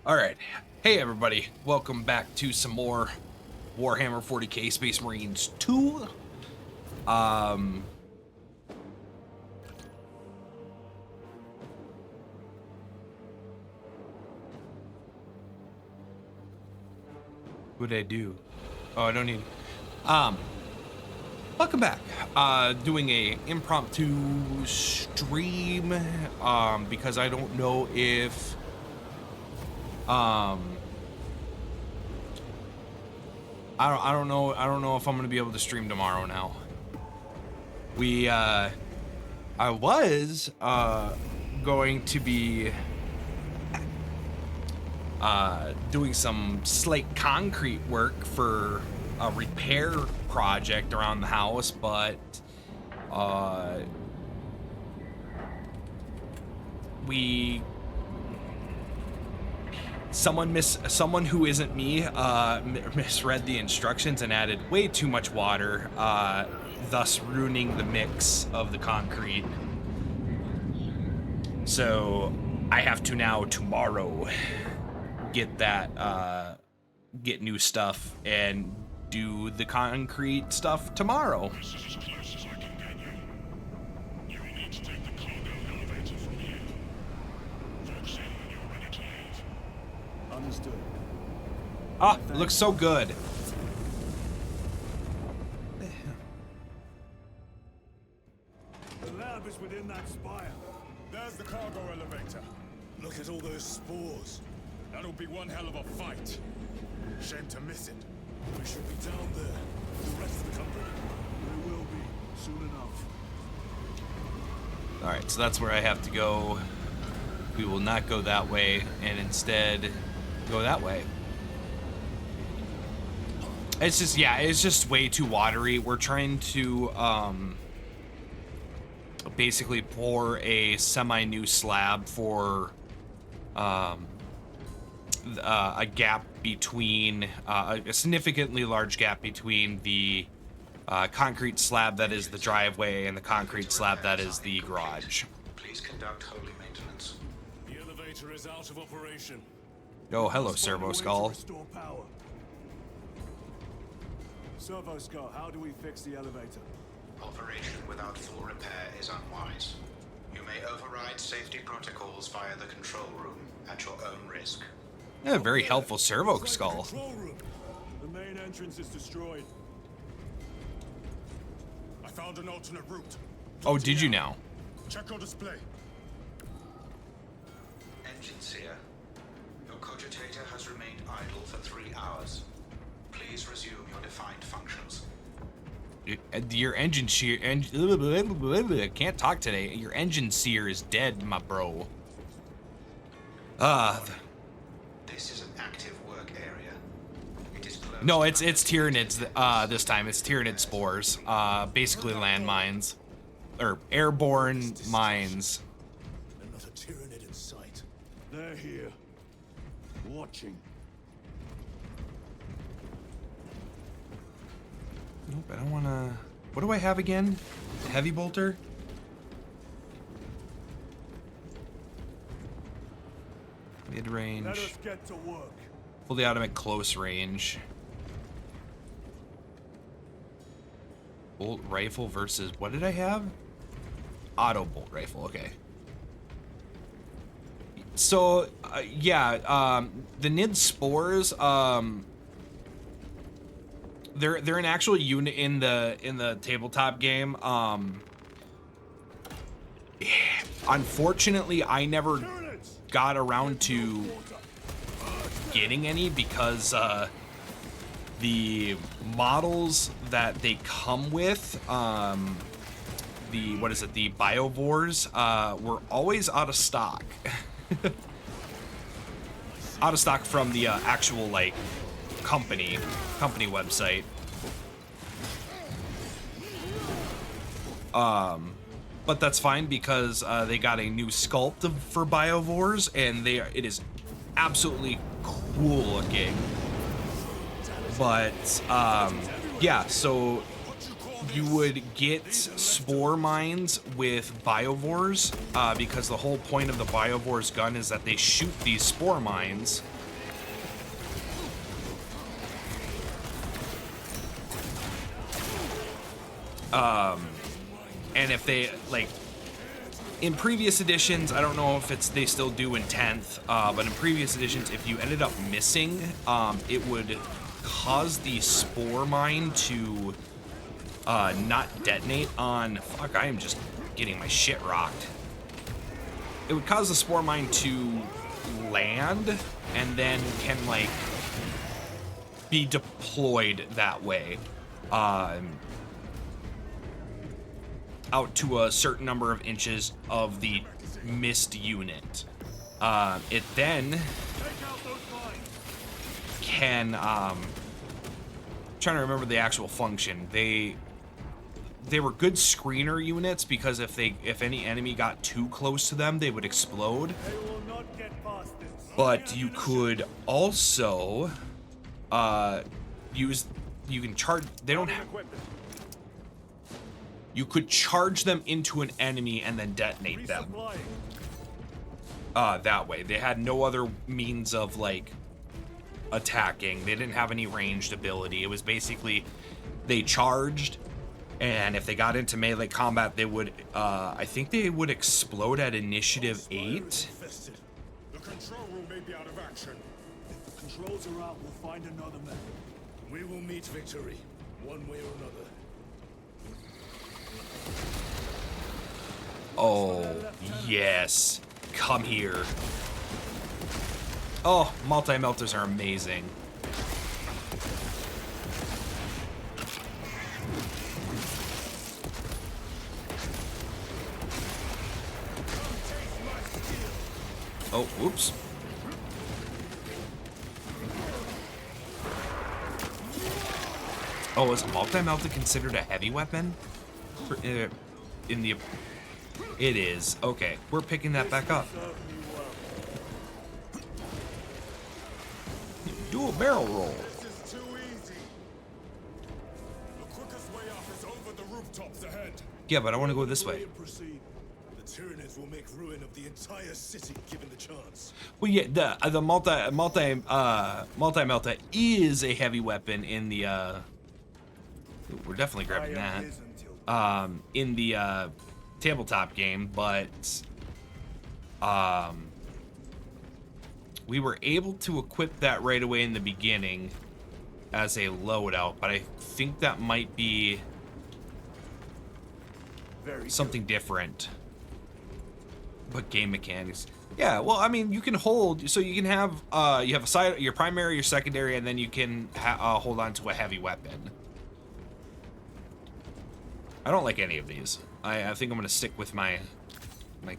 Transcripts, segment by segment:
Alright, hey everybody, welcome back to some more Warhammer 40K Space Marines 2. What did I do? Oh, I don't need... welcome back. Doing a impromptu stream, because I don't know if... I don't know if I'm gonna be able to stream tomorrow now. I was going to be doing some slate concrete work for a repair project around the house, but someone who isn't me misread the instructions and added way too much water, thus ruining the mix of the concrete. So I have to now tomorrow get that get new stuff and do the concrete stuff tomorrow. Ah, it looks so good. The lab is within that spire. There's the cargo elevator. Look at all those spores. That'll be one hell of a fight. Shame to miss it. We should be down there. The rest of the company. We will be soon enough. Alright, so that's where I have to go. We will not go that way and instead go that way. It's just, yeah, it's just way too watery. We're trying to basically pour a semi-new slab for a gap between, a significantly large gap between the concrete slab that is the driveway and the concrete slab that is the garage. Please conduct holy maintenance. The elevator is out of operation. Oh, hello, Servo Skull. Servo Skull, how do we fix the elevator? Operation without full repair is unwise. You may override safety protocols via the control room at your own risk. Yeah, very helpful Servo Skull. Control room. The main entrance is destroyed. I found an alternate route. Oh, did you now? Check your display. Engine seer. Your cogitator has remained idle for 3 hours. Please resume your defined functions. Your engine seer, I can't talk today. Your engine seer is dead, my bro. This is an active work area. It is closed. No, it's Tyranids. This time it's Tyranid spores. Basically landmines, or airborne mines. Another Tyranid in sight. They're here, watching. Nope, I don't wanna... What do I have again? Heavy bolter? Mid-range. Let us get to work. Fully automatic close range. Bolt rifle versus... What did I have? Auto bolt rifle, okay. So, yeah, the Nid spores, they're an actual unit in the tabletop game. Unfortunately, I never got around to getting any because the models that they come with, the biovores, were always out of stock. Out of stock from the actual like company website. But that's fine because they got a new sculpt for biovores and it is absolutely cool looking. But yeah, so you would get spore mines with biovores, because the whole point of the biovores gun is that they shoot these spore mines. And if they, like, in previous editions, I don't know if they still do in 10th, but in previous editions, if you ended up missing, it would cause the spore mine to not detonate on... Fuck, I am just getting my shit rocked. It would cause the spore mine to land and then can, like, be deployed that way. Out to a certain number of inches of the missed unit. It then can, trying to remember the actual function. They were good screener units because if any enemy got too close to them, they would explode. But you could also you can charge. They don't have. You could charge them into an enemy and then detonate them. That way. They had no other means of, like, attacking. They didn't have any ranged ability. It was basically they charged, and if they got into melee combat, they would, I think they would explode at initiative 8. The control room may be out of action. If the controls are out, we'll find another method. We will meet victory, one way or another. Oh, yes. Come here. Oh, multi-melters are amazing. Oh, whoops. Oh, is a multi-melter considered a heavy weapon? In the... It is. Okay, we're picking that back up. Do a barrel roll. This is too easy. The quickest way up is over the rooftops ahead. Yeah, but I want to go this way. The Tyranids will make ruin of the entire city given the chance. Well, yeah, the multi-melta is a heavy weapon in the we're definitely grabbing that. In the tabletop game, but we were able to equip that right away in the beginning as a loadout, but I think that might be something different. But game mechanics. Yeah, well, I mean, you can hold, so you can have you have a side, your primary, your secondary, and then you can hold on to a heavy weapon. I don't like any of these. I think I'm gonna stick with my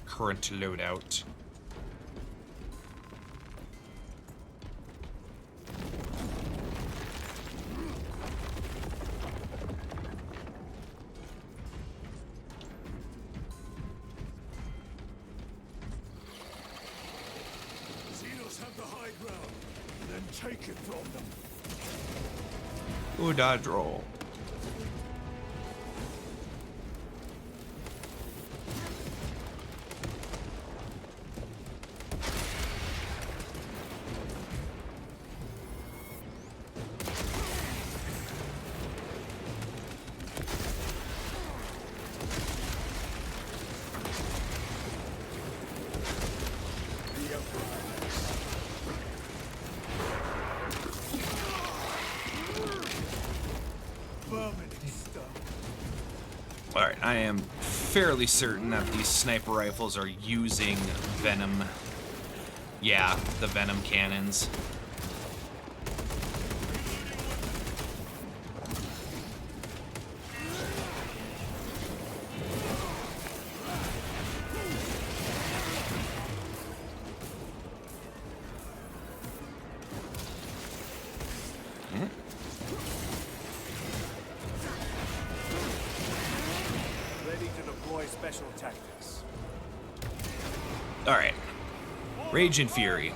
current loadout. Xenos have the high ground, then take it from them. Ooh, dodge roll. Alright, I am fairly certain that these sniper rifles are using venom. Yeah, the venom cannons. Special tactics. All right, Rage and Fury.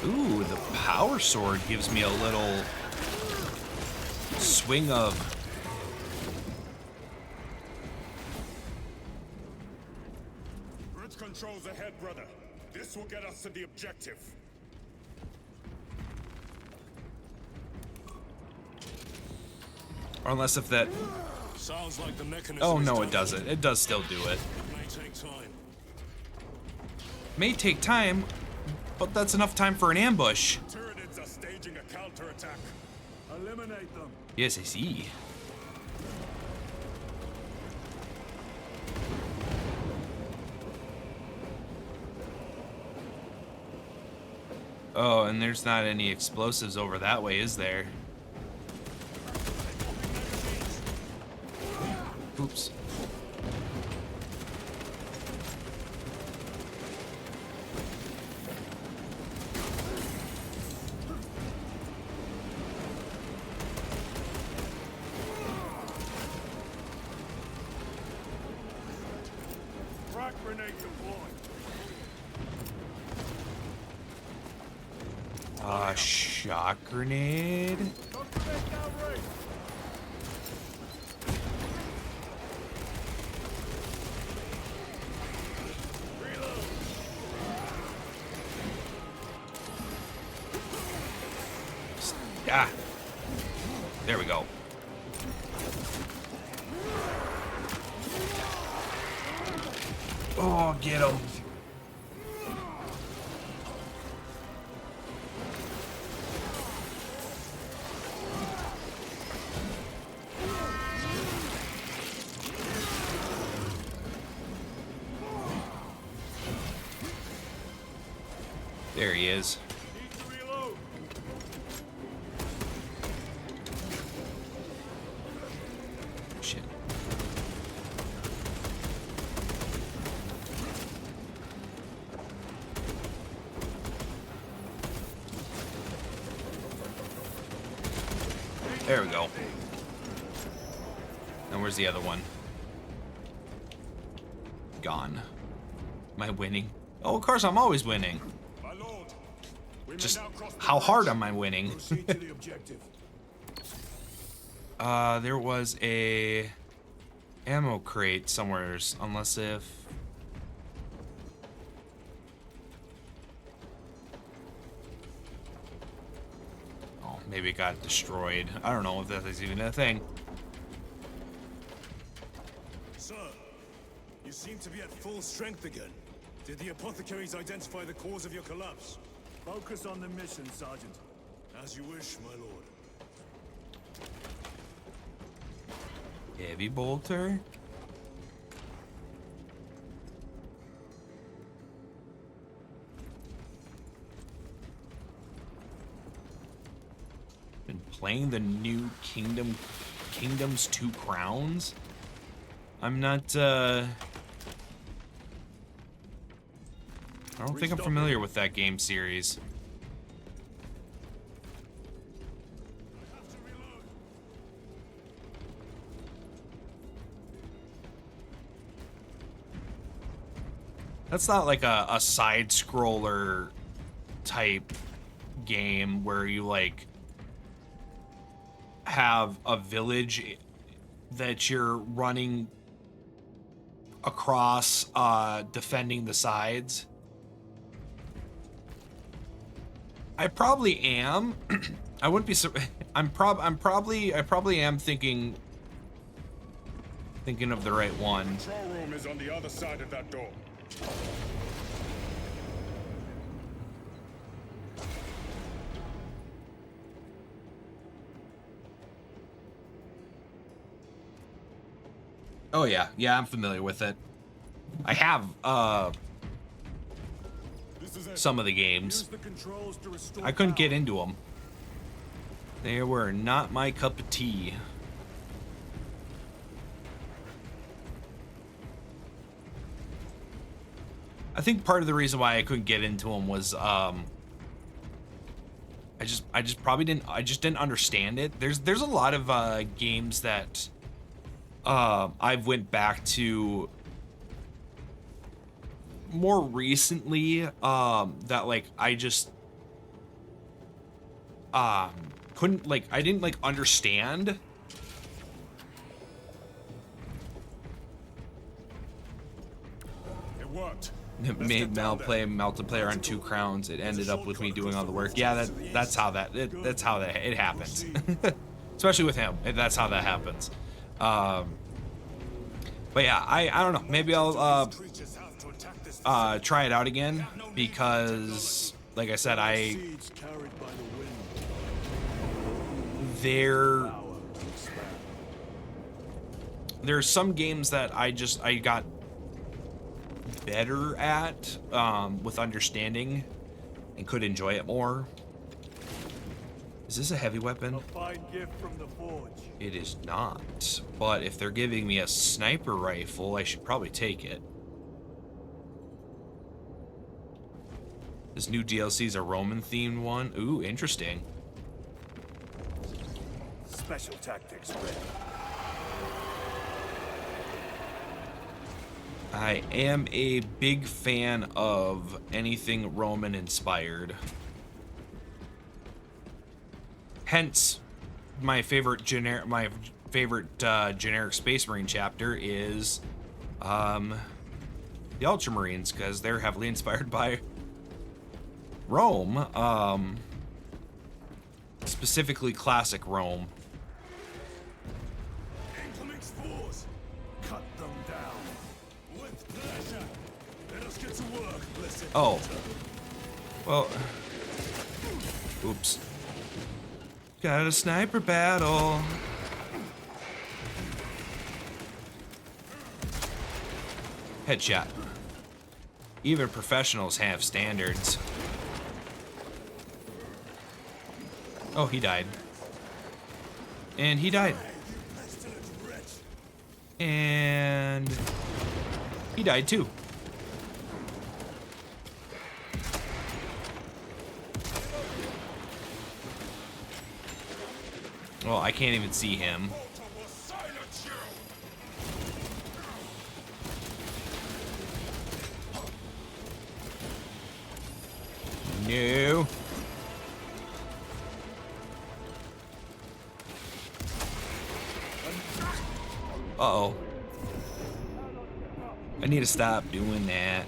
Ooh, the power sword gives me a little swing of... Bridge controls ahead, brother. This will get us to the objective. Or unless if that... Sounds like the mechanism. Oh, no, it doesn't. It does still do it. It may take time. May take time, but that's enough time for an ambush. Tyranids are staging a counterattack. Eliminate them. Yes, I see. Oh, and there's not any explosives over that way, is there? Oops. Frag grenade deployed. Shock grenade. Don't forget downrange. Reload. Ah. There we go. Oh, get him. There he is. Need to reload. Shit. There we go. And where's the other one? Gone. Am I winning? Oh, of course I'm always winning. My lord. We may Just now cross the how hard bridge. am I winning? Proceed to the objective. There was a ammo crate somewhere, unless if... Oh, maybe it got destroyed. I don't know if that is even a thing. Sir, you seem to be at full strength again. Did the apothecaries identify the cause of your collapse? Focus on the mission, Sergeant. As you wish, my lord. Heavy bolter. Been playing the new Kingdoms 2 Crowns. I'm not I don't think I'm familiar with that game series. That's not like a side scroller type game where you like have a village that you're running across defending the sides. I probably am. I wouldn't be I probably am thinking of the right one. Control room is on the other side of that door. Oh yeah, I'm familiar with it. I have This is it. some of the games. Use the controls to restore I couldn't power. get into them. They were not my cup of tea. I think part of the reason why I couldn't get into them was I just probably didn't understand it. There's a lot of games that I've went back to more recently that like I just couldn't, like, I didn't, like, understand. It worked. It made Mel play multiplayer on 2 crowns. It ended up with me doing all the work. Yeah, that's how it happens. Especially with him. That's how that happens. But yeah, I don't know. Maybe I'll try it out again because, like I said, there's some games that I got better at with understanding and could enjoy it more. Is this a heavy weapon? A fine gift from the forge. It is not, but if they're giving me a sniper rifle, I should probably take it. This new DLC is a Roman themed one. Ooh, interesting. Special tactics ready. I am a big fan of anything Roman inspired. Hence, my favorite generic Space Marine chapter is the Ultramarines, because they're heavily inspired by Rome, specifically classic Rome. Incoming spores. Cut them down. With pleasure. Let us get to work, blessed. Oh. Well. Oops. Got a sniper battle. Headshot. Even professionals have standards. Oh, he died. And he died. And he died too. Well, I can't even see him. No. Uh-oh. I need to stop doing that.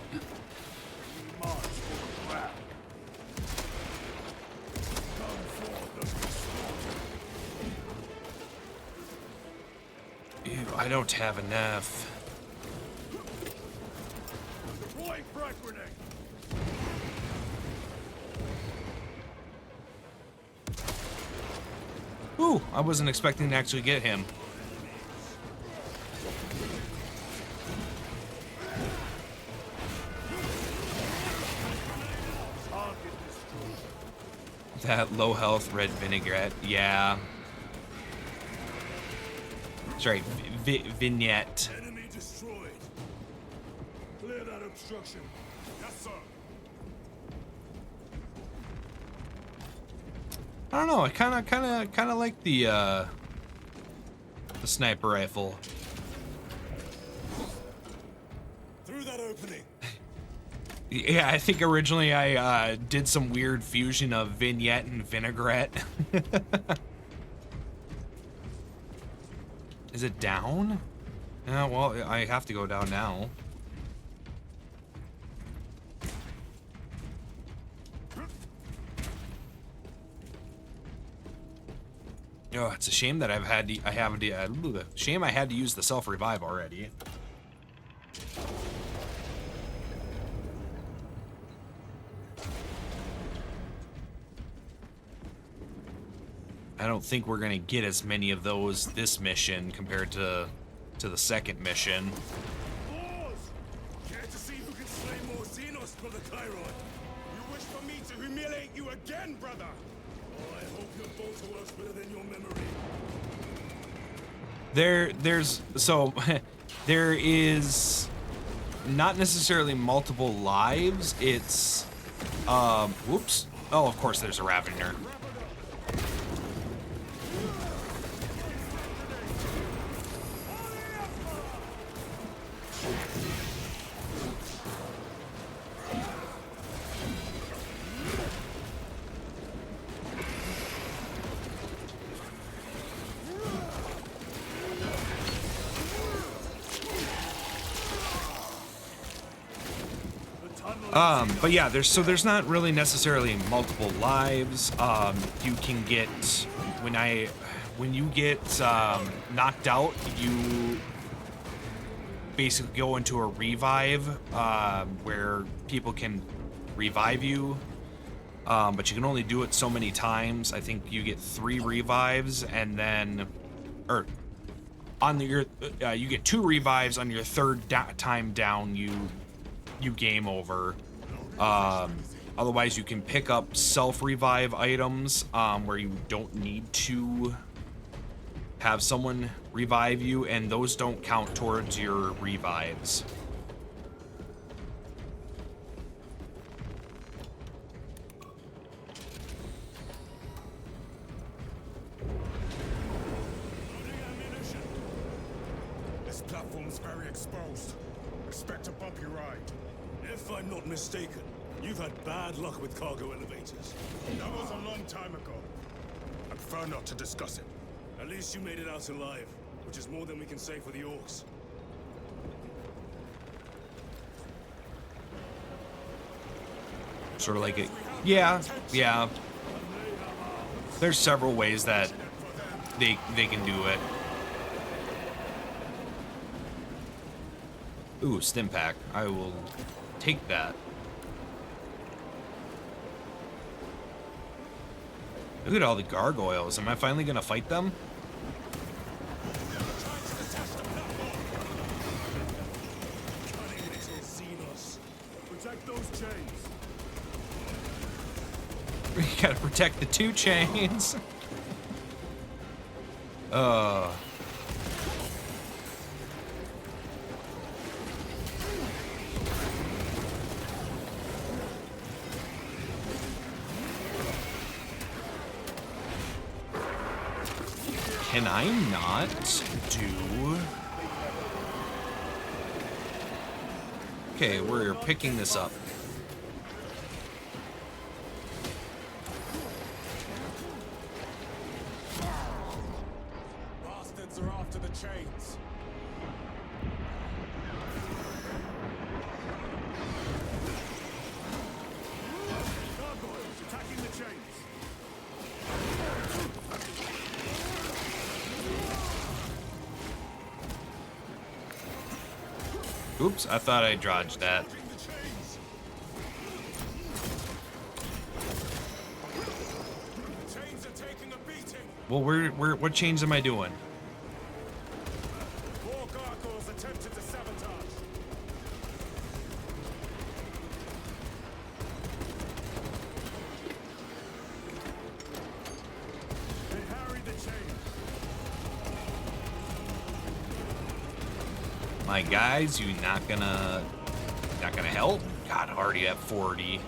Ew, I don't have enough. Ooh, I wasn't expecting to actually get him. That low health red vinaigrette, yeah. Sorry, vignette. Enemy destroyed. Clear that obstruction. Yes, sir. I don't know. I kind of like the sniper rifle. Through that opening. Yeah, I think originally I did some weird fusion of vignette and vinaigrette. Is it down? Yeah, well, I have to go down now. Oh, it's a shame that I had to use the self-revive already. I don't think we're gonna get as many of those this mission compared to the second mission. Care to see who can slay more Xenos for the Tyranid? You wish for me to humiliate you again, brother? Oh, I hope your bolter works better than your memory. There is not necessarily multiple lives. It's whoops. Oh, of course there's a Ravener. But yeah, there's not really necessarily multiple lives. You can get when you get knocked out, you basically go into a revive where people can revive you, but you can only do it so many times. I think you get 3 revives, and then, or on your you get 2 revives. On your 3rd time down, you game over. Otherwise, you can pick up self-revive items where you don't need to have someone revive you, and those don't count towards your revives. This platform's very exposed. Expect a bumpy ride. If I'm not mistaken, you've had bad luck with cargo elevators. That was a long time ago. I prefer not to discuss it. At least you made it out alive, which is more than we can say for the orcs. Sort of like it. Yeah. There's several ways that they can do it. Ooh, stim pack. I will take that. Look at all the gargoyles. Am I finally gonna fight them? Protect those chains. We gotta protect the 2 chains. Can I not do... Okay, we're picking this up. Bastards are after the chains. Gargoyles attacking the chains. Oops, I thought I dodged that. Chains are taking a beating. Well, what chains am I doing? 4 gargoyles attempted to sabotage. They harried the chains. My guys, you not gonna help? God, already at 40.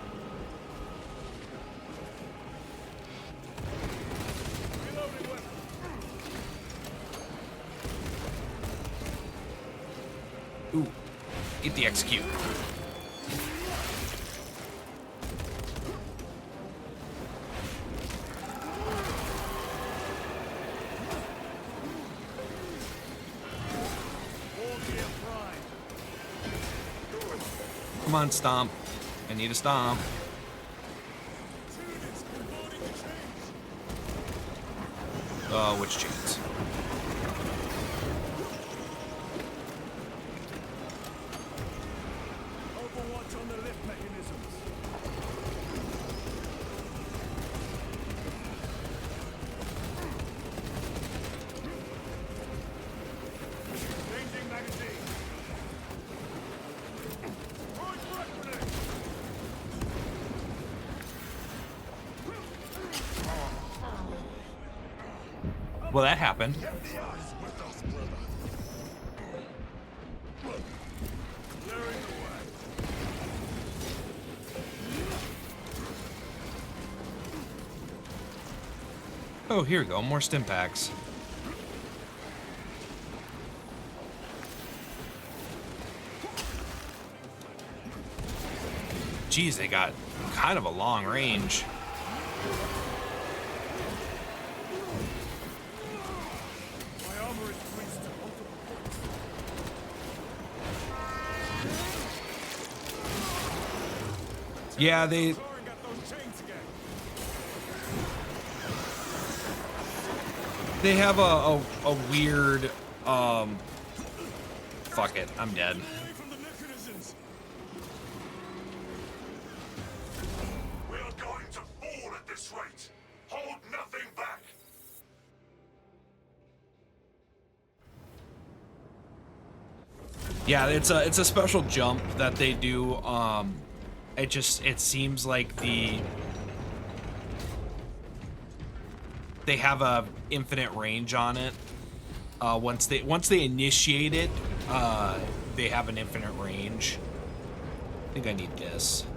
Ooh, get the execute. Come on, stomp. I need a stomp. Which chains? Overwatch on the lift mechanisms. Changing magazine. Well, that happened. Oh, here we go. More stim packs. Geez, they got kind of a long range. My armor is greased to multiple points. Yeah, they have a weird, fuck it, I'm dead. We are going to fall at this rate. Hold nothing back. Yeah, it's a special jump that they do. It seems like they have a infinite range on it. Once they initiate it, they have an infinite range. I think I need this.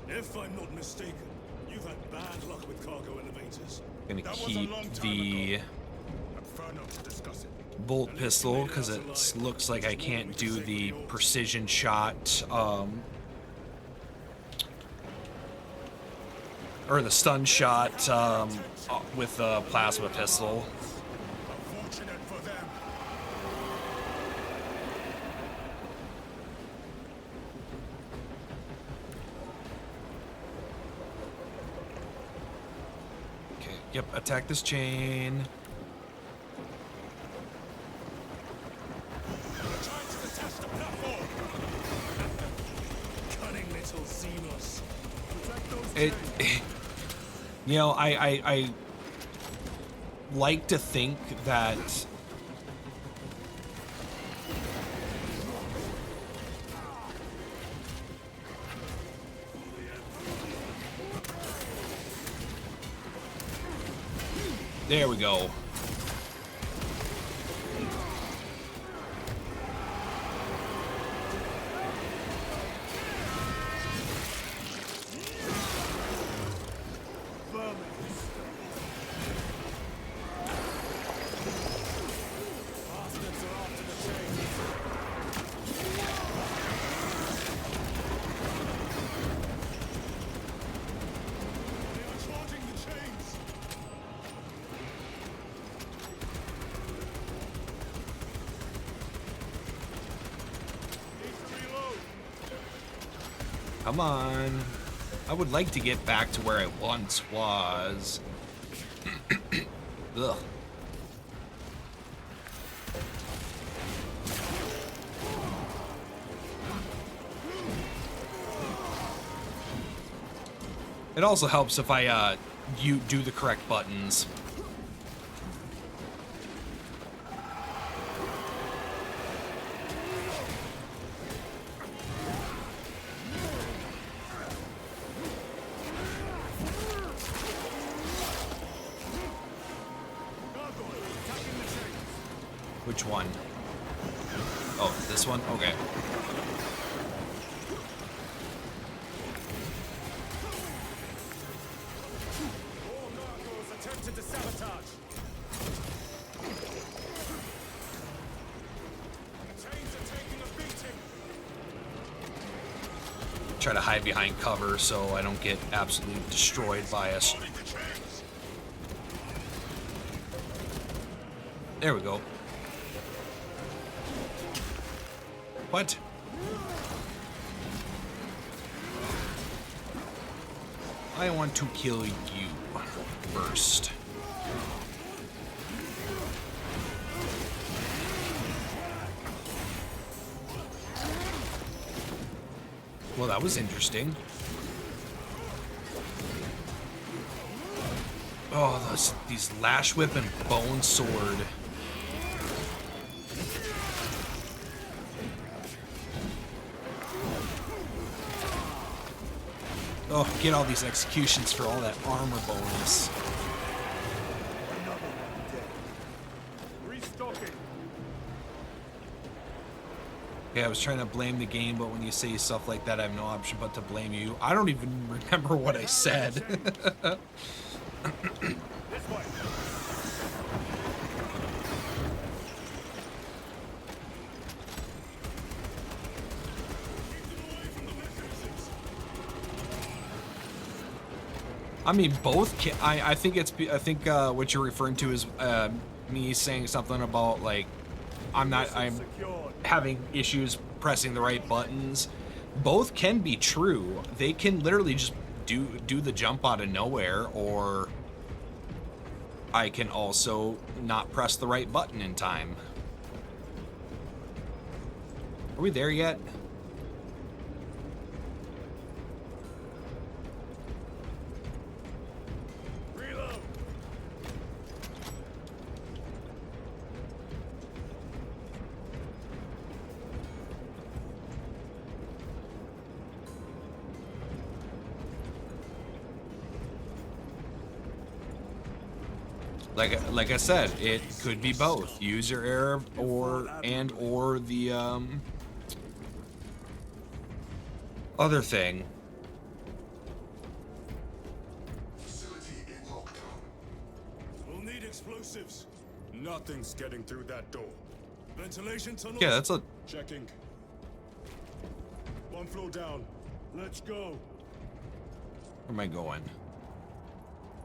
If I'm not mistaken, you've had bad luck with cargo elevators. I'm gonna keep the bolt pistol because it looks like I can't do the precision shot, or the stun shot with the plasma pistol. Unfortunate for them. Okay, yep, attack this chain. You know, I like to think that there we go. Come on. I would like to get back to where I once was. Ugh. It also helps if I you do the correct buttons. Which one? Oh, this one? Okay. Attempted to sabotage. Chains are taking a beating. Try to hide behind cover so I don't get absolutely destroyed by us. There we go. What? I want to kill you first. Well, that was interesting. Oh, these lash whip and bone sword. Oh, get all these executions for all that armor bonus. Okay, I was trying to blame the game, but when you say stuff like that, I have no option but to blame you. I don't even remember what I said. I mean, both. I think it's. I think what you're referring to is me saying something about like I'm having issues pressing the right buttons. both can be true. They can literally just do the jump out of nowhere, or I can also not press the right button in time. Are we there yet? Reload. Like I said, it could be both user error or the other thing. We'll need explosives. Nothing's getting through that door. Ventilation tunnels. Yeah, that's a Checking. One floor down. Let's go. where am I going?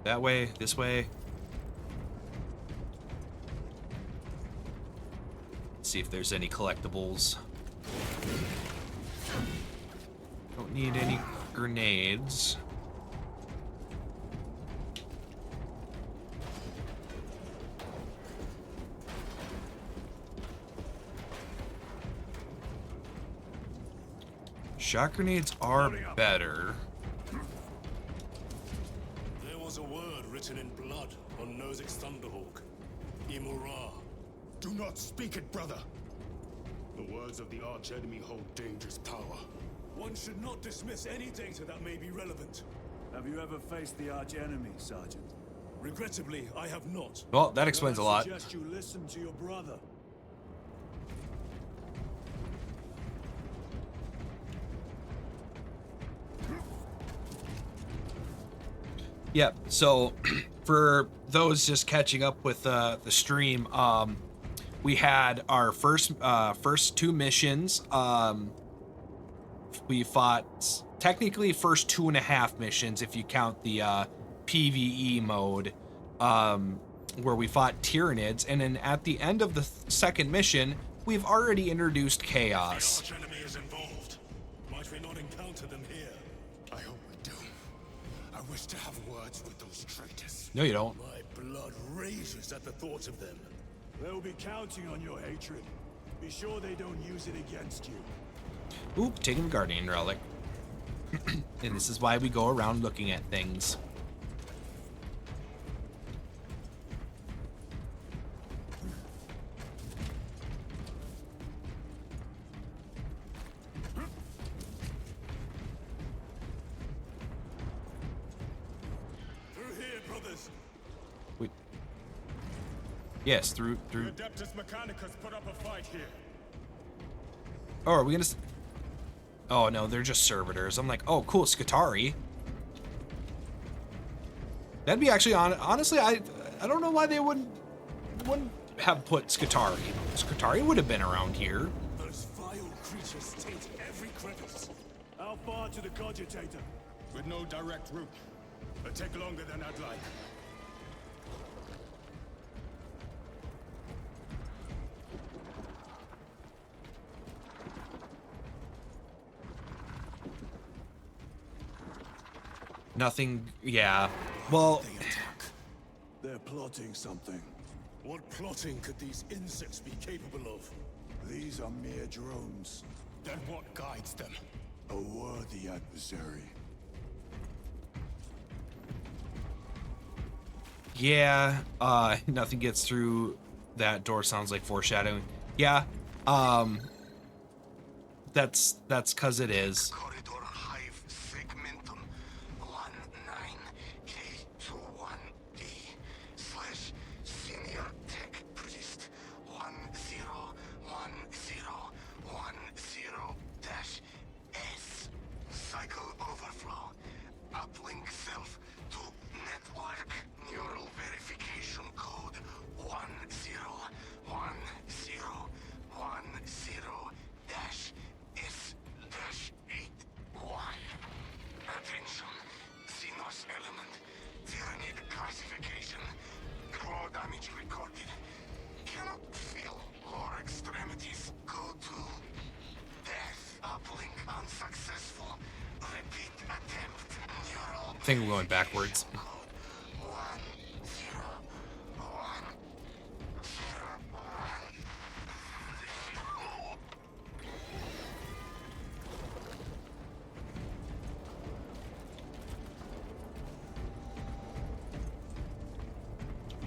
That way, this way. See if there's any collectibles. Don't need any grenades. Shot grenades are better. There was a word written in blood on Nozick's Thunderhawk. Imura. Do not speak it, brother. The words of the archenemy hold dangerous power. One should not dismiss any data that may be relevant. Have you ever faced the archenemy, Sergeant? Regrettably, I have not. Well, that explains a I lot. suggest you listen to your brother. Yep. So, for those just catching up with the stream, we had our first two missions. We fought technically first 2.5 missions if you count the PvE mode, where we fought Tyranids, and then at the end of the second mission, we've already introduced chaos. The archenemy is involved. Might we not encounter them here? I hope we do. I wish to have words with those traitors. No, you don't. My blood rages at the thought of them. They'll be counting on your hatred. Be sure they don't use it against you. Oop, taking the Guardian Relic. And this is why we go around looking at things. Through here, brothers. Wait. Yes, through. Adeptus Mechanicus put up a fight here. Oh, are we gonna? Oh no, they're just servitors. I'm like, oh, cool, Skitarii. That'd be actually honestly, I don't know why they wouldn't have put Skitarii. Skitarii would have been around here. Those vile creatures taint every crevice. How far to the cogitator? With no direct route. It'll take longer than I'd like. Nothing. Yeah. Well, They attack. They're plotting something. What plotting could these insects be capable of? These are mere drones. Then what guides them? A worthy adversary. yeah. Nothing gets through that door. Sounds like foreshadowing. Yeah. That's because it is. Corridor Hive Segmentum 19K21D / Senior Tech Priest 101010-S Cycle Overflow Uplink Self to Network Neural Verification Code 101010-S-8 I think we're going backwards.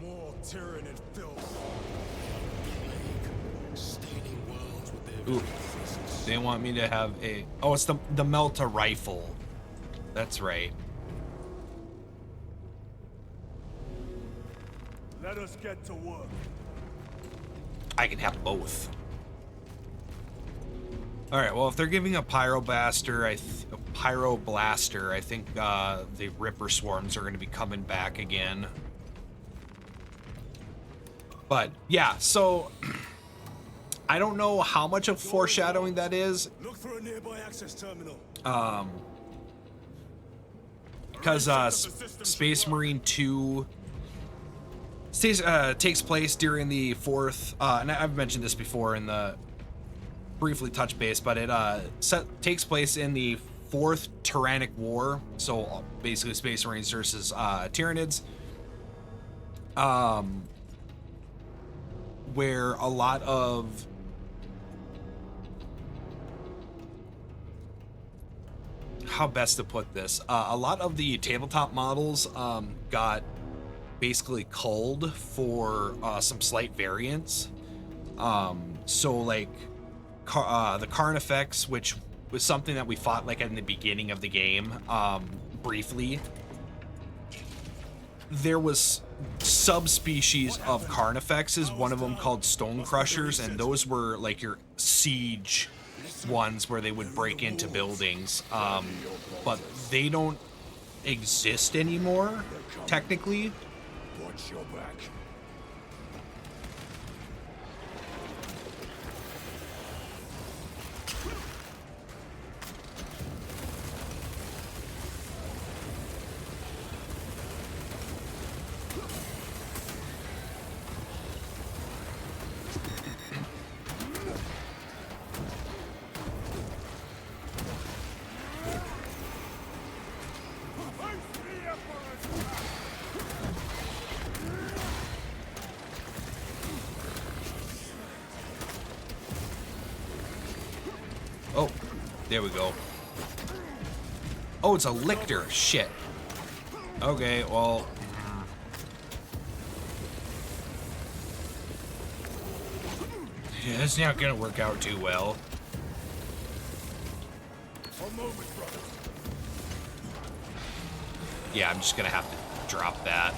More Tyranid filth. Staining worlds with their Ooh. They want me to have a... Oh, it's the Melta rifle. That's right. Let us get to work. I can have both. All right. Well, if they're giving a Pyroblaster, I think the Ripper Swarms are going to be coming back again. But yeah, so I don't know how much of foreshadowing that is. Look for a nearby access terminal. Because Space Marine 2 takes place during the fourth, and I've mentioned this before in the briefly touch base, but it takes place in the fourth Tyrannic War, so basically Space Marines versus Tyranids, where a lot of how best to put this, a lot of the tabletop models got basically culled for some slight variants. So like the Carnifex, which was something that we fought like in the beginning of the game, briefly. There was subspecies of Carnifexes, one of them called Stone Crushers, and those were like your siege ones where they would break into buildings, but they don't exist anymore, technically. Watch your back. Oh, there we go. Oh, it's a lictor. Shit. Okay, well. Yeah, it's not gonna work out too well. Yeah, I'm just gonna have to drop that.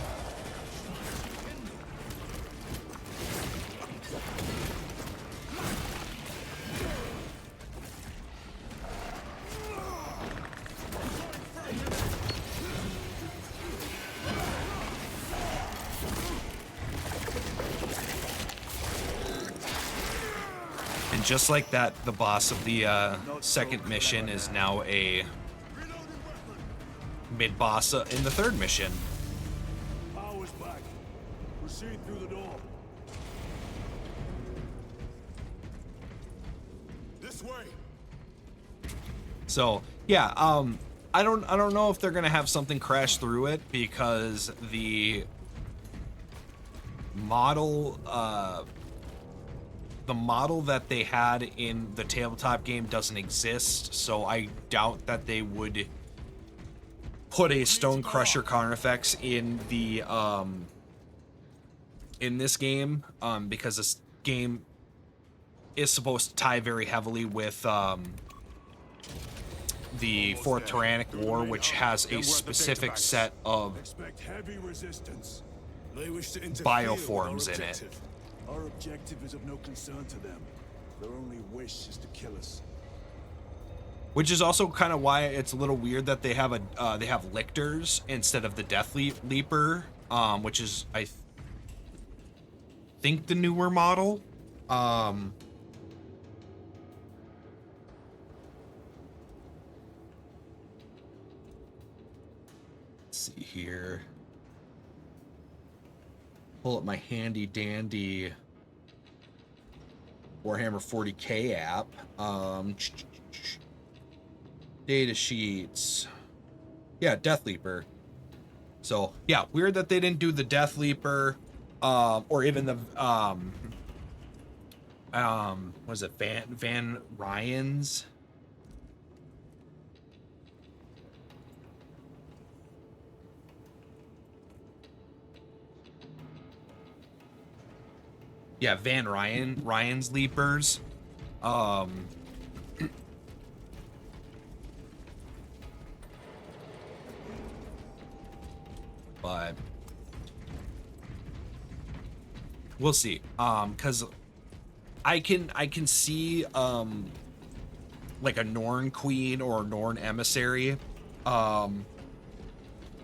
And just like that, the boss of the second mission is now a mid-boss in the third mission. Power's back. Proceed through the door. This way. So yeah, I don't know if they're gonna have something crash through it because the model that they had in the tabletop game doesn't exist, so I doubt that they would put a Stone Crusher Carnifex in the in this game, because this game is supposed to tie very heavily with the Fourth Tyrannic War, which has a specific set of Expect heavy resistance. They wish to interfere bioforms with in our it. objective. Our objective is of no concern to them. Their only wish is to kill us. Which is also kind of why it's a little weird that they have they have lictors instead of the Death Leaper, which is I think the newer model. Let's see here. Pull up my handy dandy Warhammer 40K app. Data sheets. Yeah, Death Leaper. So yeah, weird that they didn't do the Death Leaper, or even the was it Van Ryan's? Yeah, Ryan's Leapers. But we'll see. Because I can see like a Norn Queen or Norn Emissary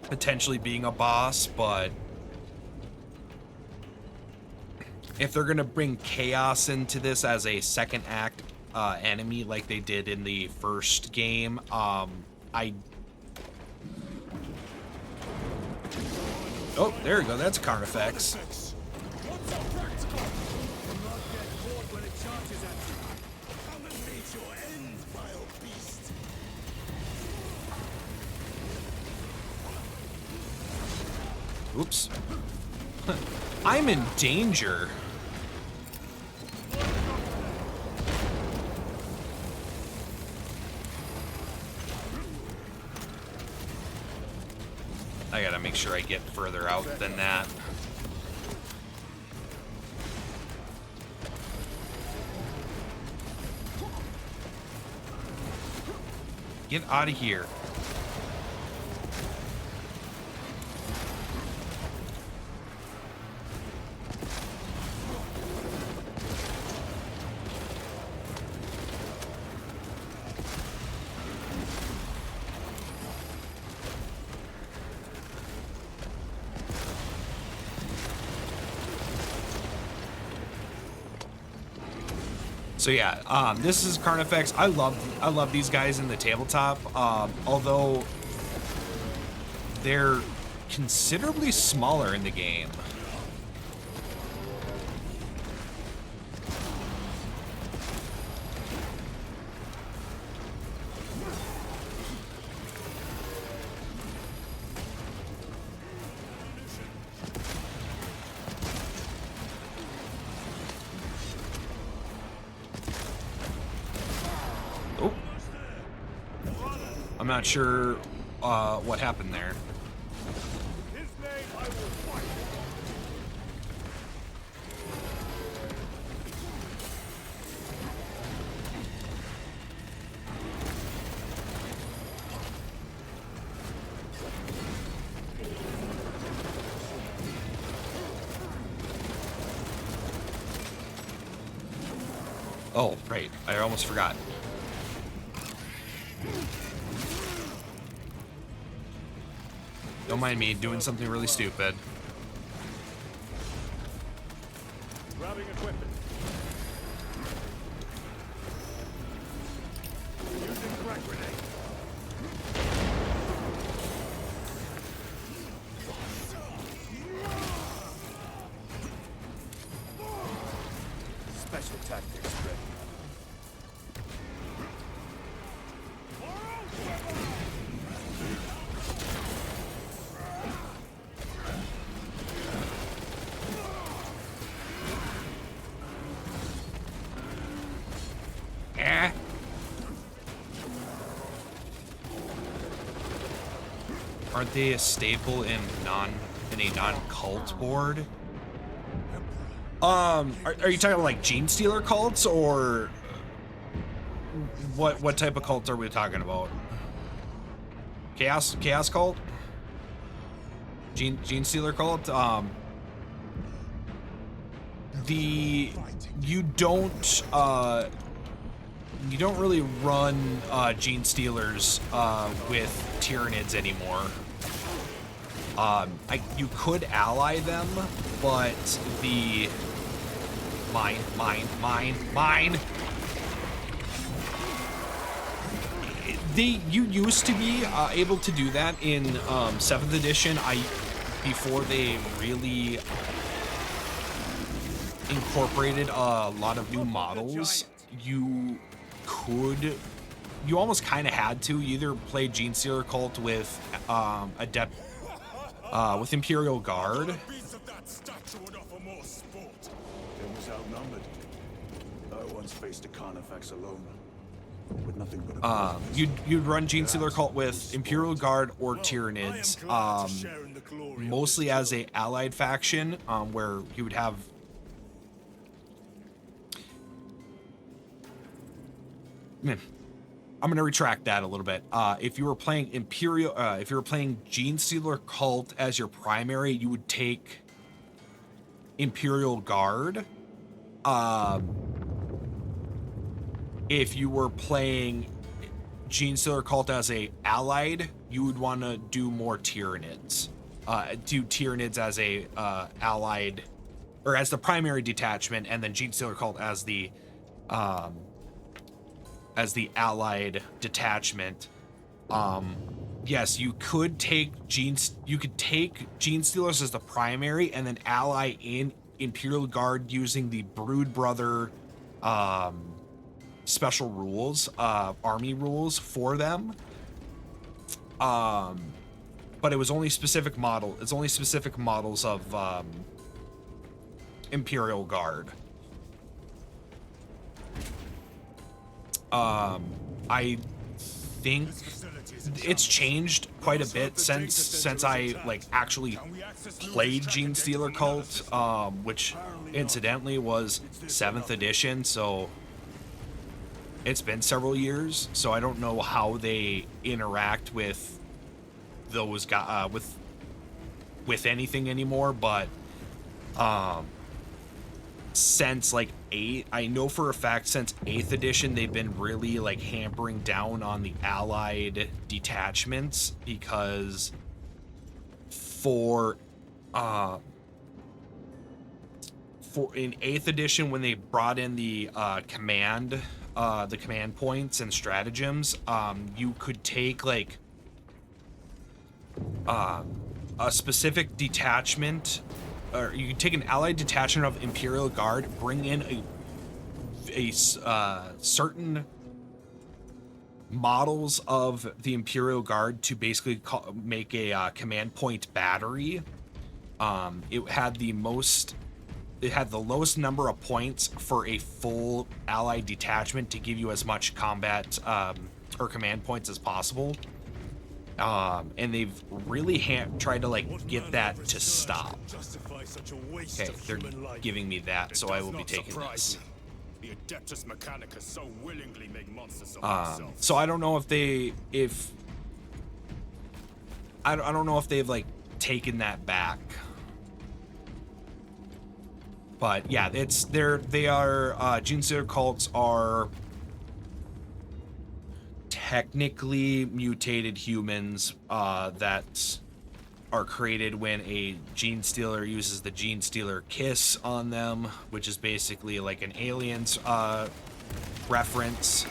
potentially being a boss, but if they're gonna bring chaos into this as a second act enemy like they did in the first game, Oh, there we go. That's Carnifex. What's up, practical? Do not get caught when it charges at you. Come and meet your end, vile beast. Oops. I'm in danger. I gotta make sure I get further out than that. Get out of here. So yeah, this is Carnifex. I love these guys in the tabletop. Although they're considerably smaller in the game. I'm not sure what happened there. His name I will fight. Oh, right. I almost forgot. Don't mind me doing something really stupid. Grabbing equipment. Using crack grenade. Special tactics ready. Aren't they a staple in a non-cult board? Are you talking about like Gene Stealer cults, or what type of cult are we talking about? Chaos cult? Gene Stealer cult? You don't really run Gene Stealers with Tyranids anymore. You could ally them, but the mine. You used to be able to do that in 7th edition. Before they really incorporated a lot of new models, you could you almost kind of had to. You either play Genestealer Cult with Adept with Imperial Guard. Beasts of that stature would offer more sport. Them was outnumbered. I once faced a Carnifex alone. With nothing but a You'd run Genestealer Cult with Imperial Guard or Tyranids, mostly as a allied faction, where you would have. I'm gonna retract that a little bit. If you were playing if you were playing Genestealer Cult as your primary, you would take Imperial Guard. If you were playing Genestealer Cult as a allied, you would want to do more Tyranids. Do Tyranids as a allied, or as the primary detachment, and then Genestealer Cult as the allied detachment. Yes, you could take Genestealers as the primary, and then ally in Imperial Guard using the Brood Brother special rules, army rules for them. But it was only specific model. It's only specific models of Imperial Guard. I think it's changed quite a bit since I like actually played Genestealer Cult, which incidentally was 7th edition, so it's been several years, so I don't know how they interact with those guys with anything anymore, but since like I know for a fact since 8th edition they've been really like hampering down on the allied detachments, because for in 8th edition when they brought in the command points and stratagems, you could take like a specific detachment, or you could take an allied detachment of Imperial Guard, bring in a certain models of the Imperial Guard to basically make a command point battery. It had the lowest number of points for a full allied detachment to give you as much combat or command points as possible. And they've really tried to like get that to stop. Okay, they're giving me that, so I will be taking this. The Adeptus Mechanicus so willingly make monsters of themselves. So I don't know I don't know if they've like taken that back. But yeah, Genestealer Cults are technically mutated humans that are created when a Genestealer uses the Genestealer kiss on them, which is basically like an Aliens reference.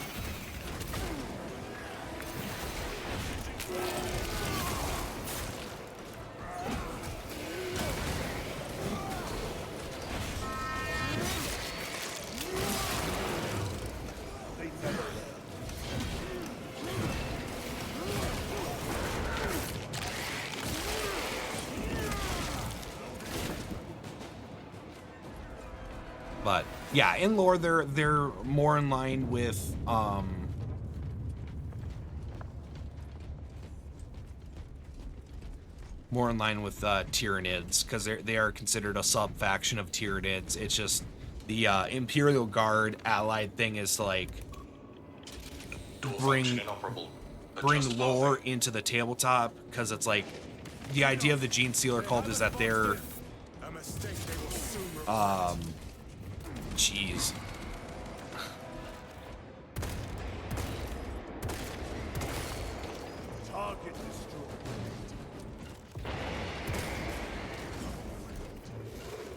But yeah, in lore they're more in line with Tyranids, because they are considered a sub faction of Tyranids. It's just the Imperial Guard allied thing is to like bring lore into the tabletop, because it's like the idea of the Genestealer Cult is that they're jeez. target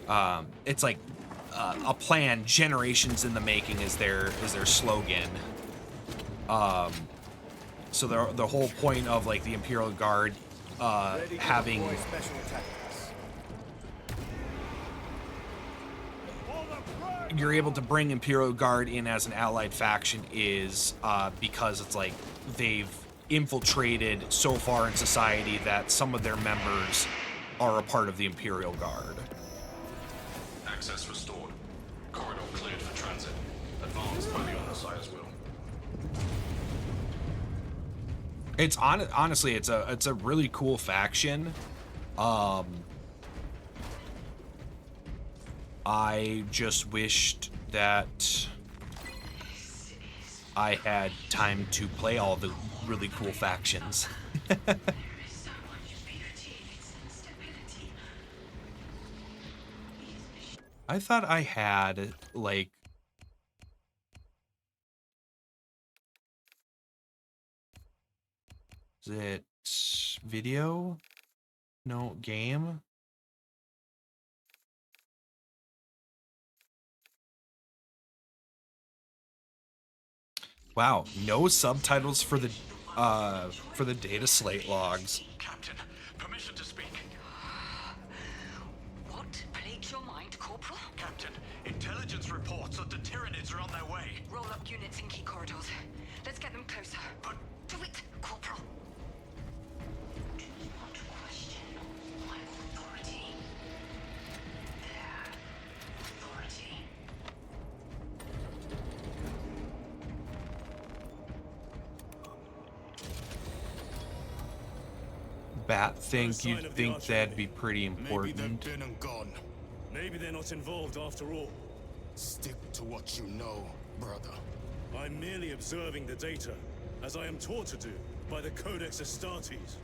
destroyed. It's like a plan, generations in the making is their slogan. So the whole point of like the Imperial Guard having you're able to bring Imperial Guard in as an allied faction is because it's like they've infiltrated so far in society that some of their members are a part of the Imperial Guard. Access restored. Corridor cleared for transit. Advance by the other side as well. It's honestly, it's a really cool faction. I just wished that I had time to play all the really cool factions. I thought I had, like... Is it video? No, game? Wow, no subtitles for the data slate logs. Captain, permission to speak. What plagues your mind, Corporal? Captain, intelligence reports that the Tyranids are on their way. Roll up units in key corridors. Let's get them closer. But Do it, Corporal. Do not question my authority. Their authority. Bat think you'd think that'd be pretty important. Maybe they've been and gone. Maybe they're not involved after all. Stick to what you know, brother. I'm merely observing the data, as I am taught to do by the Codex Astartes.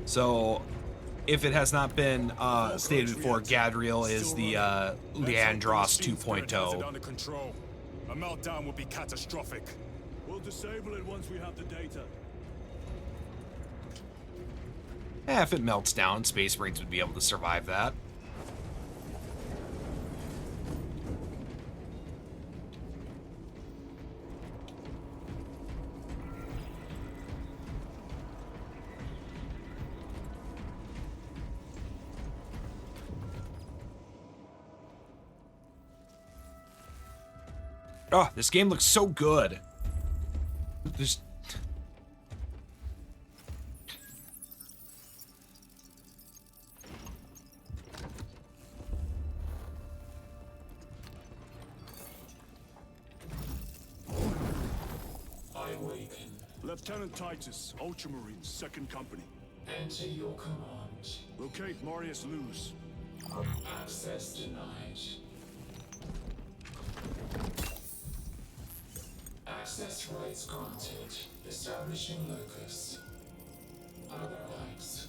So, if it has not been stated before, Gadriel is the Leandros 2.0. Under control. A meltdown would be catastrophic. We'll disable it once we have the data. If it melts down, Space Marines would be able to survive that. Oh, this game looks so good. Just... I awaken. Lieutenant Titus, Ultramarines, 2nd Company. Enter your command. Locate Marius Luz. Access denied. Access rights granted. Establishing locus. Other rights.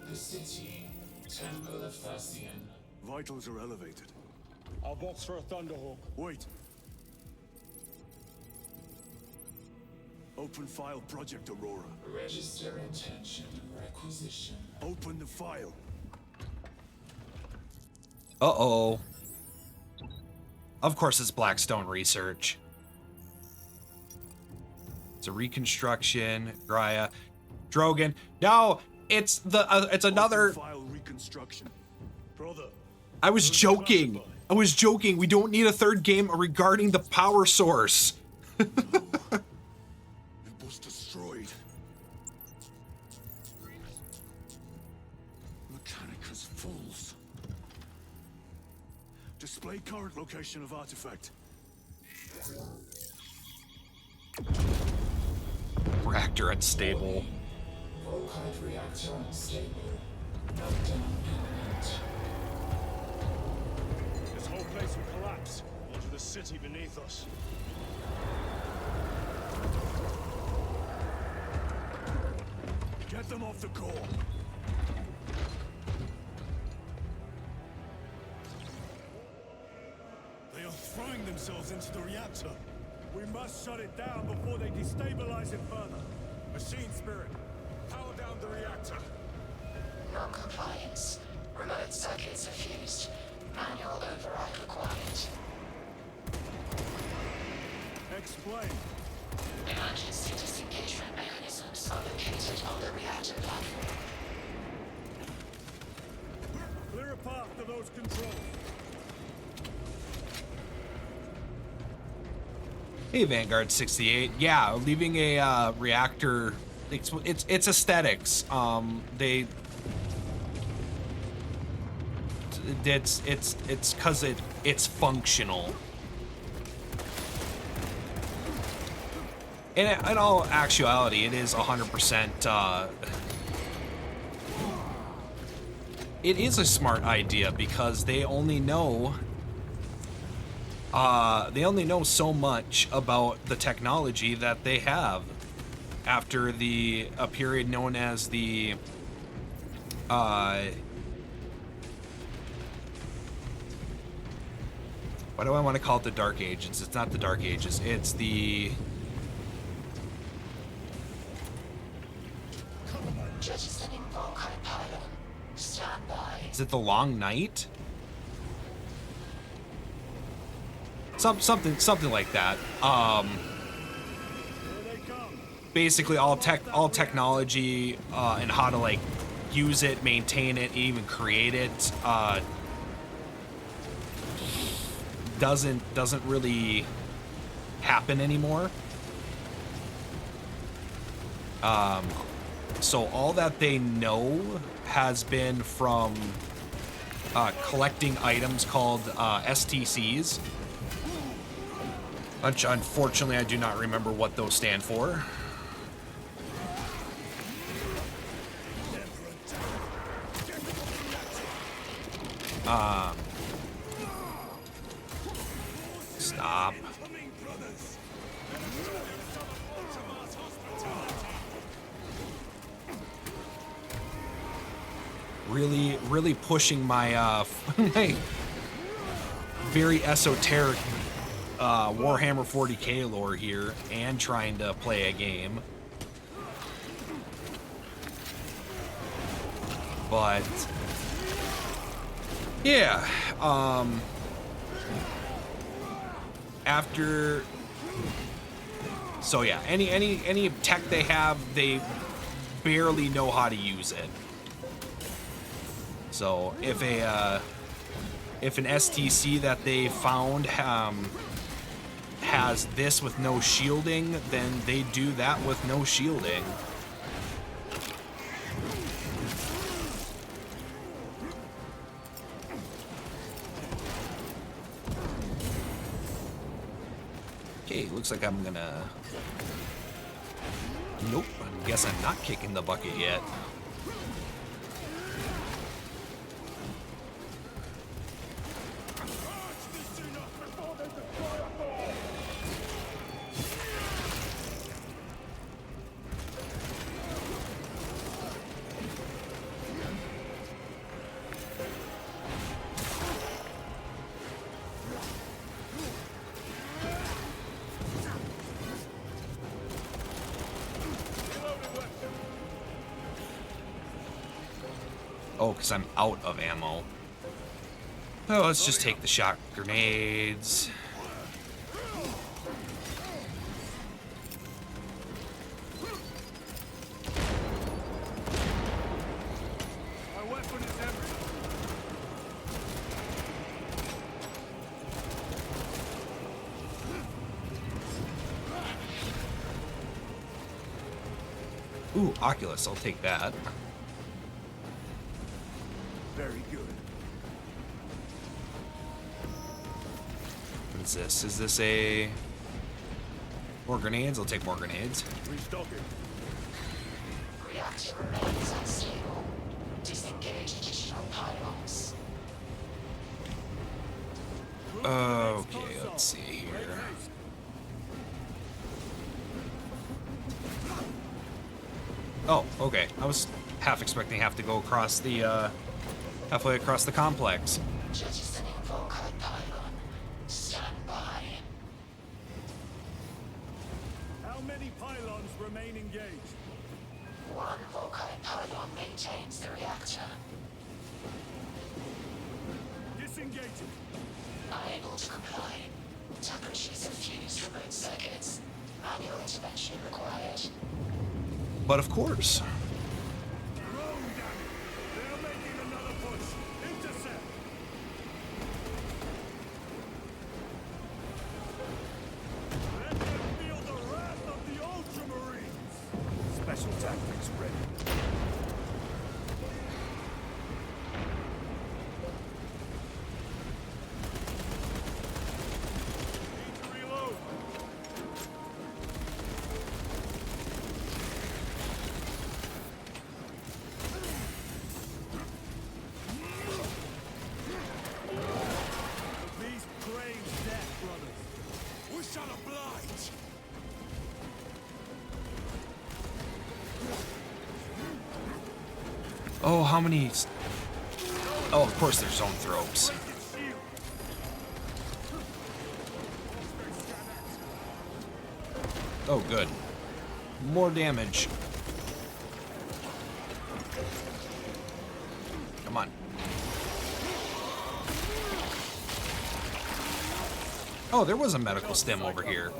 The city. Temple of Thasian. Vitals are elevated. I'll box for a Thunderhawk. Wait. Open file Project Aurora. Register intention. Requisition. Open the file. Uh-oh. Of course it's Blackstone Research. It's a reconstruction. Graya. Drogon. No! It's another... Open file reconstruction. Brother, I was joking. I was joking. We don't need a third game regarding the power source. It was destroyed. Mechanicus fools. Display current location of artifact. Reactor unstable. Volkite reactor unstable. Meltdown imminent. this whole place will collapse onto the city beneath us. Get them off the core. They are throwing themselves into the reactor. We must shut it down before they destabilize it further. Machine Spirit, power down the reactor. Non-compliance. Remote circuits are fused. Manual override required. Explain. Emergency disengagement mechanisms are located on the reactor platform. Clear a path to those controls. Hey, Vanguard 68. Yeah, leaving a reactor. It's aesthetics. It's because it's functional. In all actuality, it is 100%. It is a smart idea because they only know so much about the technology that they have after a period known as the why do I want to call it the Dark Ages? It's not the Dark Ages. It's the Jettisoning Volkite pylon. Stand by. Is it the Long Night? Something like that. Basically, all technology and how to like use it, maintain it, even create it doesn't really happen anymore. So all that they know has been from collecting items called STCs. Unfortunately, I do not remember what those stand for. Stop. Really pushing my my very esoteric Warhammer 40K lore here and trying to play a game. But yeah, after so yeah, any tech they have, they barely know how to use it. So if an STC that they found has this with no shielding, then they do that with no shielding. Okay, looks like I'm gonna... Nope, I guess I'm not kicking the bucket yet. Oh, because I'm out of ammo. Oh, let's just take the shock grenades. My weapon is empty. Ooh, Oculus, I'll take that. Very good. What is this? Is this a... More grenades? I'll take more grenades. Restocking. Reactor remains unstable. Disengage additional pylons. Okay, let's see here. Oh, okay. I was half expecting to have to go across the, halfway across the complex. Jettisoning Volkite pylon. Stand by. How many pylons remain engaged? One Volkite pylon maintains the reactor. Disengaging. Unable to comply. Temperatures have fused remote circuits. Manual intervention required. But of course. Rome, damn it! They're making another push. Intercept! Let them feel the wrath of the Ultramarines! Special tactics ready. Need to reload. The beast craves death, brothers. We shall oblige. Oh, how many? Oh, of course there's zone throws. Oh, good. More damage. Come on. Oh, there was a medical stem over here.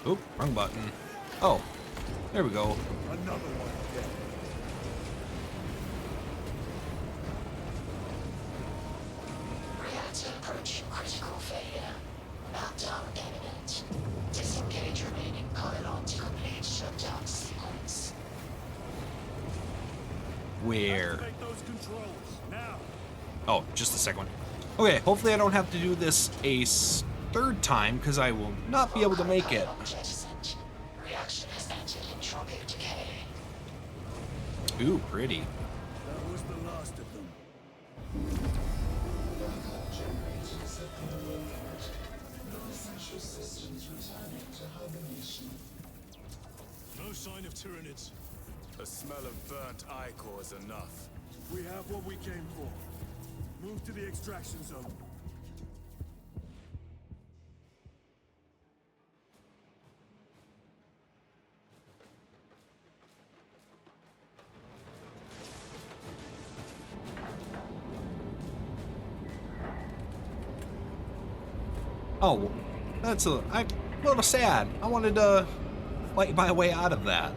Oop, wrong button. Oh, there we go. Another one dead. Reactor approaching critical failure. Meltdown imminent. Disengage remaining pylon to complete shutdown sequence. Where? Activate those controls now. Oh, just the second one. Okay, hopefully I don't have to do this a third time, because I will not be able to make it. Pylon jettisoned. Reaction has entered entropic decay. Ooh, pretty. That was the last of them. No sign of Tyranids. The smell of burnt ichor is enough. We have what we came for. Move to the extraction zone. Oh, that's I'm a little sad. I wanted to fight my way out of that.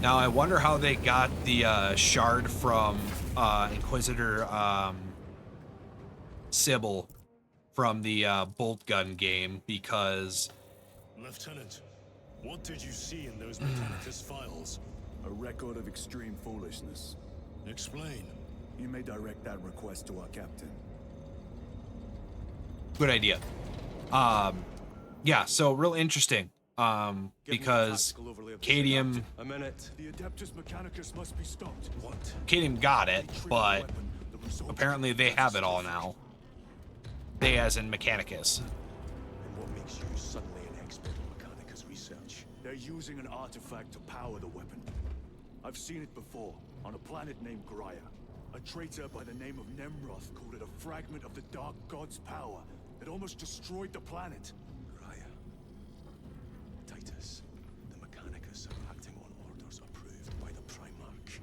Now I wonder how they got the shard from Inquisitor Sybil from the bolt gun game, because Lieutenant, what did you see in those Mechanicus files? A record of extreme foolishness. Explain. You may direct that request to our captain. good idea. Yeah, so real interesting. Because Cadium A minute. The Adeptus Mechanicus must be stopped. What? Cadium got it, but apparently they have it all now. They as in Mechanicus. And what makes you suddenly an expert in Mechanicus research? They're using an artifact to power the weapon. I've seen it before, on a planet named Graia. A traitor by the name of Nemroth called it a fragment of the Dark God's power that almost destroyed the planet. Graia. Titus, the Mechanicus are acting on orders approved by the Primarch.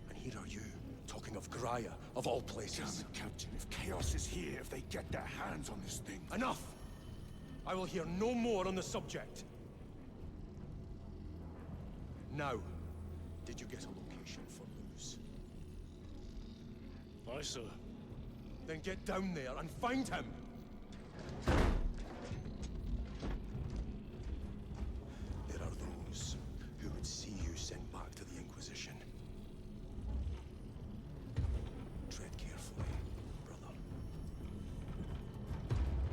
And here are you, talking of Graia, of all places. Damn it, Captain, if Chaos is here, if they get their hands on this thing... Enough! I will hear no more on the subject. Now, did you get a location for Luz? Aye, sir. Then get down there and find him! There are those who would see you sent back to the Inquisition. Tread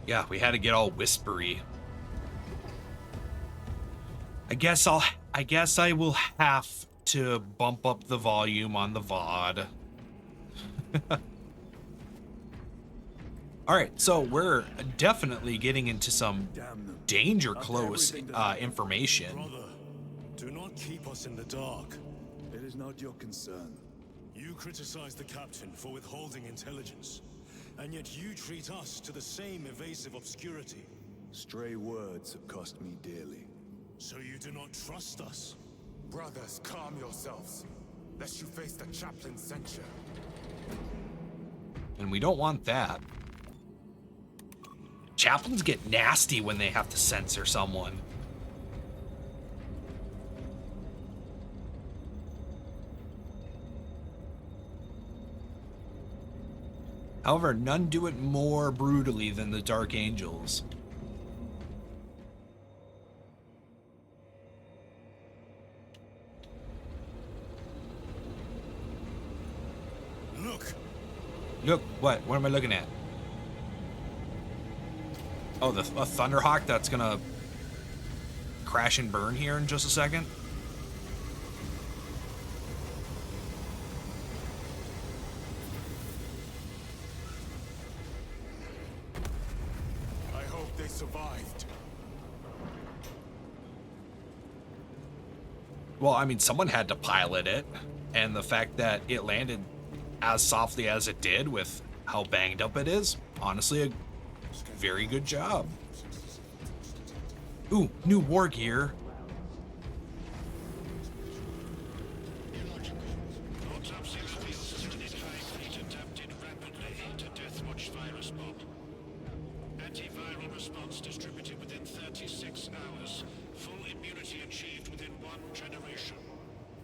Yeah, we had to get all whispery. I guess I will have to bump up the volume on the VOD. All right, so we're definitely getting into some danger close information. Brother, do not keep us in the dark. It is not your concern. You criticize the captain for withholding intelligence, and yet you treat us to the same evasive obscurity. Stray words have cost me dearly. So you do not trust us? Brothers, calm yourselves, lest you face the chaplain's censure. And we don't want that. Chaplains get nasty when they have to censor someone. However, none do it more brutally than the Dark Angels. Look, what? What am I looking at? Oh, a Thunderhawk that's gonna crash and burn here in just a second. I hope they survived. Well, I mean, someone had to pilot it, and the fact that it landed as softly as it did with how banged up it is, honestly, a very good job. Ooh, new war gear. Autopsy reveals Tyranid fleet adapted rapidly to Deathwatch virus bomb. Antiviral response distributed within 36 hours. Full immunity achieved within 1 generation.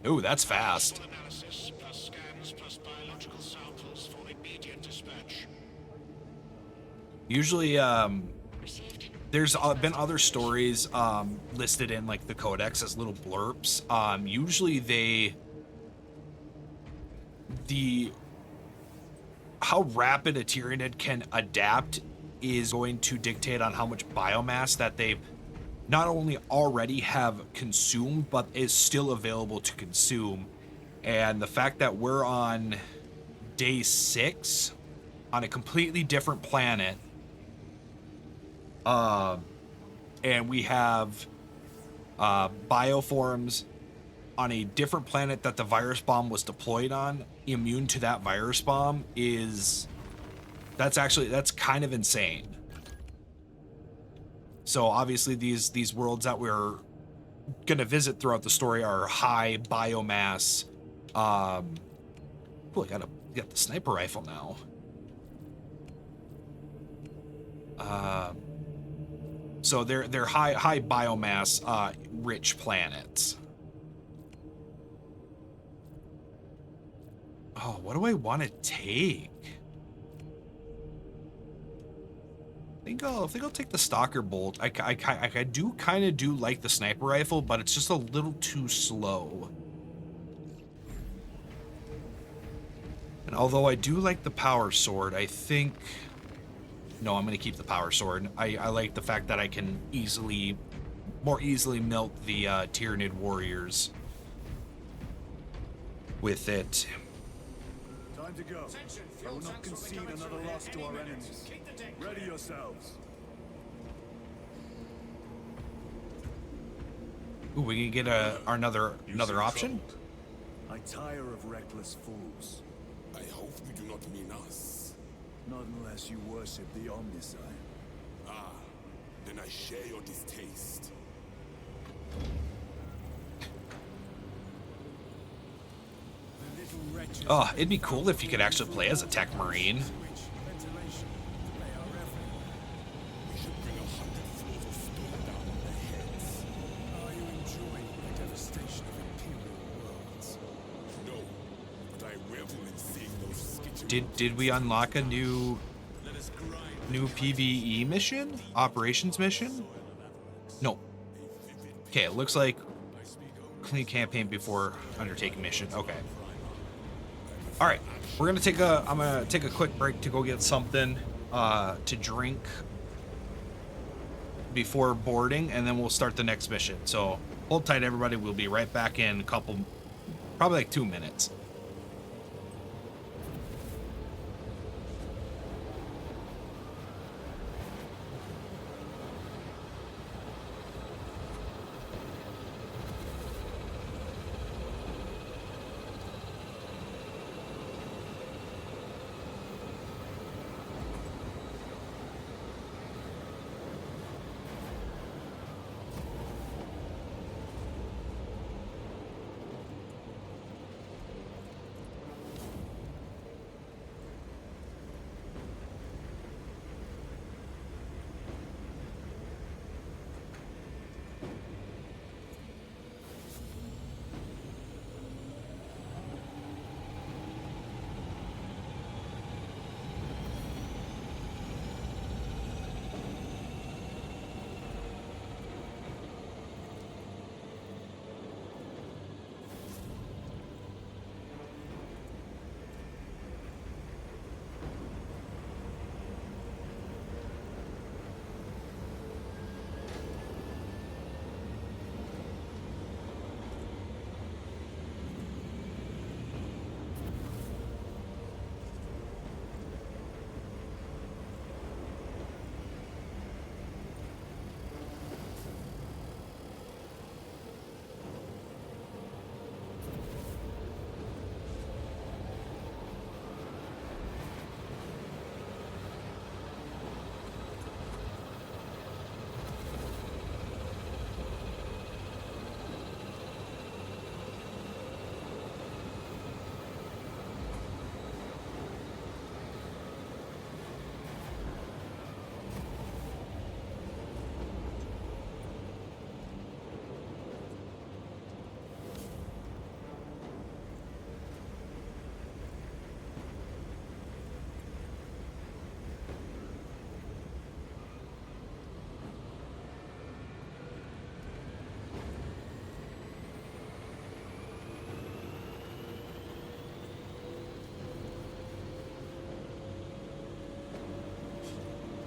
Ooh, that's fast. Full analysis plus scans plus biological samples for immediate dispatch. Usually, there's been other stories listed in like the codex as little blurps. Usually how rapid a Tyranid can adapt is going to dictate on how much biomass that they not only already have consumed, but is still available to consume. And the fact that we're on day 6 on a completely different planet, and we have bioforms on a different planet that the virus bomb was deployed on, immune to that virus bomb, that's kind of insane. So obviously these worlds that we're gonna visit throughout the story are high biomass. Oh, I got the sniper rifle now. So they're high biomass rich planets. Oh, what do I want to take? I think I'll take the Stalker Bolt. I do kind of do like the sniper rifle, but it's just a little too slow. And although I do like the power sword, I think... No, I'm going to keep the power sword. I like the fact that I can more easily melt the Tyranid warriors with it. Time to go. I will not concede another loss to our enemies. Ready yourselves. Ooh, we can get another option? I tire of reckless fools. I hope you do not mean us. Not unless you worship the Omnicide. Ah, then I share your distaste. Oh, it'd be cool if you could actually play as a tech marine. We should bring 100 floors of stone down on their heads. Are you enjoying the devastation of Imperial worlds? No, but I revel in seeing those skittering. Did we unlock a new PvE mission? Operations mission? No. Okay, it looks like clean campaign before undertaking mission. Okay. All right, I'm gonna take a quick break to go get something to drink, before boarding, and then we'll start the next mission. So hold tight, everybody. We'll be right back in a couple, probably like 2 minutes.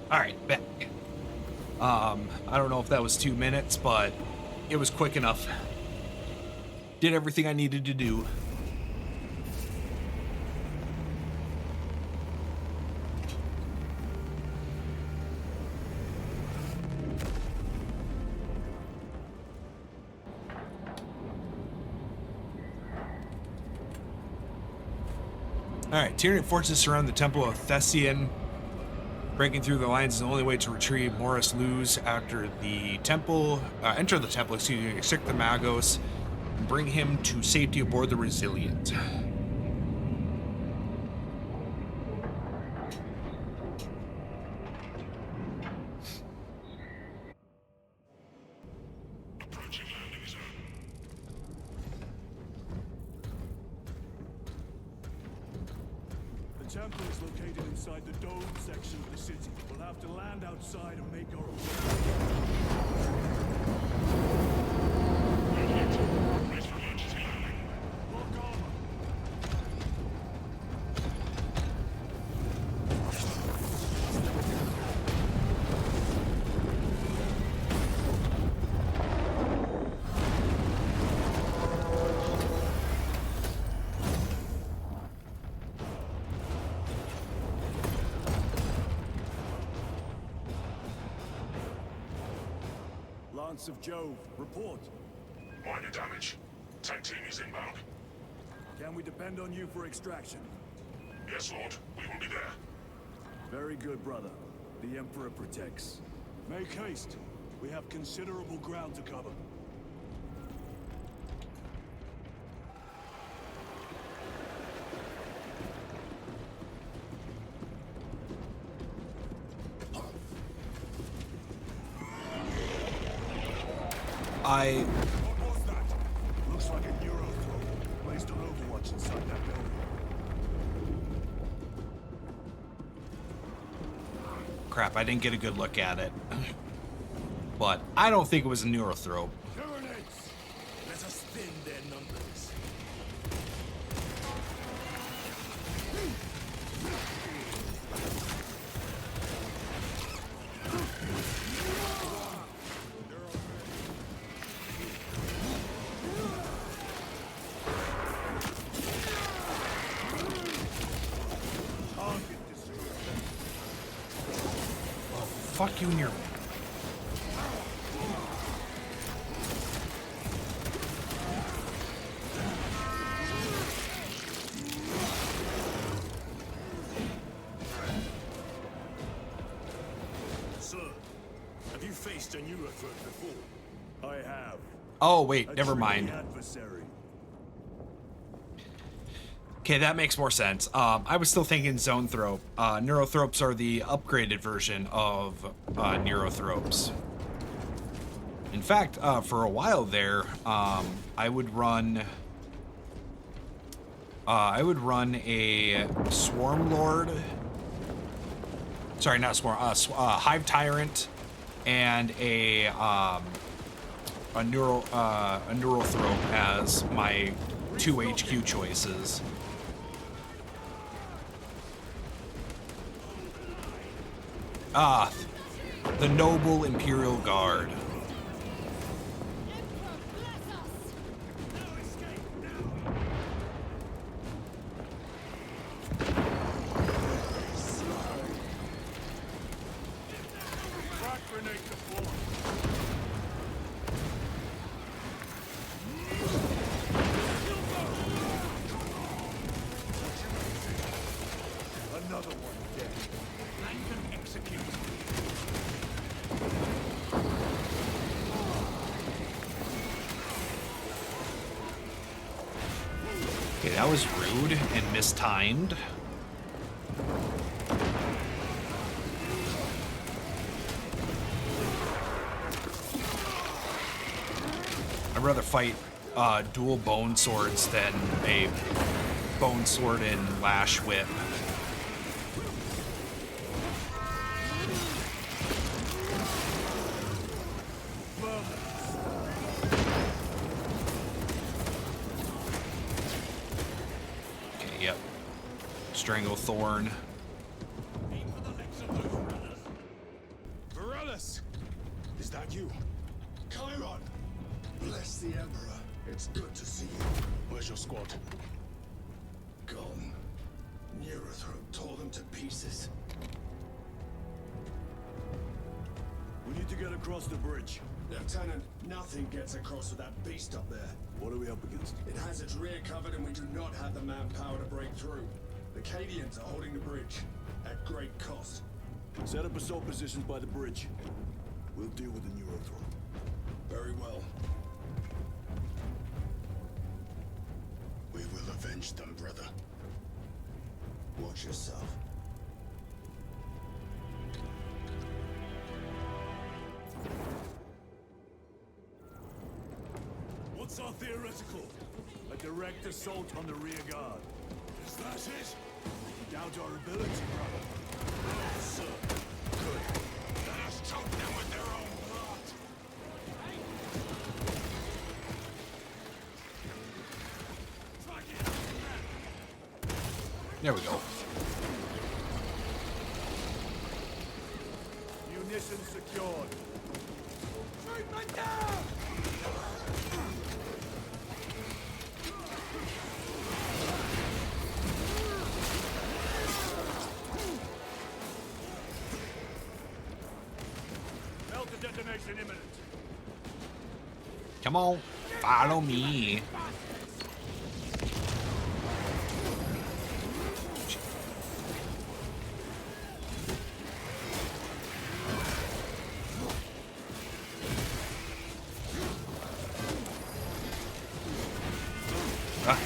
All right, back. I don't know if that was 2 minutes, but it was quick enough. Did everything I needed to do. All right, Tyranid forces surround the Temple of Thessian. Breaking through the lines is the only way to retrieve Morris Luz after the temple. Enter the temple, extract the Magos, and bring him to safety aboard the Resilient. The temple is located inside the dome section of the city. We'll have to land outside and make our Lance of Jove, report. Minor damage. Tank team is inbound. Can we depend on you for extraction? Yes, Lord. We will be there. Very good, brother. The Emperor protects. Make haste. We have considerable ground to cover. What was that? Looks like a neuro throw. Placed on Overwatch inside that building. Crap, I didn't get a good look at it. But I don't think it was a neurothrope. Tyranids! Let us thin their numbers. fuck you and your... Sir, have you faced a Neurothroat before? I have. Oh, wait, never mind. Adversary. Okay, that makes more sense. I was still thinking Zone Thrope. Neurothropes are the upgraded version of Neurothropes. In fact, for a while there, I would run a Swarm Lord. Sorry, not Swarm. Hive Tyrant, and a Neurothrope as my 2 HQ choices. The Noble Imperial Guard. Another one dead. Land them execute. Okay, that was rude and mistimed. I'd rather fight dual bone swords than a bone sword and lash whip. Okay, yep. Stranglethorn. Varellus! Is that you? Chiron! Bless the Emperor. It's good to see you. Where's your squad? Gone. Neurothroat tore them to pieces. We need to get across the bridge. Lieutenant, nothing gets across with that beast up there. What are we up against? It has its rear covered and we do not have the manpower to break through. The Cadians are holding the bridge, at great cost. Set up assault positions by the bridge. We'll deal with the Neurothroat. Very well. We will avenge them, brother. Watch yourself. What's our theoretical? A direct assault on the rear guard. Is that it? You doubt our ability, brother? Sir. Good. Let us choke them with their own blood. There we go. Munitions secured. Treatment down! Melter detonation imminent. Come on, follow me.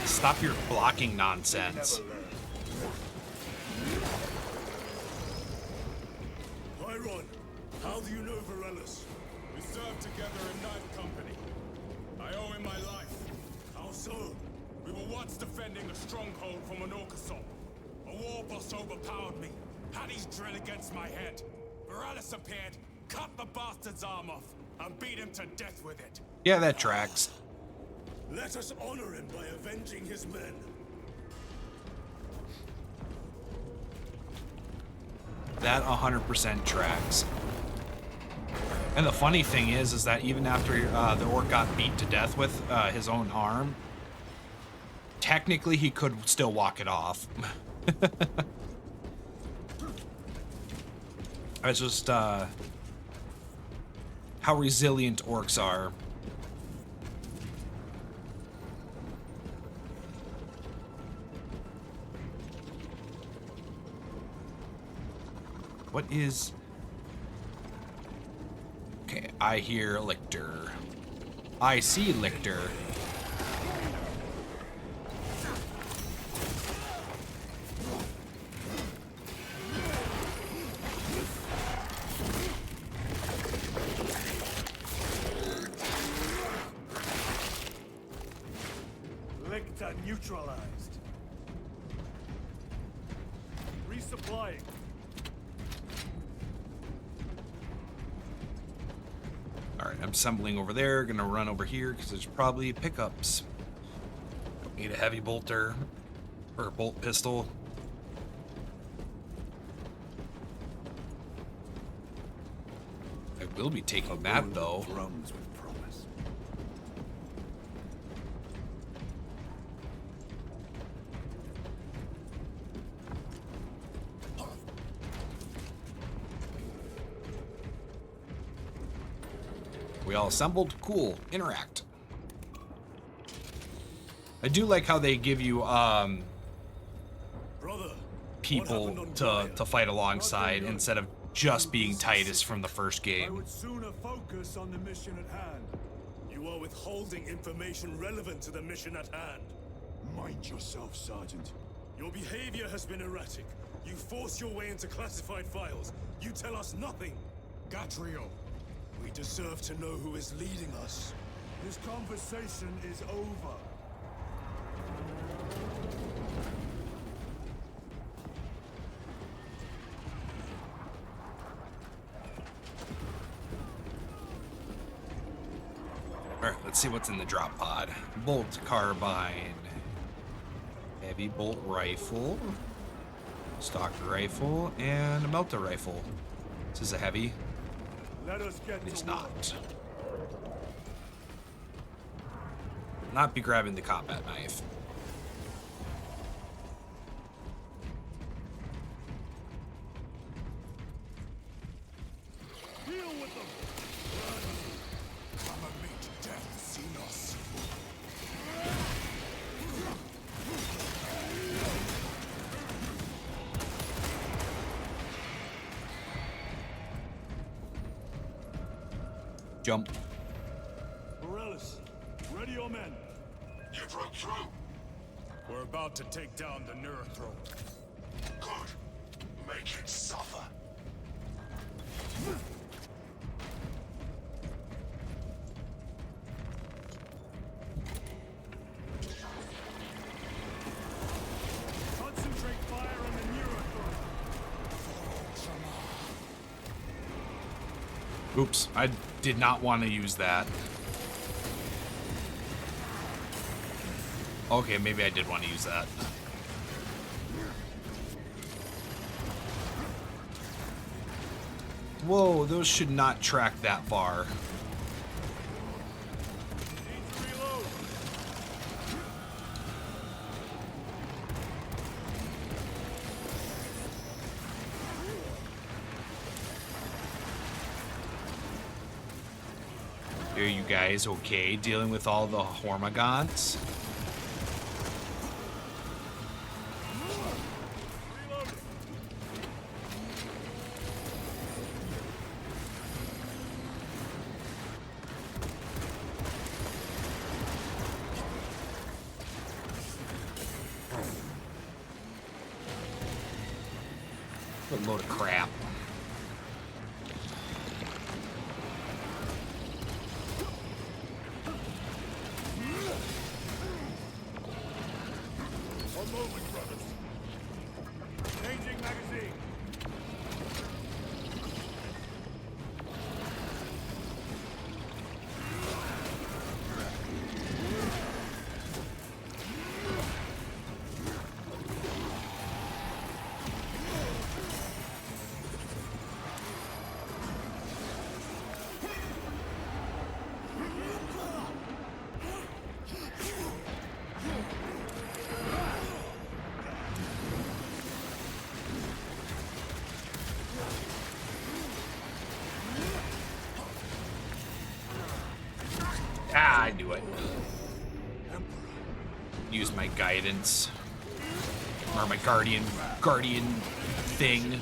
Stop your blocking nonsense. Chiron, how do you know Varellus? We served together in Ninth Company. I owe him my life. How so? We were once defending a stronghold from an Orcasol. A war boss overpowered me, had his drill against my head. Varellus appeared, cut the bastard's arm off, and beat him to death with it. Yeah, that tracks. Let us honor him by avenging his men. That 100% tracks. And the funny thing is that even after the orc got beat to death with his own arm, technically he could still walk it off. It's just how resilient orcs are. What is... Okay, I hear Lictor. I see Lictor. Lictor neutralized. Resupplying. Alright, I'm assembling over there. Gonna run over here because there's probably pickups. Don't need a heavy bolter or a bolt pistol. I will be taking that though. Drums with promise. We all assembled? Cool. Interact. I do like how they give you Brother, people to fight alongside instead of just being Titus from the first I game. would sooner focus on the mission at hand. You are withholding information relevant to the mission at hand. Mind yourself, Sergeant. Your behavior has been erratic. You force your way into classified files. You tell us nothing. Gatriel, we deserve to know who is leading us. This conversation is over. Alright, let's see what's in the drop pod. Bolt carbine. Heavy bolt rifle. Stock rifle. And a melta rifle. This is a heavy. Let us get It's to not. Not be grabbing the combat knife. Deal with them. I'm a meet death, Xenos. Jump. Morellis, ready your men. You broke through. We're about to take down the Neurothrope. Good. Make it suffer. Concentrate fire on the Neurothrope. Oops, I did not want to use that. Okay, maybe I did want to use that. Whoa, those should not track that far. Need to reload. Are you guys okay dealing with all the Hormagaunts? What a load of crap. One moment, brothers. Changing magazine. my guidance. Or my guardian thing.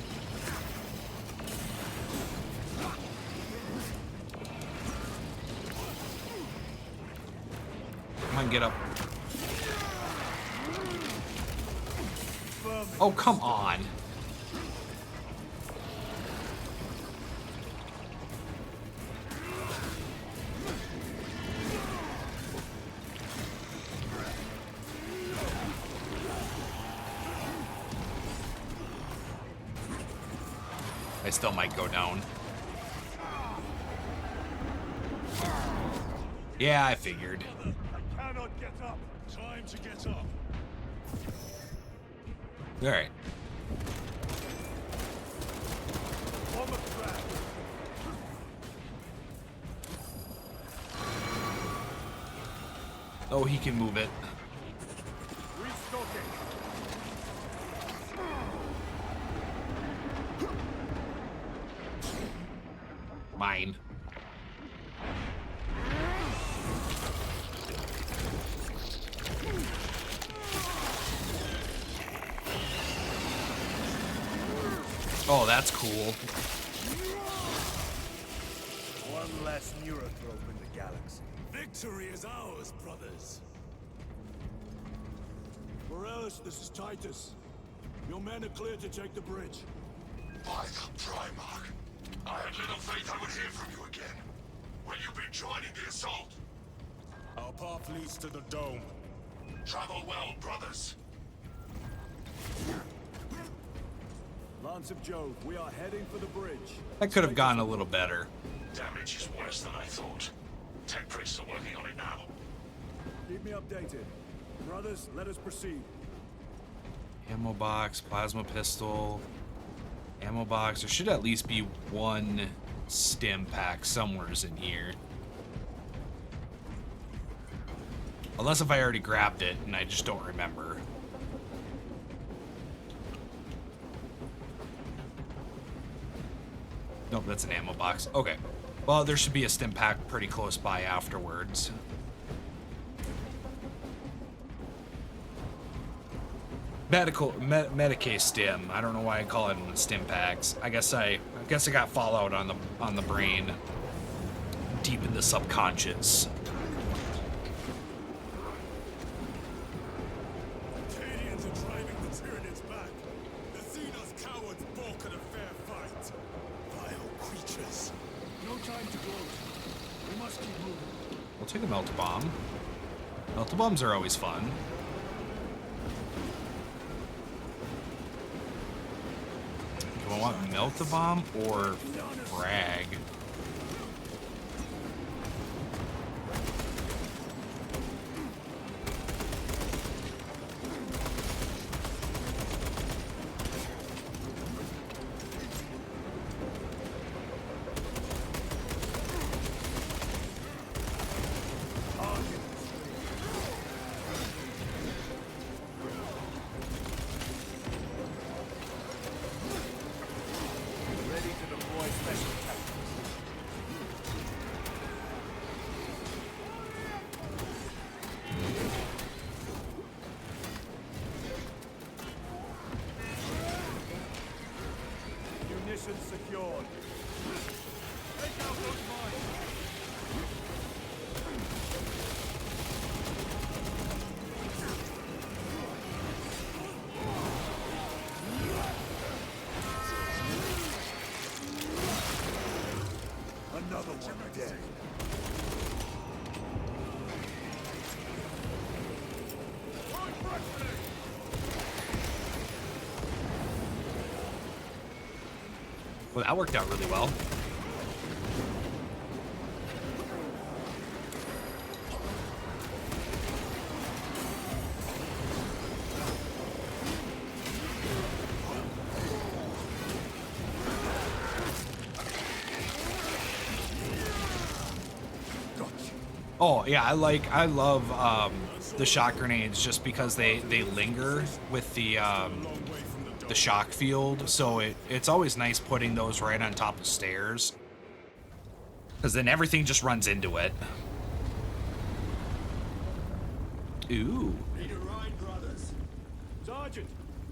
Come on, get up. Oh, come on. I still might go down. Yeah, I figured. I cannot get up. Time to get up. All right. On the track. Oh, he can move it. Restocking. Mine. Oh, that's cool. One less neurotrope in the galaxy. Victory is ours, brothers. Morales, this is Titus. Your men are clear to take the bridge. By the Primarch, I had little faith I would hear from you again. Will you be joining the assault? Our path leads to the dome. Travel well, brothers. Lance of Jove, we are heading for the bridge. That could have gone a little better. Damage is worse than I thought. Tech priests are working on it now. Keep me updated. Brothers, let us proceed. Ammo box, plasma pistol, ammo box. There should at least be one stim pack somewheres in here. Unless if I already grabbed it and I just don't remember. Nope, that's an ammo box. Okay. Well, there should be a stim pack pretty close by afterwards. Medicae stim. I don't know why I call it stim packs. I guess I got fallout on the brain, deep in the subconscious. Canadians are driving the Tyranids back. The Xenos cowards balk at a fair fight. Vile creatures. No time to gloat. We must keep moving. We'll take a melt-a-bomb. Melt-a-bombs are always fun. Do I want melt-a-bomb or frag? Secured. Take out those mines. Another one dead. Well, that worked out really well. Oh yeah, I love the shock grenades just because they linger with the shock field, so it's always nice putting those right on top of stairs, because then everything just runs into it. Ooh. Need a ride, Sergeant,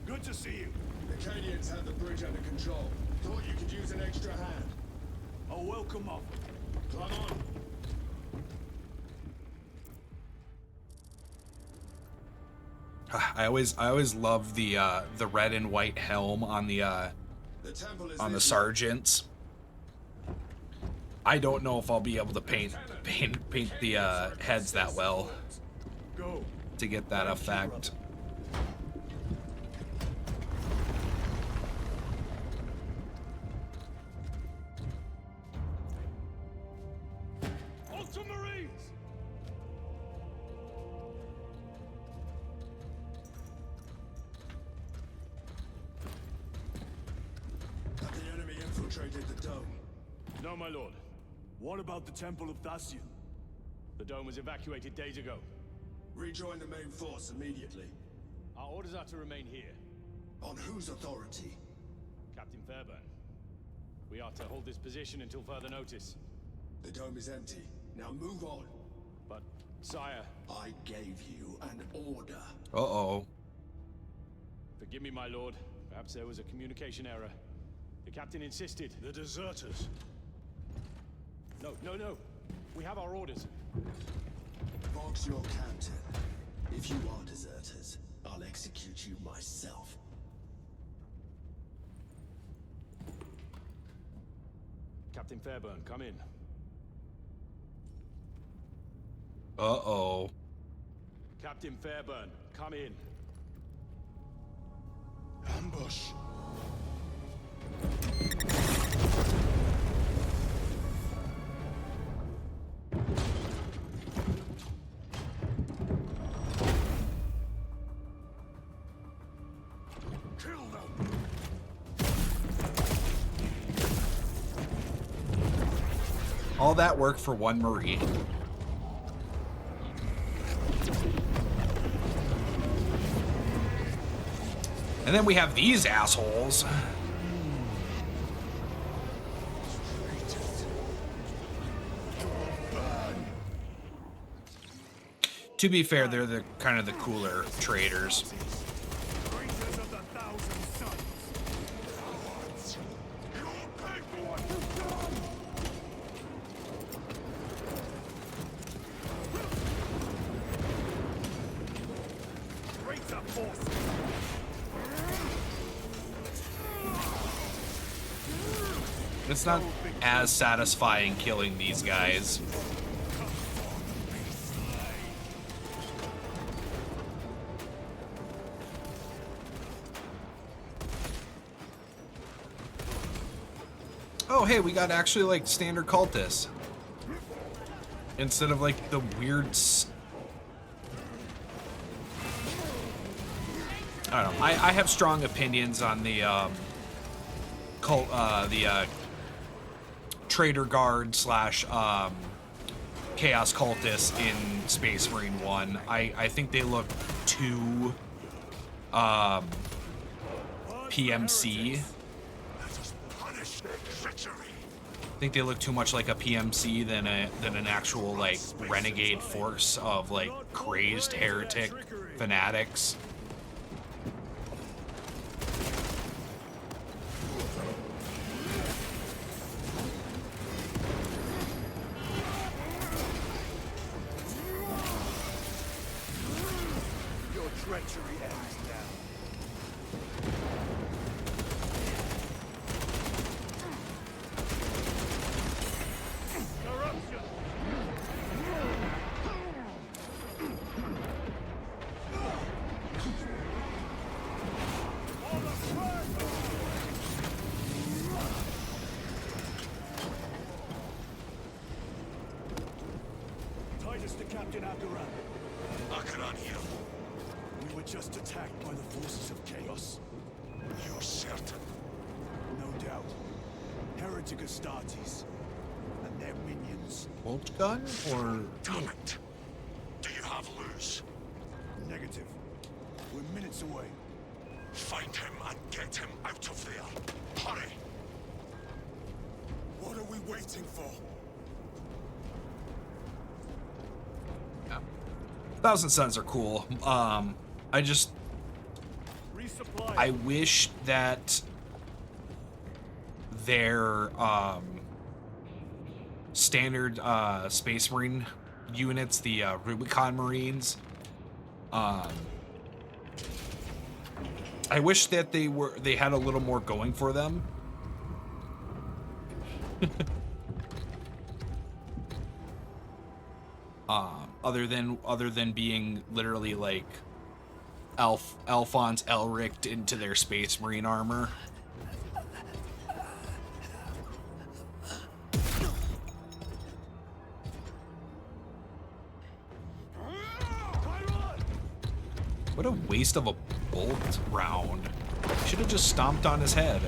good to see you. The Cadians had the bridge under control. Thought you could use an extra hand. A welcome offer. Climb on. I always love the red and white helm on the sergeants. I don't know if I'll be able to paint the heads that well to get that effect. Ultramarines! Have the enemy infiltrated the dome? No, my lord. What about the Temple of Thasian? The dome was evacuated days ago. Rejoin the main force immediately. Our orders are to remain here. On whose authority? Captain Fairburn. We are to hold this position until further notice. The dome is empty. Now move on. But, sire... I gave you an order. Uh-oh. Forgive me, my lord. Perhaps there was a communication error. The captain insisted. The deserters. No. We have our orders. Vox your captain. If you are deserters, I'll execute you myself. Captain Fairburn, come in. Uh-oh. Captain Fairburn, come in. Ambush. Kill them! All that work for one Marine. And then we have these assholes. To be fair, they're the kind of the cooler traders. Traitors of the Thousand Sons! You'll pay for what you've done! Traitor forces! It's not as satisfying killing these guys. Oh, hey, we got actually like standard cultists instead of like the weird. I don't know. I have strong opinions on the Trader Guard / Chaos Cultists in Space Marine 1. I think they look too PMC. I think they look too much like a PMC than an actual like renegade force of like crazed heretic fanatics. Your treachery ends now. Corruption! Titus to Captain Akaran. Akaran here. We were just attacked by the forces of chaos. You're certain? No doubt. Heretic Astartes and their minions. Bolt gun or Damn it. Do you have Luz? Negative. We're minutes away. Find him and get him out of there. Hurry! What are we waiting for? Thousand Sons are cool. I just I wish that their standard Space Marine units, the Rubicon Marines, I wish that they had a little more going for them. Other than being literally like Alphonse Elric into their Space Marine armor. What a waste of a bolt round. Should have just stomped on his head.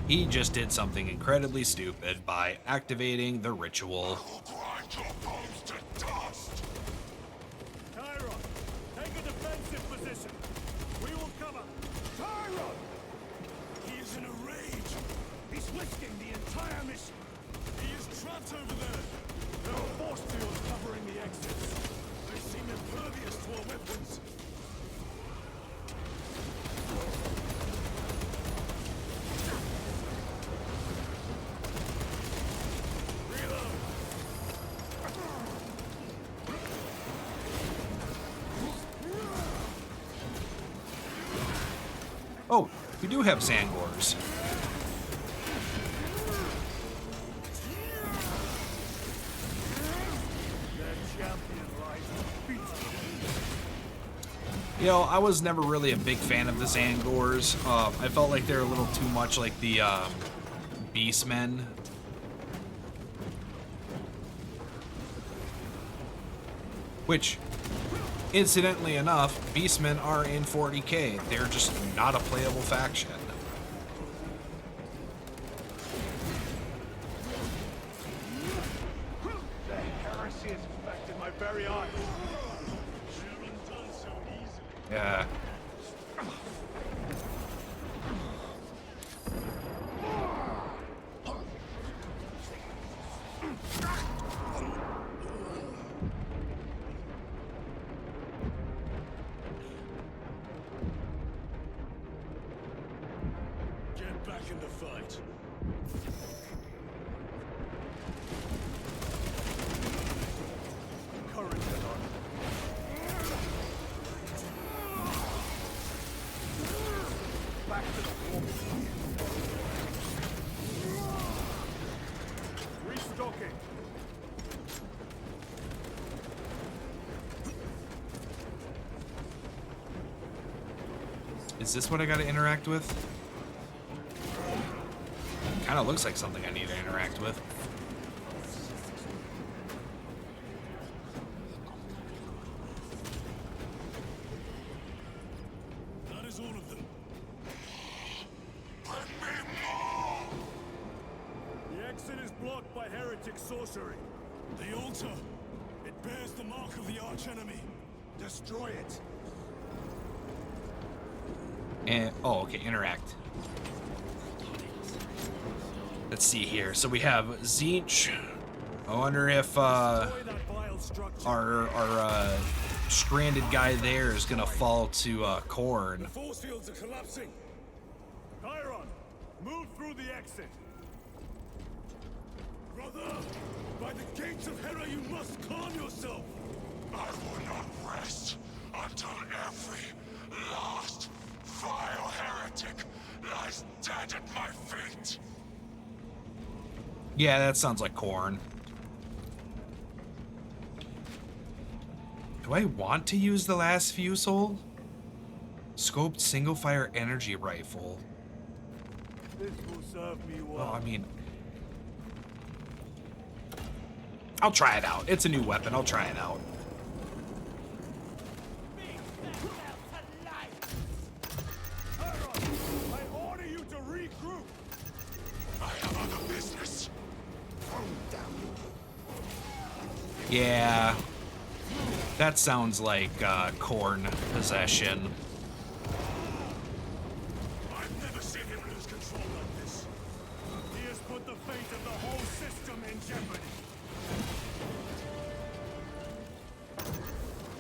He just did something incredibly stupid by activating the ritual. Tyron, take a defensive position. We will cover. Tyron! He is in a rage. He's risking the entire mission. He is trapped over there. There are force fields covering the exits. They seem impervious to our weapons. Oh, we do have Zangors. You know, I was never really a big fan of the Zangors. I felt like they're a little too much like the Beastmen. Which, incidentally enough, Beastmen are in 40K. They're just not a playable faction. The heresy has infected my very eyes. Yeah. Get back in the fight. Courage, Ellen. Back to the wall. Restocking. Is this what I gotta interact with? Kinda looks like something I need to interact with. That is all of them. The exit is blocked by heretic sorcery. The altar. It bears the mark of the archenemy. Destroy it. And oh, okay, interact. Let's see here. So we have Zinch. I wonder if our stranded guy there is gonna fall to Korn. The force fields are collapsing. Chiron, move through the exit. Brother, by the gates of Hera, you must calm yourself. I will not rest until every last vile heretic lies dead at my feet. Yeah, that sounds like Korn. Do I want to use the last fusel? Scoped single-fire energy rifle. This will serve me well. Well, I mean, I'll try it out. It's a new weapon. I'll try it out. I order you to regroup. I have other business. Yeah. That sounds like corn possession. I've never seen him lose control like this. He has put the fate of the whole system in jeopardy.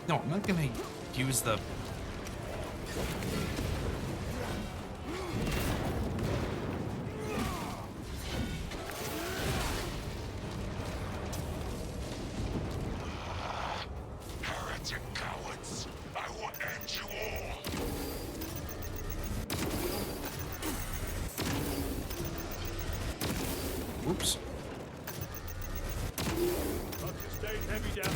No, I'm not gonna use the... Heretic cowards! I will end you all! Oops. Stay heavy down.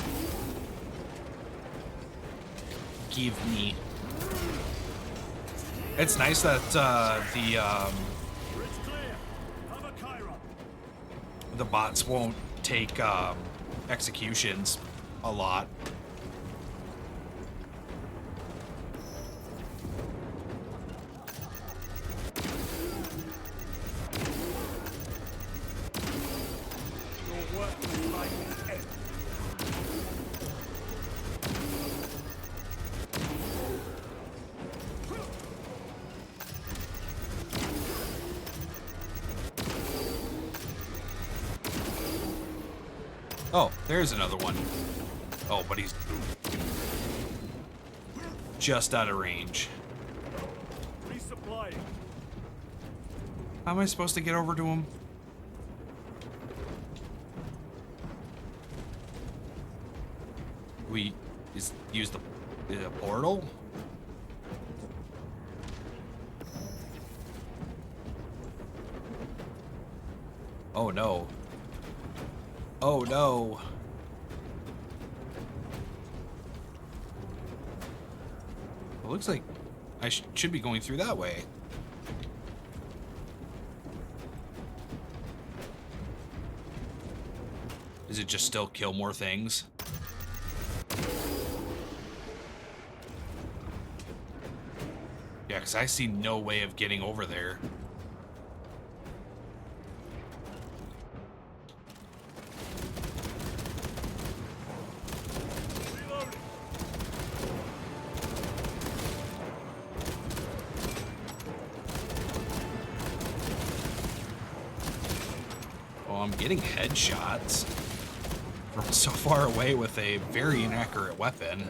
Give me. It's nice that the bots won't take executions a lot. Oh, there's another one. Oh, but he's just out of range. Resupplying. How am I supposed to get over to him? We use the portal? Oh no. Oh no. It looks like I should be going through that way. Does it just still kill more things? Yeah, because I see no way of getting over there. I'm getting headshots from so far away with a very inaccurate weapon.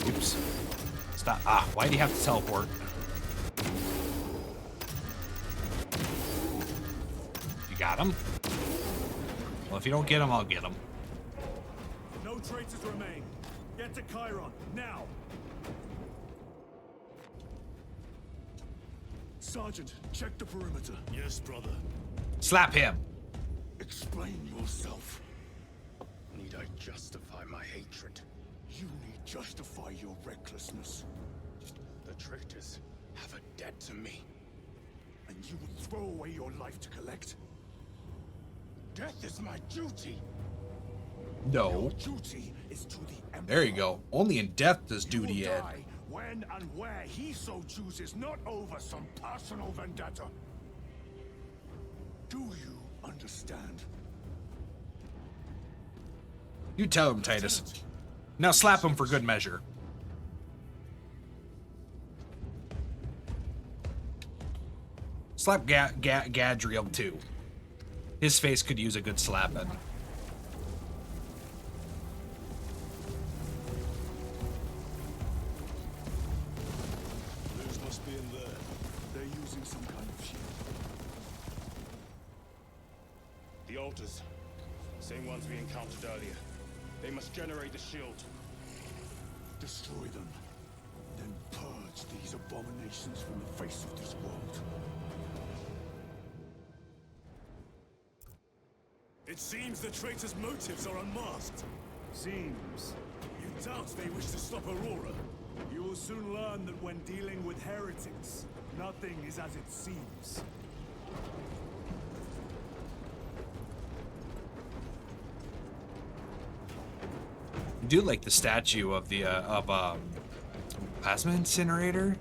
Oops. Stop. Ah, why do you have to teleport? You got him? Well, if you don't get him, I'll get him. No traitors remain. Get to Chiron, now! Sergeant, check the perimeter. Yes, brother. Slap him! Explain yourself. Need I justify my hatred? You need justify your recklessness. The traitors have a debt to me. And you would throw away your life to collect? Death is my duty. No. Your duty is to the Emperor. There you go. Only in death does duty end. Die when and where he so chooses, not over some personal vendetta. Do you understand? You tell him, Titus. Now slap him for good measure. Slap Gadriel too. His face could use a good slapping. Those must be in there. They're using some kind of shield. The altars. Same ones we encountered earlier. They must generate the shield. Destroy them. Then purge these abominations from the face of this world. It seems the traitors' motives are unmasked. Seems. You doubt they wish to stop Aurora. You will soon learn that when dealing with heretics, nothing is as it seems. I do like the statue of the plasma incinerator.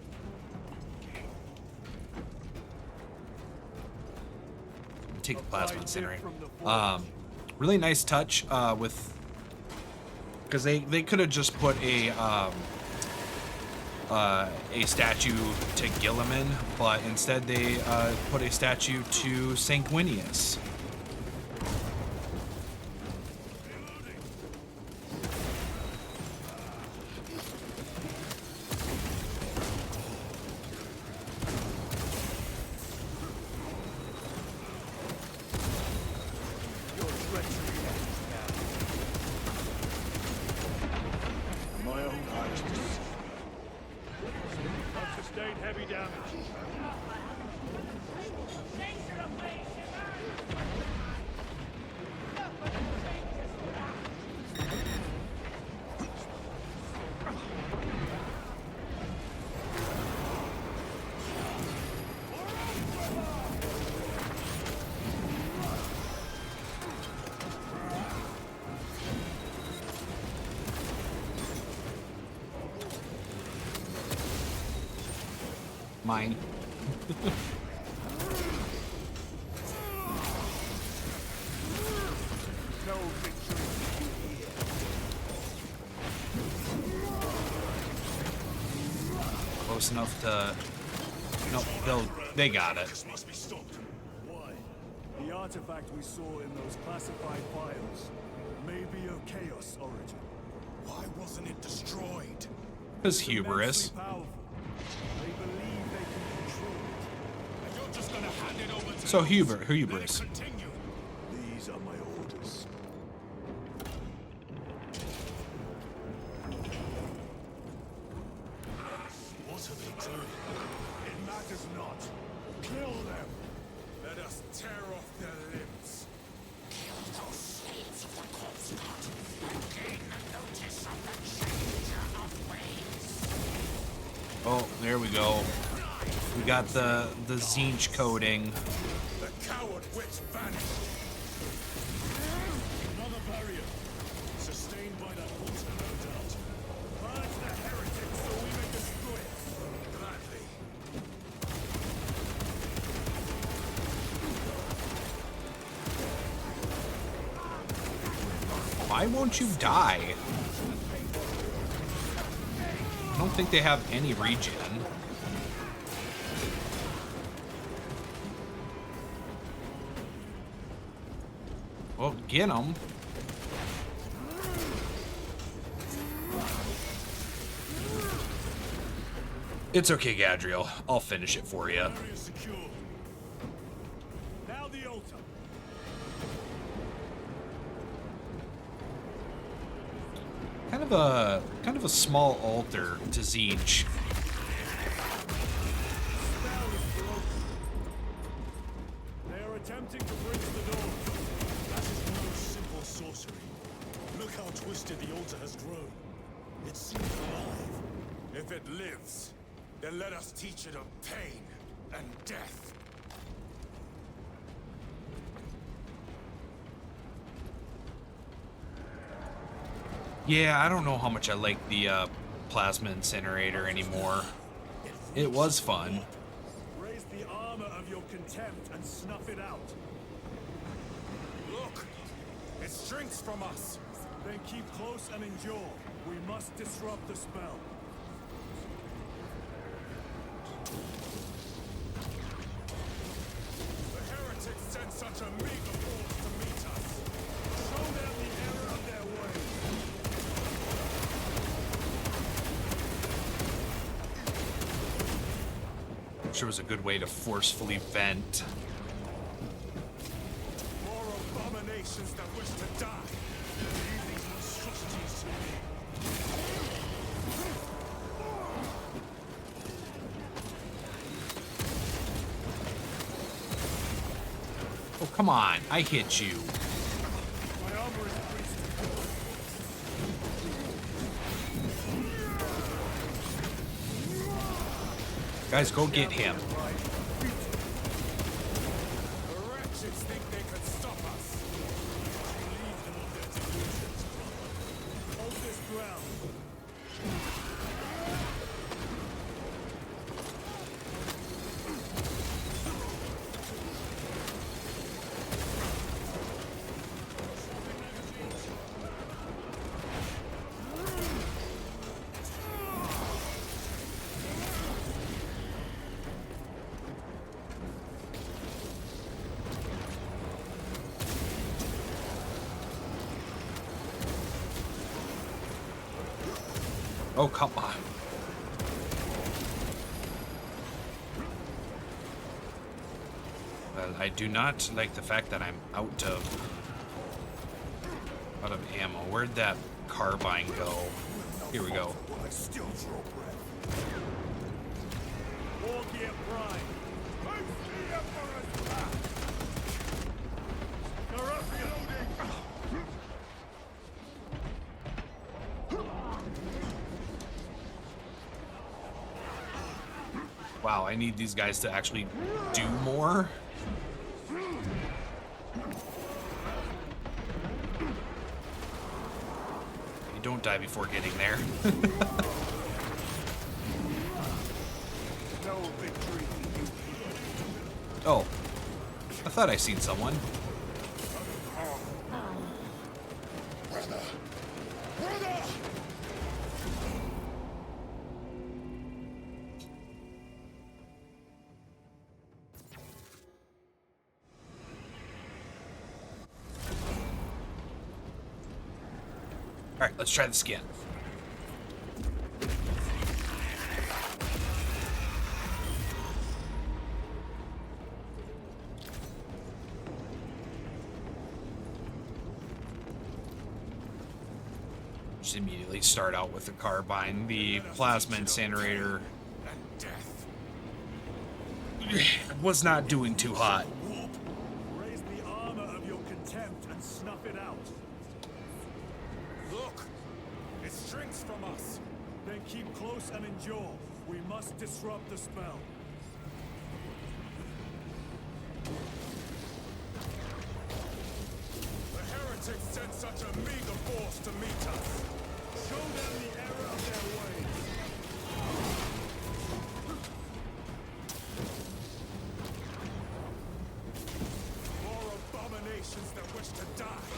take the plasma incinerator. Really nice touch with, because they could have just put a statue to Gilliman, but instead they put a statue to Sanguinius. Mine. Close enough to... No, they got it. Must be stopped. Why? The artifact we saw in those classified files may be of Chaos origin. Why wasn't it destroyed? Because hubris. They believe they can control it. And you're just gonna hand it over to So those. hubris. Let it continue. These are my orders. What are they doing? It matters not. Kill them. Let us tear off their limbs. Kill those slaves of the corpse god and gain notice of the changer of ways. Oh, there we go. We got the Zinch coating. The coward witch vanished. Another barrier. Sustained by that altar, no doubt. Purge the heretics so we may destroy it. Gladly. Why won't you die? I don't think they have any regen. Well, get them. It's okay, Gadriel. I'll finish it for you. Area secure. Now the altar. Kind of a small altar to Zinch. They are attempting to breach the door. That is no simple sorcery. Look how twisted the altar has grown. It seems alive. If it lives, then let us teach it of pain and death. Yeah, I don't know how much I like the plasma incinerator anymore. It was fun. Raise the armor of your contempt and snuff it out. Look! It shrinks from us! Then keep close and endure. We must disrupt the spell. The heretics sent such a meager force to meet us. Show them the error of their ways. Sure was a good way to forcefully vent. More abominations that wish to die. Leave these monstrosities to me. Oh, come on. I hit you. My armor is increased. Guys, go get him. The wretches think they could stop us. Relieve them of their delusions. Hold this ground. Oh, come on. Well, I do not like the fact that I'm out of ammo. Where'd that carbine go? Here we go. I still draw breath. War gear prime. Who's the Emperor's path? You're up, reloading. Wow, I need these guys to actually do more. You don't die before getting there. No victory. Oh, I thought I seen someone. Brother. All right, let's try this again. Just immediately start out with the carbine, the plasma incinerator. Was not doing too hot. Raise the armor of your contempt and snuff it out. Look! It shrinks from us. Then keep close and endure. We must disrupt the spell. The heretics sent such a meager force to meet us. Show them the error of their ways. More abominations that wish to die.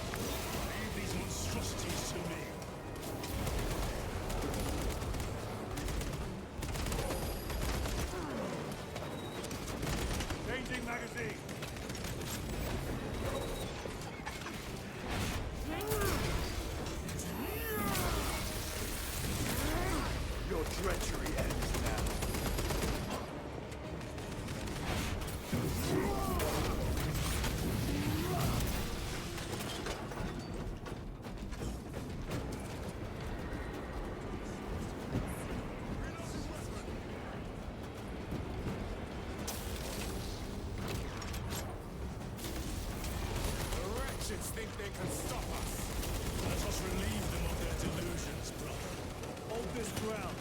Leave these monstrosities to me. Changing magazine. Your treachery ends now. The wretches think they can stop us. Let us relieve them of their delusions, brother. Hold this ground.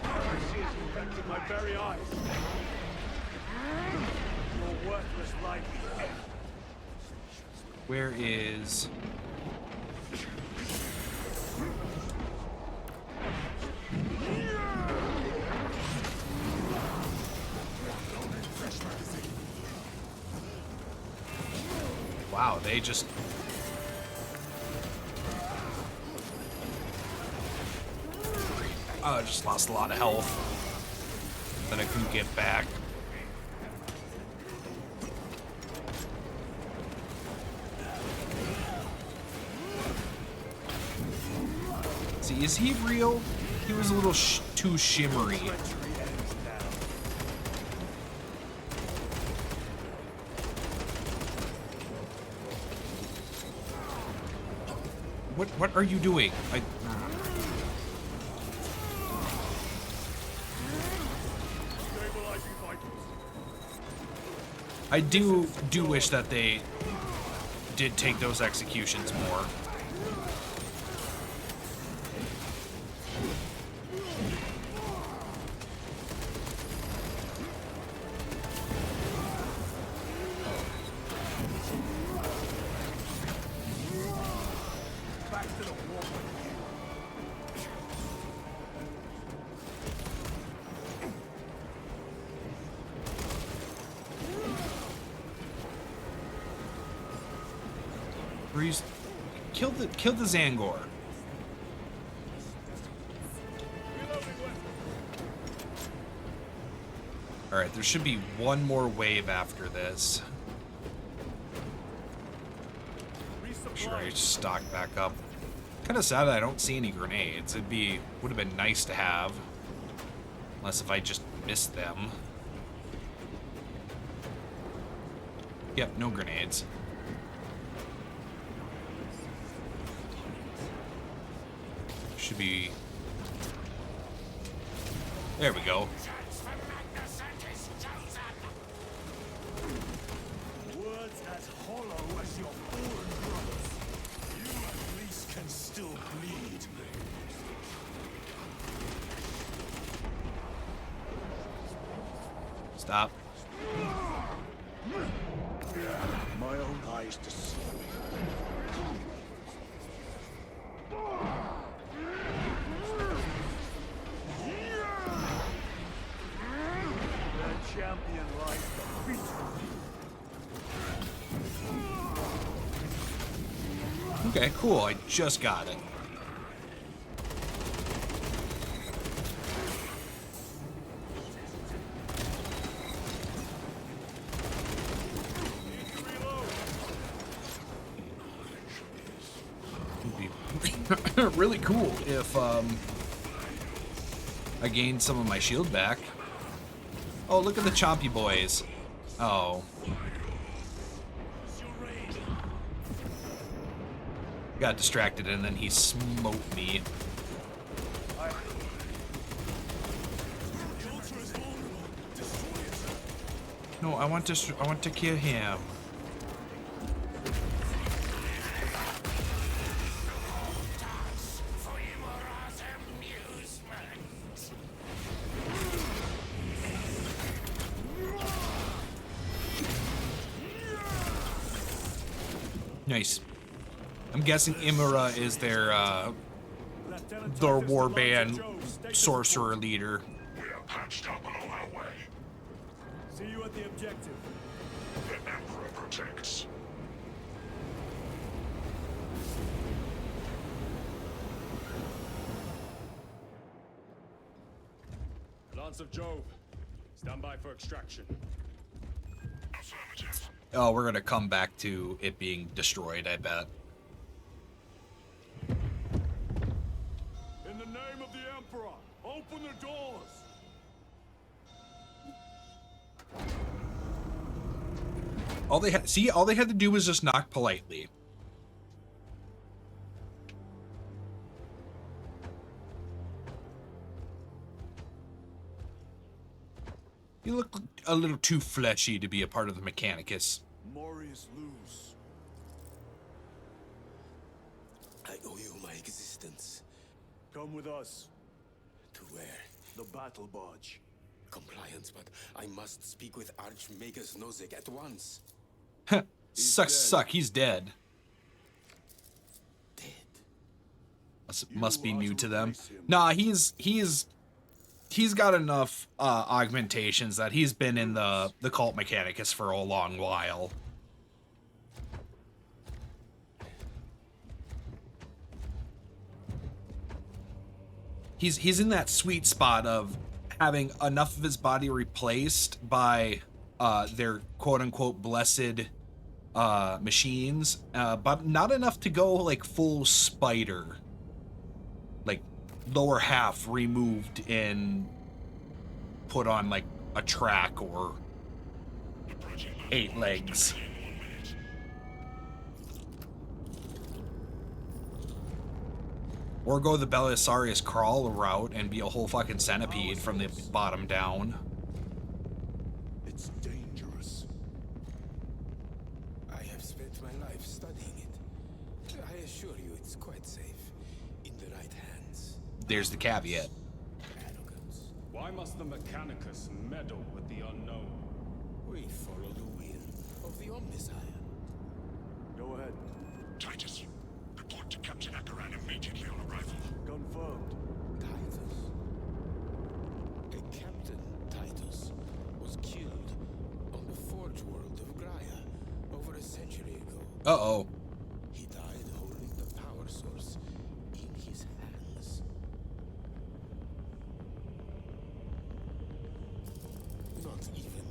Heresy is infecting my very eyes. Your worthless life. Where is... Wow, they just... Oh, I just lost a lot of health that I couldn't get back. See, is he real? He was a little too shimmery. What are you doing? I do wish that they did take those executions more. Kill the Zangor. Alright, there should be one more wave after this. Make sure I stock back up. Kind of sad that I don't see any grenades. Would have been nice to have. Unless if I just missed them. Yep, no grenades. Should be... There we go. Words as hollow as your fallen brothers. You at least can still bleed. Stop. My own eyes deceive me. Their champion lies defeated. Okay, cool. I just got it. It'd be really cool if I gained some of my shield back. Oh, look at the chompy boys. Oh. Got distracted and then he smote me. No, I want to kill him. Nice. I'm guessing Imura is their warband sorcerer leader. We are patched up on our way. See you at the objective. The Emperor protects. Lance of Jove, stand by for extraction. Affirmative. Oh, we're gonna come back to it being destroyed, I bet. In the name of the Emperor, open the doors! All they had to do was just knock politely. You look a little too fleshy to be a part of the Mechanicus. Morius lose. I owe you my existence. Come with us. To where? The battle barge. Compliance, but I must speak with Archmagus Nozick at once. Suck, he's dead. Dead? Must be new to them. Nah, he's got enough augmentations that he's been in the cult Mechanicus for a long while. He's in that sweet spot of having enough of his body replaced by their quote-unquote blessed machines, but not enough to go like full spider. Like lower half removed and put on like a track or 8 legs. Or go the Belisarius crawl route and be a whole fucking centipede from the bottom down. It's dangerous. I have spent my life studying it. I assure you it's quite safe. In the right hands. There's the caveat. Arrogance. Why must the Mechanicus meddle with the unknown? We follow the will of the Omnissiah. Go ahead. Titus, report to Captain Akaran immediately on arrival. Confirmed. Titus. A Captain Titus was killed on the Forge world of Graia over a century ago. Uh-oh. He died holding the power source in his hands. Not thought even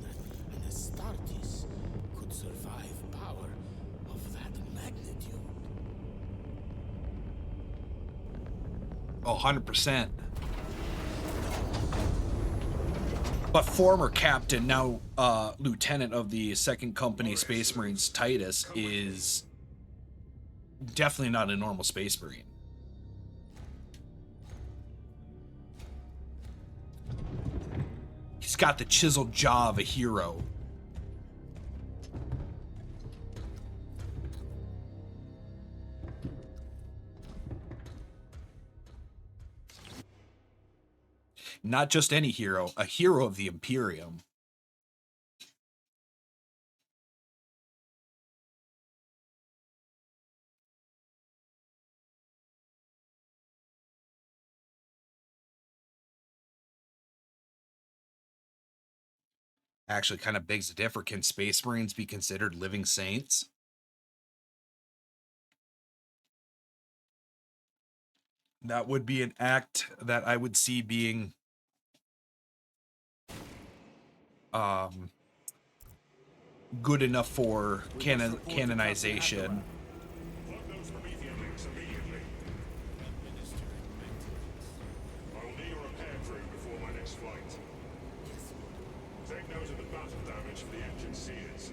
an Astartes could survive power of that magnitude. Oh, 100%. But former captain, now lieutenant of the 2nd Company Space Marines, Titus, is definitely not a normal Space Marine. He's got the chiseled jaw of a hero. Not just any hero, a hero of the Imperium. Actually kind of begs the differ. Can Space Marines be considered living saints? That would be an act that I would see being good enough for canonization. Plug those Promethean links immediately. I will need a repair crew before my next flight. Take note of the battle damage for the engine seals.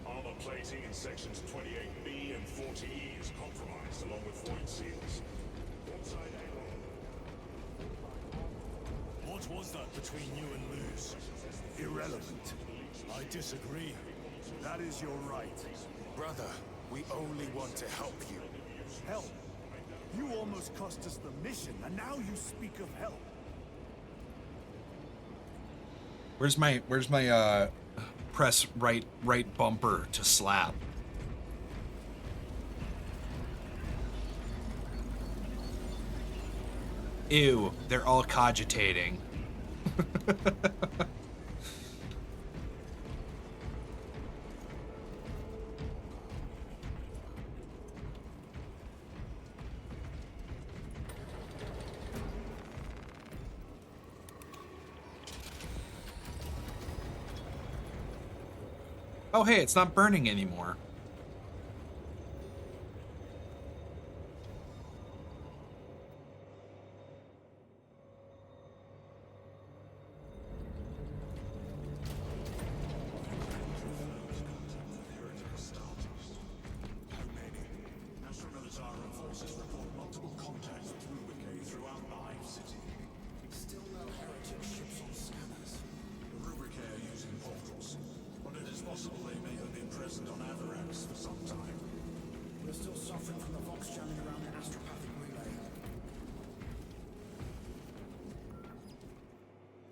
Armor plating in sections 28B and 40E is compromised, along with void seals. Outside What was that between you and Luz? Irrelevant. I disagree. That is your right. Brother, we only want to help you. Help? You almost cost us the mission, and now you speak of help. Where's my press right bumper to slap? Ew, they're all cogitating. Oh, hey, it's not burning anymore.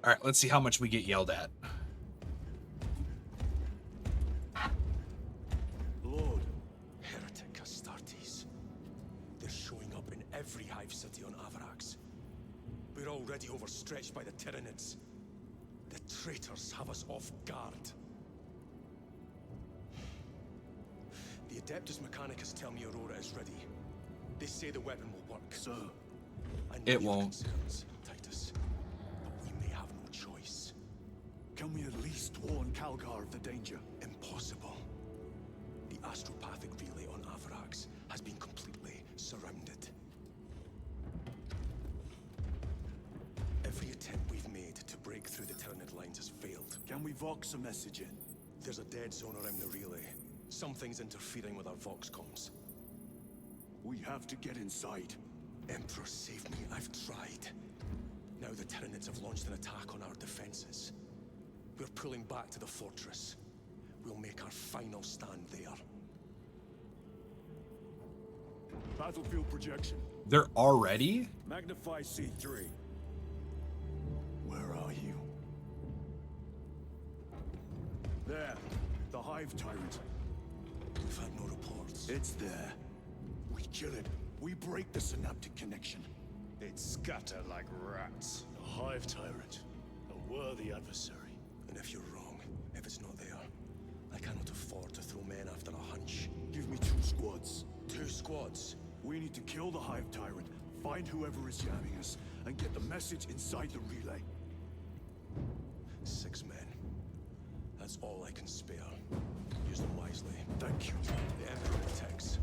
All right, let's see how much we get yelled at. Lord, heretic Astartes. They're showing up in every hive city on Avarax. We're already overstretched by the Tyranids. The traitors have us off guard. The Adeptus Mechanicus tell me Aurora is ready. They say the weapon will work. So, I know It your won't. concerns, Titus, but we may have no choice. can we at least warn Calgar of the danger? Impossible. The astropathic relay on Avarax has been completely surrounded. Every attempt we've made to break through the Tyranid lines has failed. Can we vox a message in? There's a dead zone around the relay. Something's interfering with our vox comms. We have to get inside. Emperor, save me. I've tried. Now the Tyranids have launched an attack on our defenses. We're pulling back to the fortress. We'll make our final stand there. Battlefield projection. They're already? Magnify C3. Where are you? There. The Hive Tyrant. We've had no reports. It's there. We kill it. We break the synaptic connection. It scatter like rats. The Hive Tyrant. A worthy adversary. And if you're wrong, if it's not there, I cannot afford to throw men after a hunch. Give me 2 squads. 2 squads? We need to kill the Hive Tyrant, find whoever is jamming us, and get the message inside the relay. 6 men. That's all I can spare. Use them wisely. Thank you. The Emperor protects.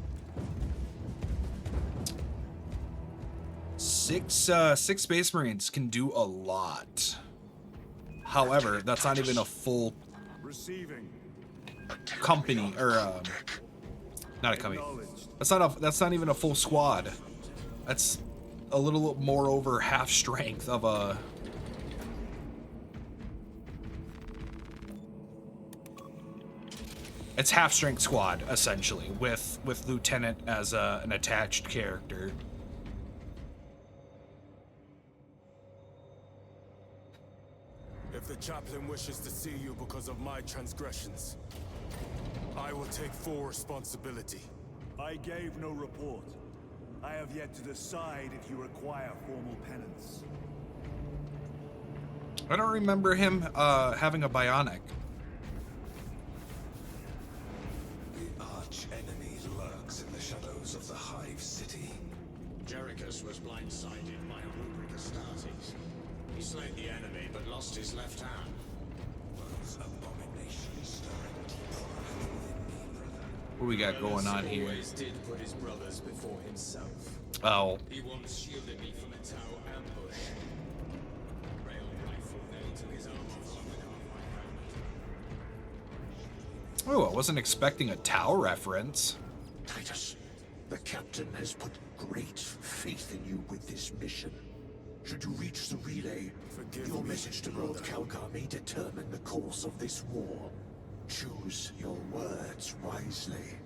Six Space Marines can do a lot. However, that's not even a full Receiving. company, or not a company. That's not even a full squad. That's a little more over half strength of a. It's half strength squad essentially, with Lieutenant as an attached character. If the chaplain wishes to see you because of my transgressions, I will take full responsibility. I gave no report. I have yet to decide if you require formal penance. I don't remember him having a bionic. The arch enemy lurks in the shadows of the Hive City. Jerichus was blindsided by a rubric Astartes. He slayed the enemy, but lost his left hand. Those abominations stirring deep within me, brother. What we got going on here? Always did put his brothers before himself. Oh. He once shielded me from a Tau ambush. Rail rifle, then he took his arm off with half my helmet. Oh, I wasn't expecting a Tau reference. Titus, the captain has put great faith in you with this mission. Should you reach the relay, your message to Lord Calgar may determine the course of this war. Choose your words wisely.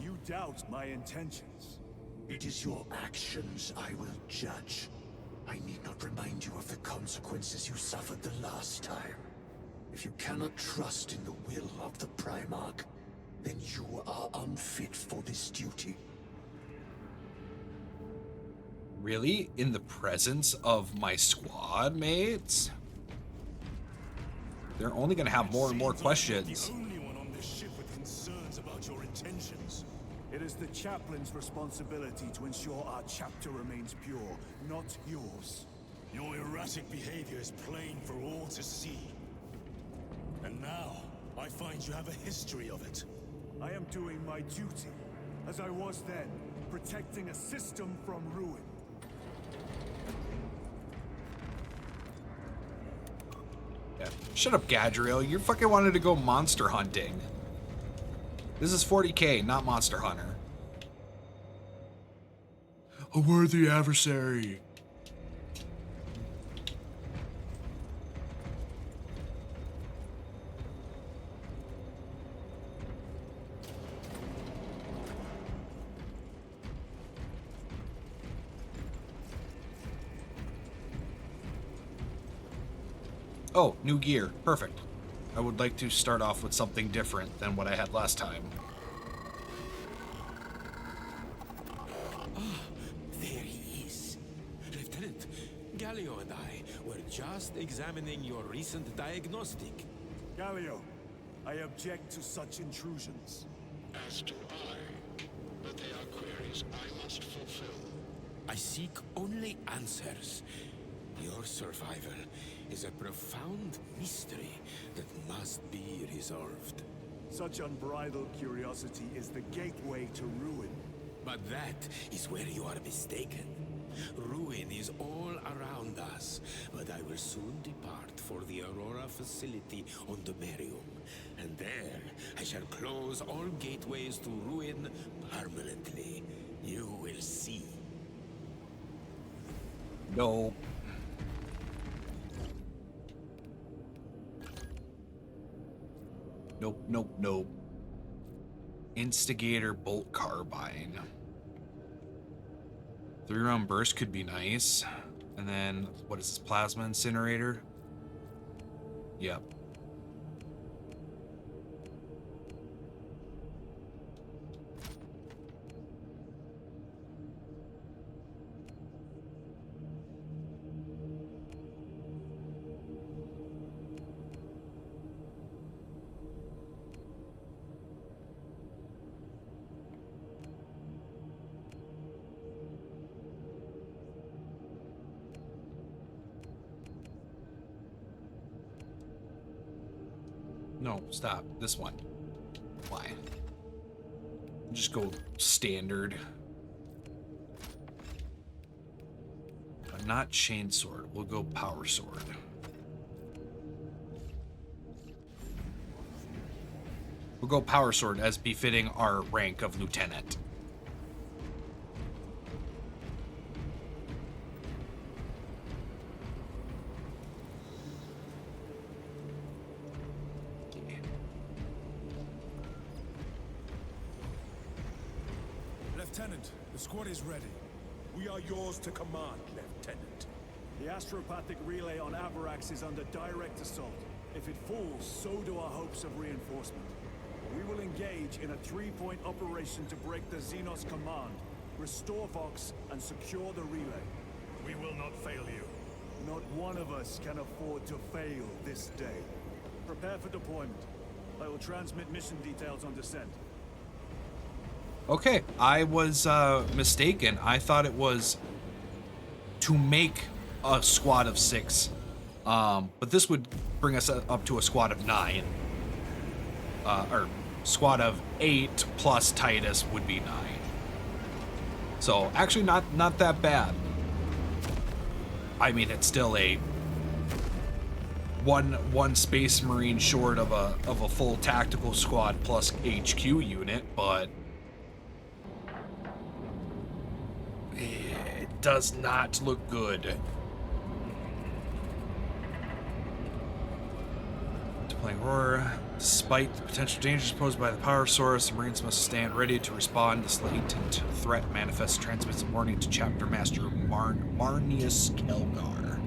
You doubt my intentions. It is your actions I will judge. I need not remind you of the consequences you suffered the last time. If you cannot trust in the will of the Primarch, then you are unfit for this duty. Really? In the presence of my squad mates? They're only gonna have more and more questions. The only one on this ship with concerns about your intentions. It is the chaplain's responsibility to ensure our chapter remains pure, not yours. Your erratic behavior is plain for all to see. And now, I find you have a history of it. I am doing my duty, as I was then, protecting a system from ruin. Yeah. Shut up, Gadriel. You fucking wanted to go monster hunting. This is 40K, not Monster Hunter. A worthy adversary. Oh, new gear. Perfect. I would like to start off with something different than what I had last time. There he is. Lieutenant, Gallio and I were just examining your recent diagnostic. Gallio, I object to such intrusions. As do I. But they are queries I must fulfill. I seek only answers. Your survival is a profound mystery that must be resolved. Such unbridled curiosity is the gateway to ruin. But that is where you are mistaken. Ruin is all around us, but I will soon depart for the Aurora facility on Demetrium. And there, I shall close all gateways to ruin permanently. You will see. No. Nope, nope, nope. Instigator bolt carbine. 3-round burst could be nice. And then, what is this, plasma incinerator? Yep. No, stop. This one. Why? Just go standard. But not chainsword. We'll go power sword. We'll go power sword as befitting our rank of lieutenant. Lieutenant, the squad is ready. We are yours to command, Lieutenant. The astropathic relay on Avarax is under direct assault. If it falls, so do our hopes of reinforcement. We will engage in a 3-point operation to break the Xenos command, restore Vox, and secure the relay. We will not fail you. Not one of us can afford to fail this day. Prepare for deployment. I will transmit mission details on descent. Okay, I was mistaken. I thought it was to make a squad of 6. But this would bring us up to a squad of 9. Or squad of 8 plus Titus would be 9. So actually not that bad. I mean, it's still a one Space Marine short of a full tactical squad plus HQ unit, but it does not look good. Deploying Aurora. Despite the potential dangers posed by the power source, the Marines must stand ready to respond. This latent threat manifests, transmits a warning to Chapter Master Marnius Kelgar.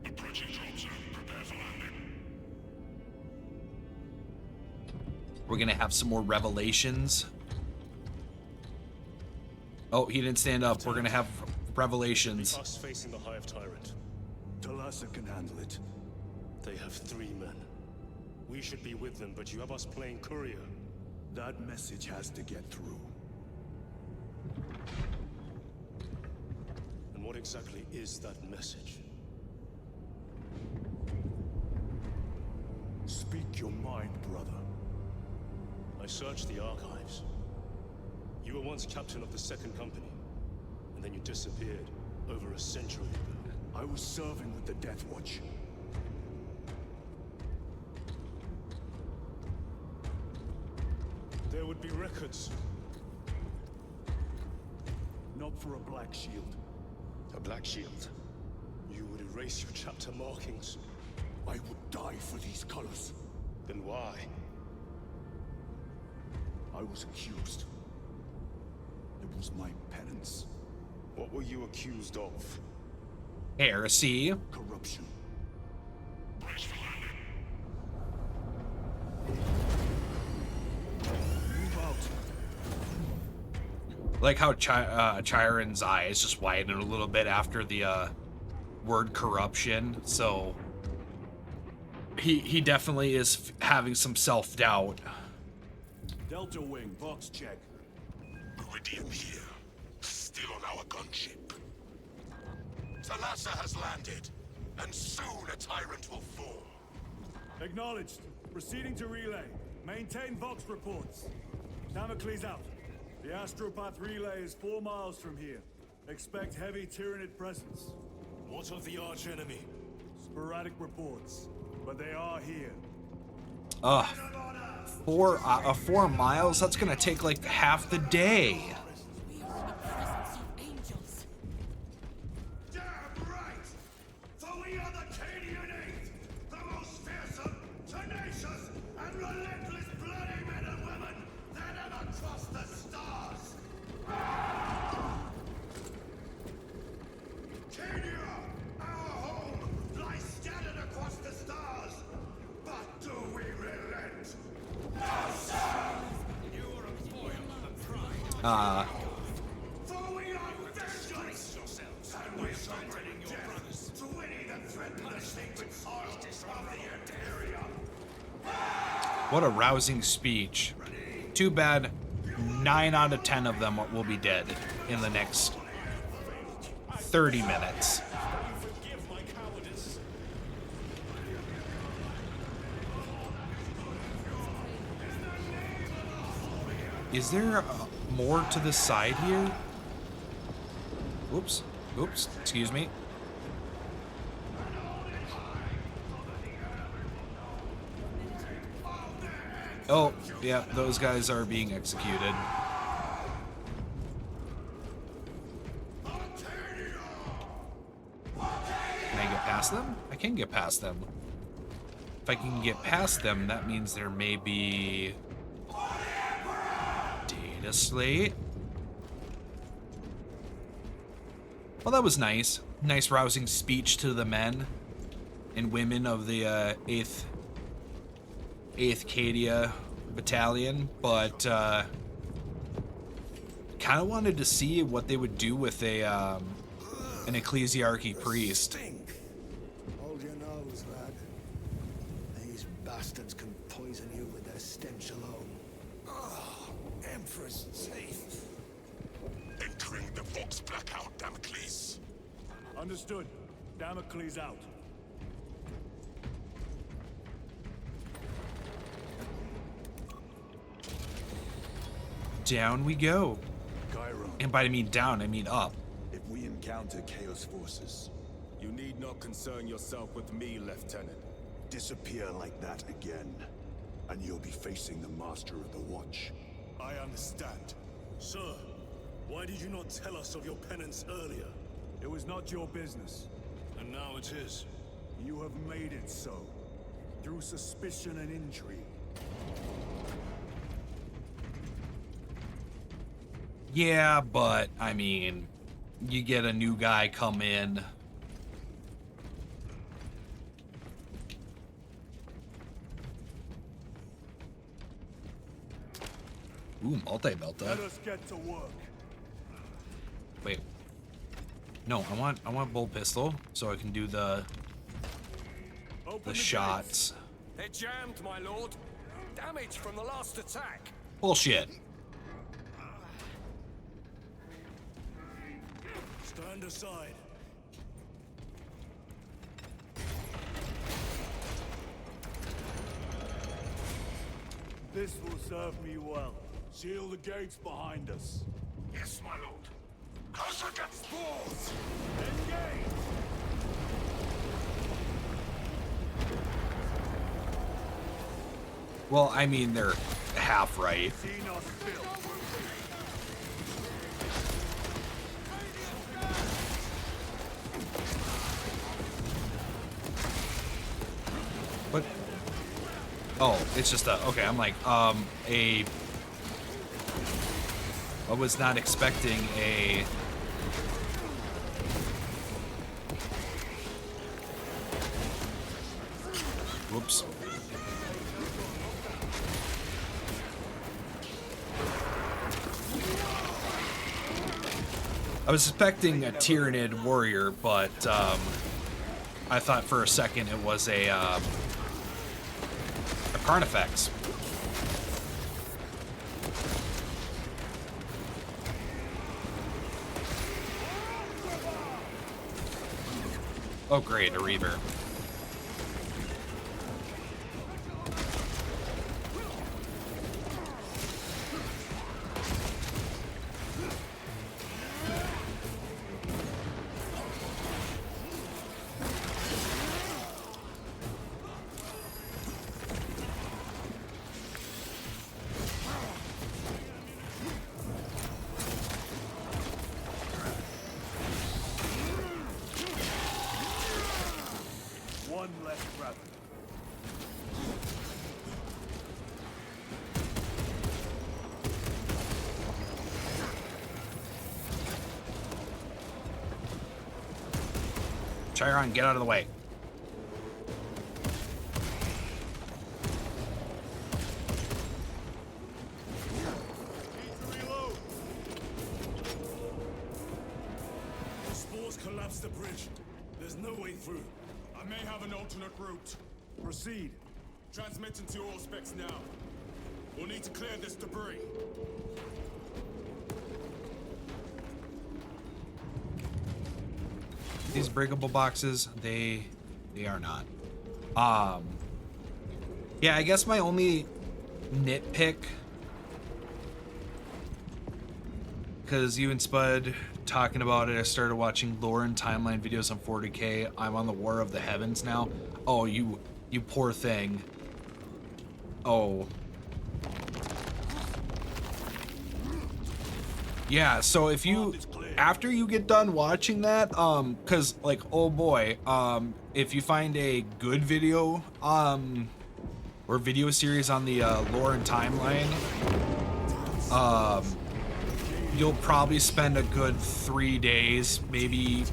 Approaching drone zone. Prepare for landing. We're gonna have some more revelations. Oh, he didn't stand up. We're gonna have revelations. Us facing the Hive Tyrant. Talassa can handle it. They have 3 men. We should be with them, but you have us playing courier. That message has to get through. And what exactly is that message? Speak your mind, brother. I searched the archives. You were once captain of the 2nd Company, and then you disappeared over a century ago. I was serving with the Death Watch. There would be records. Not for a Black Shield. A Black Shield? You would erase your chapter markings. I would die for these colors. Then why? I was accused. It was my penance. What were you accused of? Heresy. Corruption. Brace for landing. Move out. Like how Chiron's eyes just widen a little bit after the word corruption. So he definitely is having some self-doubt. Delta Wing, box check. Iridium here, still on our gunship. Talassa has landed, and soon a tyrant will fall. Acknowledged. Proceeding to relay. Maintain Vox reports. Damocles out. The Astropath relay is 4 miles from here. Expect heavy Tyranid presence. What of the arch-enemy? Sporadic reports, but they are here. 4 miles? That's gonna take like half the day. Damn right! For we are the Canaanite, the most fearsome, tenacious, and relentless bloody men and women that ever crossed the stars! Kenya, our home, lies scattered across the stars. But do we relent? No, sir! You are a foil and pride. For we are vengeance! And we shall bring death to any that threaten the sacred soil of the Imperium! What a rousing speech. Too bad 9 out of 10 of them will be dead in the next 30 minutes. Is there more to the side here? Oops. Oops. Excuse me. Oh, yeah, those guys are being executed. Can I get past them? I can get past them. If I can get past them, that means there may be data slate. Well, that was nice. Nice rousing speech to the men and women of the 8th Cadia Battalion, but kind of wanted to see what they would do with a an ecclesiarchy priest. Hold your nose, lad. These bastards can poison you with their stench alone. Oh, Emperor's teeth. Entering the Vox blackout, Damocles. Understood. Damocles out. Down we go. Chiron, And by I mean down, I mean up. if we encounter Chaos forces, You need not concern yourself with me, Lieutenant. disappear like that again, and you'll be facing the Master of the Watch. I understand. Sir, why did you not tell us of your penance earlier? It was not your business. And now it is. You have made it so, through suspicion and intrigue. Yeah, but I mean, you get a new guy come in. Ooh, multi-belta. Let us get to work. Wait. No, I want bolt pistol so I can do the shots. They're jammed, my lord. Damage from the last attack. Bullshit. Stand aside. This will serve me well. Seal the gates behind us. Yes, my lord. Close against spores! Engage! Well, I mean, they're half right. See not filth. What? Oh, it's just a, okay, I'm like, I was not expecting a... Whoops. I was expecting a Tyranid warrior, but I thought for a second it was a Carnifex. Oh great, a Reaver. One less brother. Chiron, get out of the way. The spores collapsed the bridge. There's no way through. I may have an alternate route. Proceed. Transmitting to all specs now. We'll need to clear this debris. These breakable boxes, they are not. Yeah, I guess my only nitpick, because you and Spud talking about it, I started watching lore and timeline videos on 40K. I'm on the War of the Heavens now. Oh, you poor thing. Oh. Yeah, so if you, after you get done watching that, cause like, oh boy, if you find a good video, or video series on the lore and timeline, you'll probably spend a good 3 days, maybe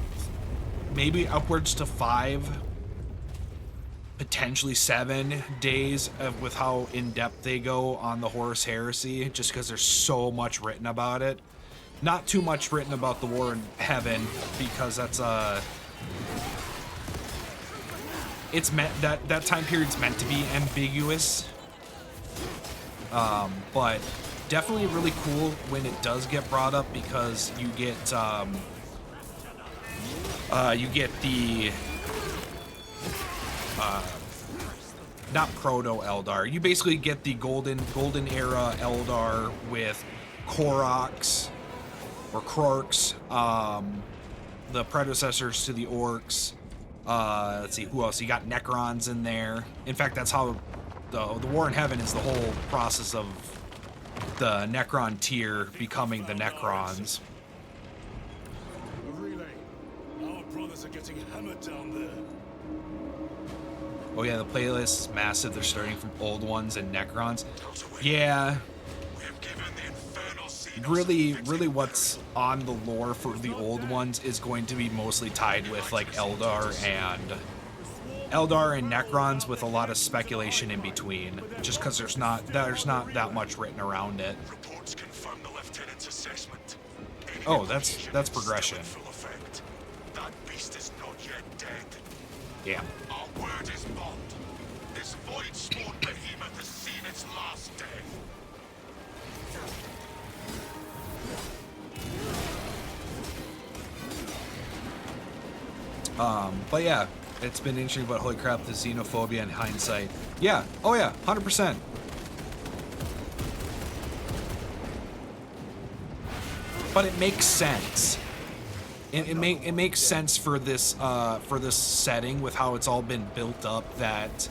upwards to 5, potentially 7 days with how in-depth they go on the Horus Heresy, just because there's so much written about it. Not too much written about the War in Heaven, because that's it's meant that time period's meant to be ambiguous, but definitely really cool when it does get brought up, because you get the not proto Eldar, you basically get the golden era Eldar with Koroks or Krorks, the predecessors to the Orcs. Let's see, who else? You got Necrons in there. In fact, that's how the War in Heaven is the whole process of the Necron tier becoming the Necrons. Relay. Our brothers are getting hammered down there. Oh yeah, the playlist is massive. They're starting from old ones and Necrons. Yeah. Really what's on the lore for the old ones is going to be mostly tied with like Eldar and Necrons, with a lot of speculation in between, just because there's not that much written around it. Reports confirm the lieutenant's assessment. Oh, that's progression. That beast is not yet dead. Yeah. Our word is bond. This void-spawn behemoth has seen its last day. But yeah, it's been interesting, but holy crap, the xenophobia in hindsight. Yeah, oh yeah, 100%. But it makes sense. It makes sense for this setting, with how it's all been built up, that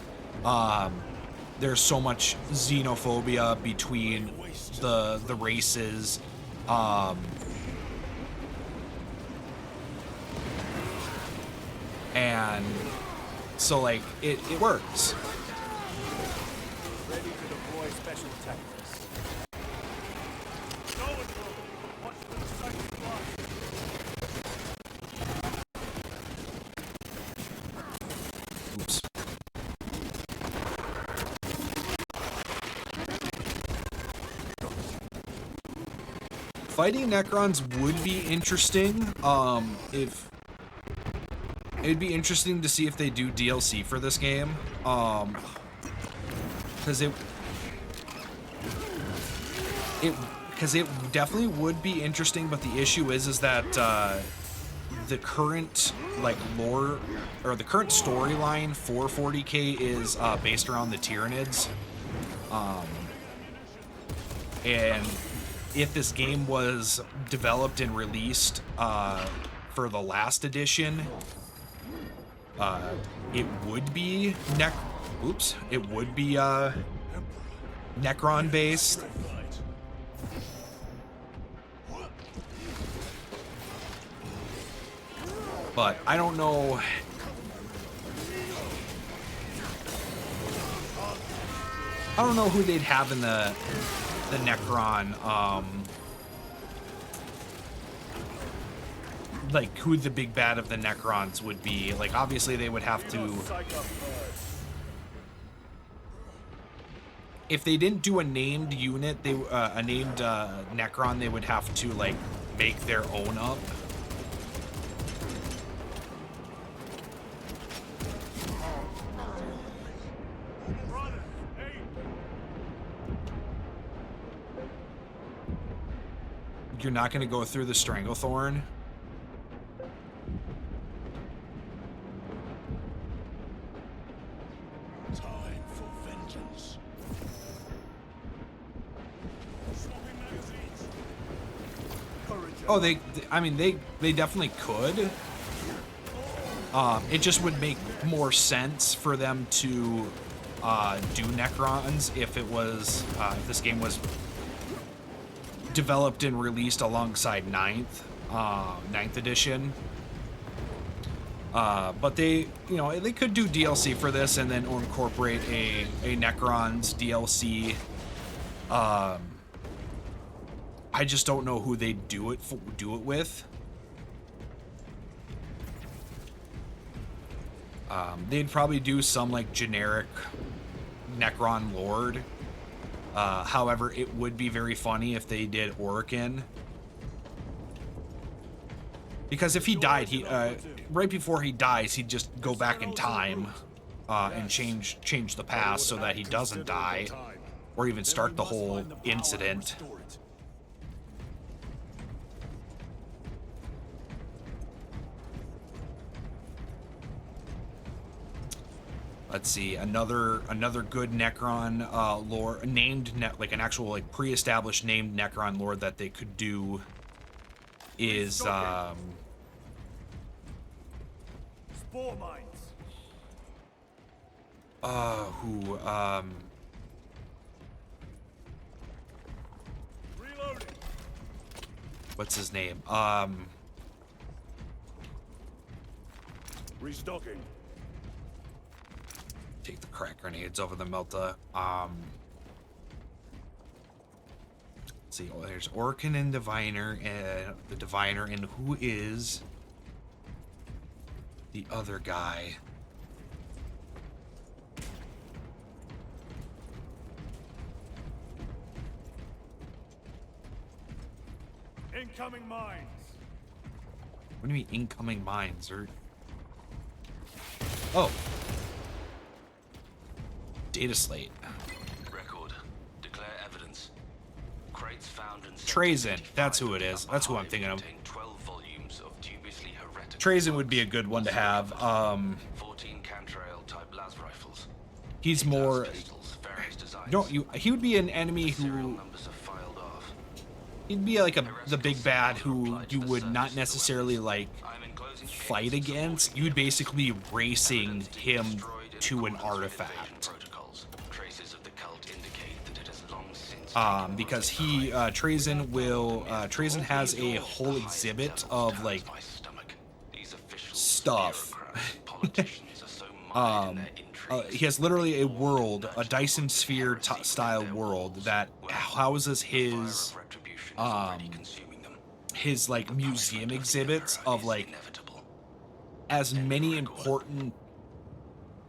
there's so much xenophobia between the races. And so like it works. Ready to deploy special tactics. Watch for the second blast. Oops. Fighting Necrons would be interesting. If it'd be interesting to see if they do DLC for this game, because it definitely would be interesting. But the issue is that the current like lore, or the current storyline for 40K is based around the Tyranids, and if this game was developed and released for the last edition, it would be Necron based. But I don't know. I don't know who they'd have in the Necron, like who the big bad of the Necrons would be. Like obviously they would have to, if they didn't do a named unit, a named Necron, they would have to like make their own up. you're not going to go through the Stranglethorn. Time for vengeance. Oh, I mean, they definitely could. It just would make more sense for them to do Necrons if it was, if this game was developed and released alongside 9th edition. But they, you know, they could do DLC for this and then incorporate a Necrons DLC. I just don't know who they'd do it with. They'd probably do some like generic Necron Lord. However, it would be very funny if they did Orokin. Because if he died, he right before he dies, he'd just go back in time and change the past so that he doesn't die, or even start the whole incident. Let's see, another good Necron lore, like an actual like pre-established named Necron lore that they could do is Spore mines. Reloading. What's his name? Restocking. Take the crack grenades over the Melta. Let's see. Oh, there's Orokin and Diviner, and the Diviner, and who is the other guy? Incoming mines. What do you mean incoming mines? Or oh. Data slate. Record. Declare evidence. Crates found and Trazen. That's who it is. That's who I'm thinking of. 12 volumes of dubiously heretical. Trazen would be a good one to have. 14 Cantrail type las rifles. He's more. He would be an enemy who. He'd be like the big bad who you would not necessarily like fight against. You'd basically be racing him to an artifact. Because he Trazen has a whole exhibit of like stuff. He has literally a world, a Dyson Sphere style world that houses his like museum exhibits of like as many important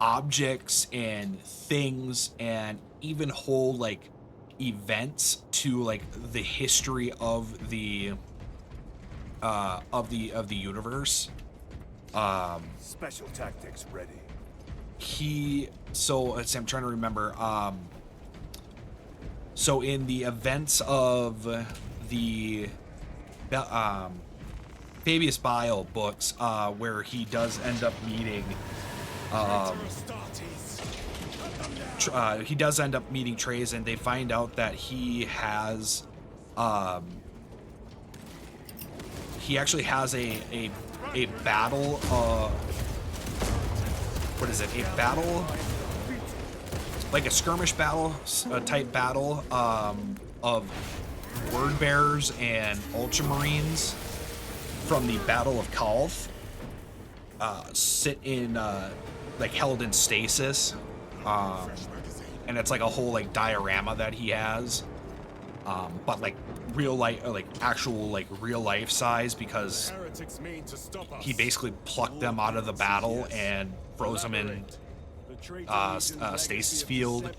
objects and things and even whole like events to like the history of the universe. Special tactics ready. I'm trying to remember. So in the events of the Fabius Bile books, where he does end up meeting Trazen, they find out that he actually has a battle, what is it, a battle, like a skirmish battle, type battle, of word bearers and ultramarines from the Battle of Kalth, sit in, like held in stasis, and it's like a whole like diorama that he has, but like real life, like actual like real life size, because he basically plucked them out of the battle and froze them in stasis field.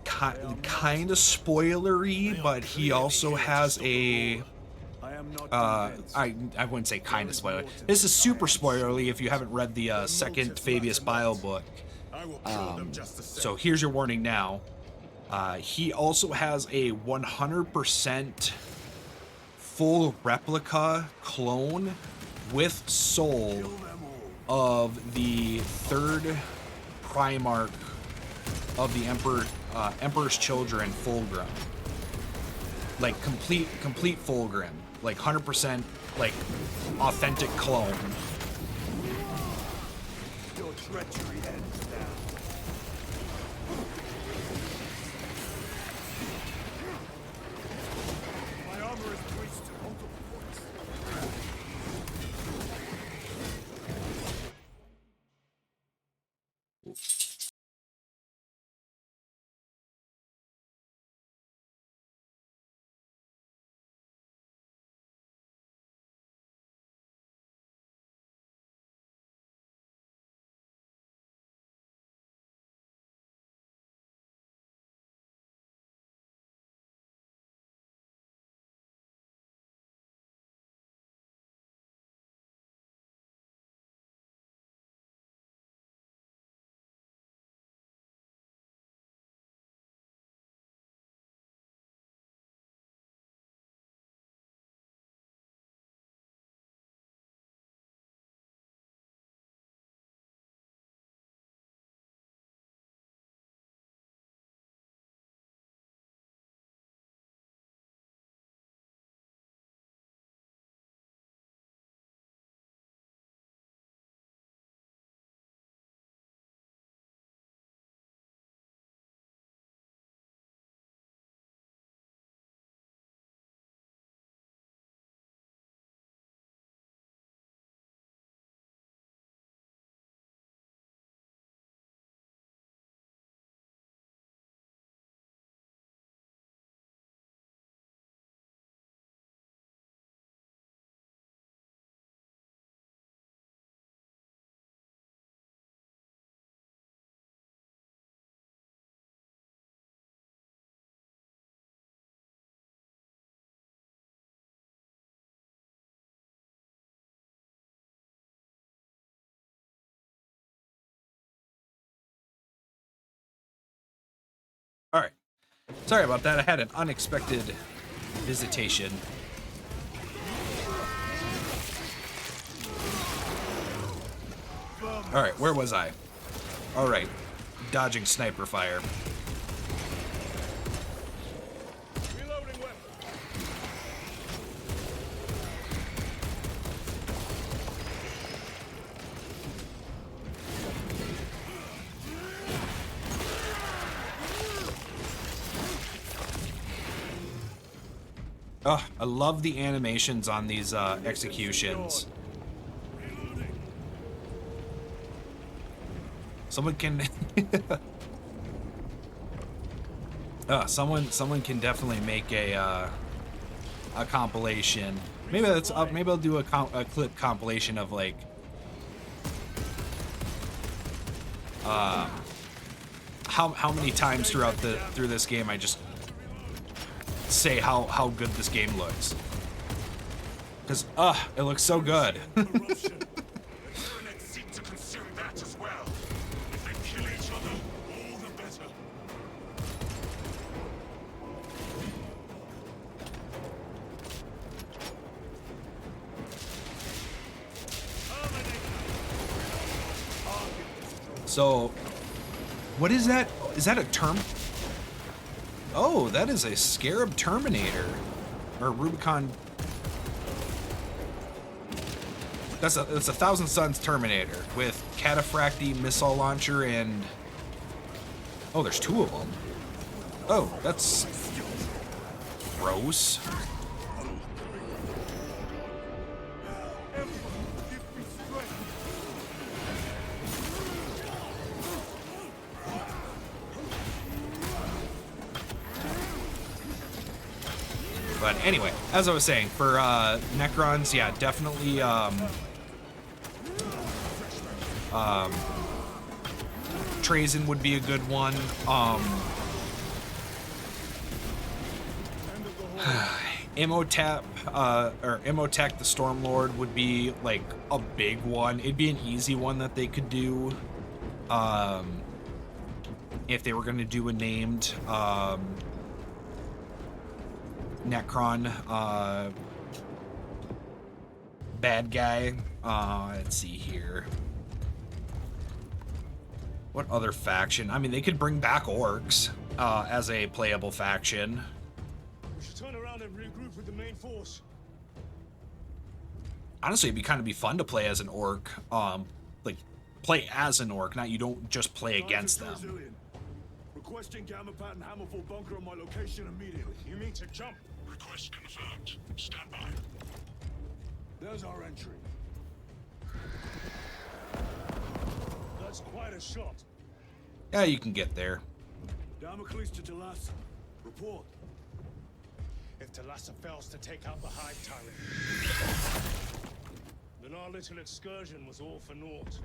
Kind of spoilery, but he also has a I wouldn't say kind of spoiler. This is super spoilerly if you haven't read the second Fabius Bile book. So here's your warning now. He also has a 100% full replica clone with soul of the third Primarch of the Emperor's Children, Fulgrim. Like complete Fulgrim, like 100% like authentic clone. Your treachery ends now. My armor is breached at multiple points. All right. Sorry about that. I had an unexpected visitation. All right, where was I? All right, dodging sniper fire. Reloading weapon. Oh, I love the animations on these executions. Someone can someone can definitely make a compilation. Maybe that's maybe I'll do a clip compilation of like how many times throughout through this game I just say how good this game looks. Because it looks so good. So, what is that? Is that a term? Oh, that is a Scarab Terminator. Or Rubicon. That's a Thousand Suns Terminator with Cataphracti missile launcher and... Oh, there's two of them. Oh, that's gross. But anyway, as I was saying, for Necrons, yeah, definitely Trazen would be a good one. Imhotep or Imhotep the Stormlord would be like a big one. It'd be an easy one that they could do. if they were going to do a named Necron bad guy. Let's see here. What other faction? I mean, they could bring back orcs as a playable faction. We should turn around and regroup with the main force. Honestly, it'd be kind of fun to play as an orc. Like, play as an orc, not you don't just play against them. Requesting Gamma Pat and Hammerfall bunker on my location immediately. You mean to jump? Request confirmed. Stand by. There's our entry. That's quite a shot. Yeah, you can get there. Damocles to Talassa. Report. If Talassa fails to take out the Hive Tyrant, then our little excursion was all for naught.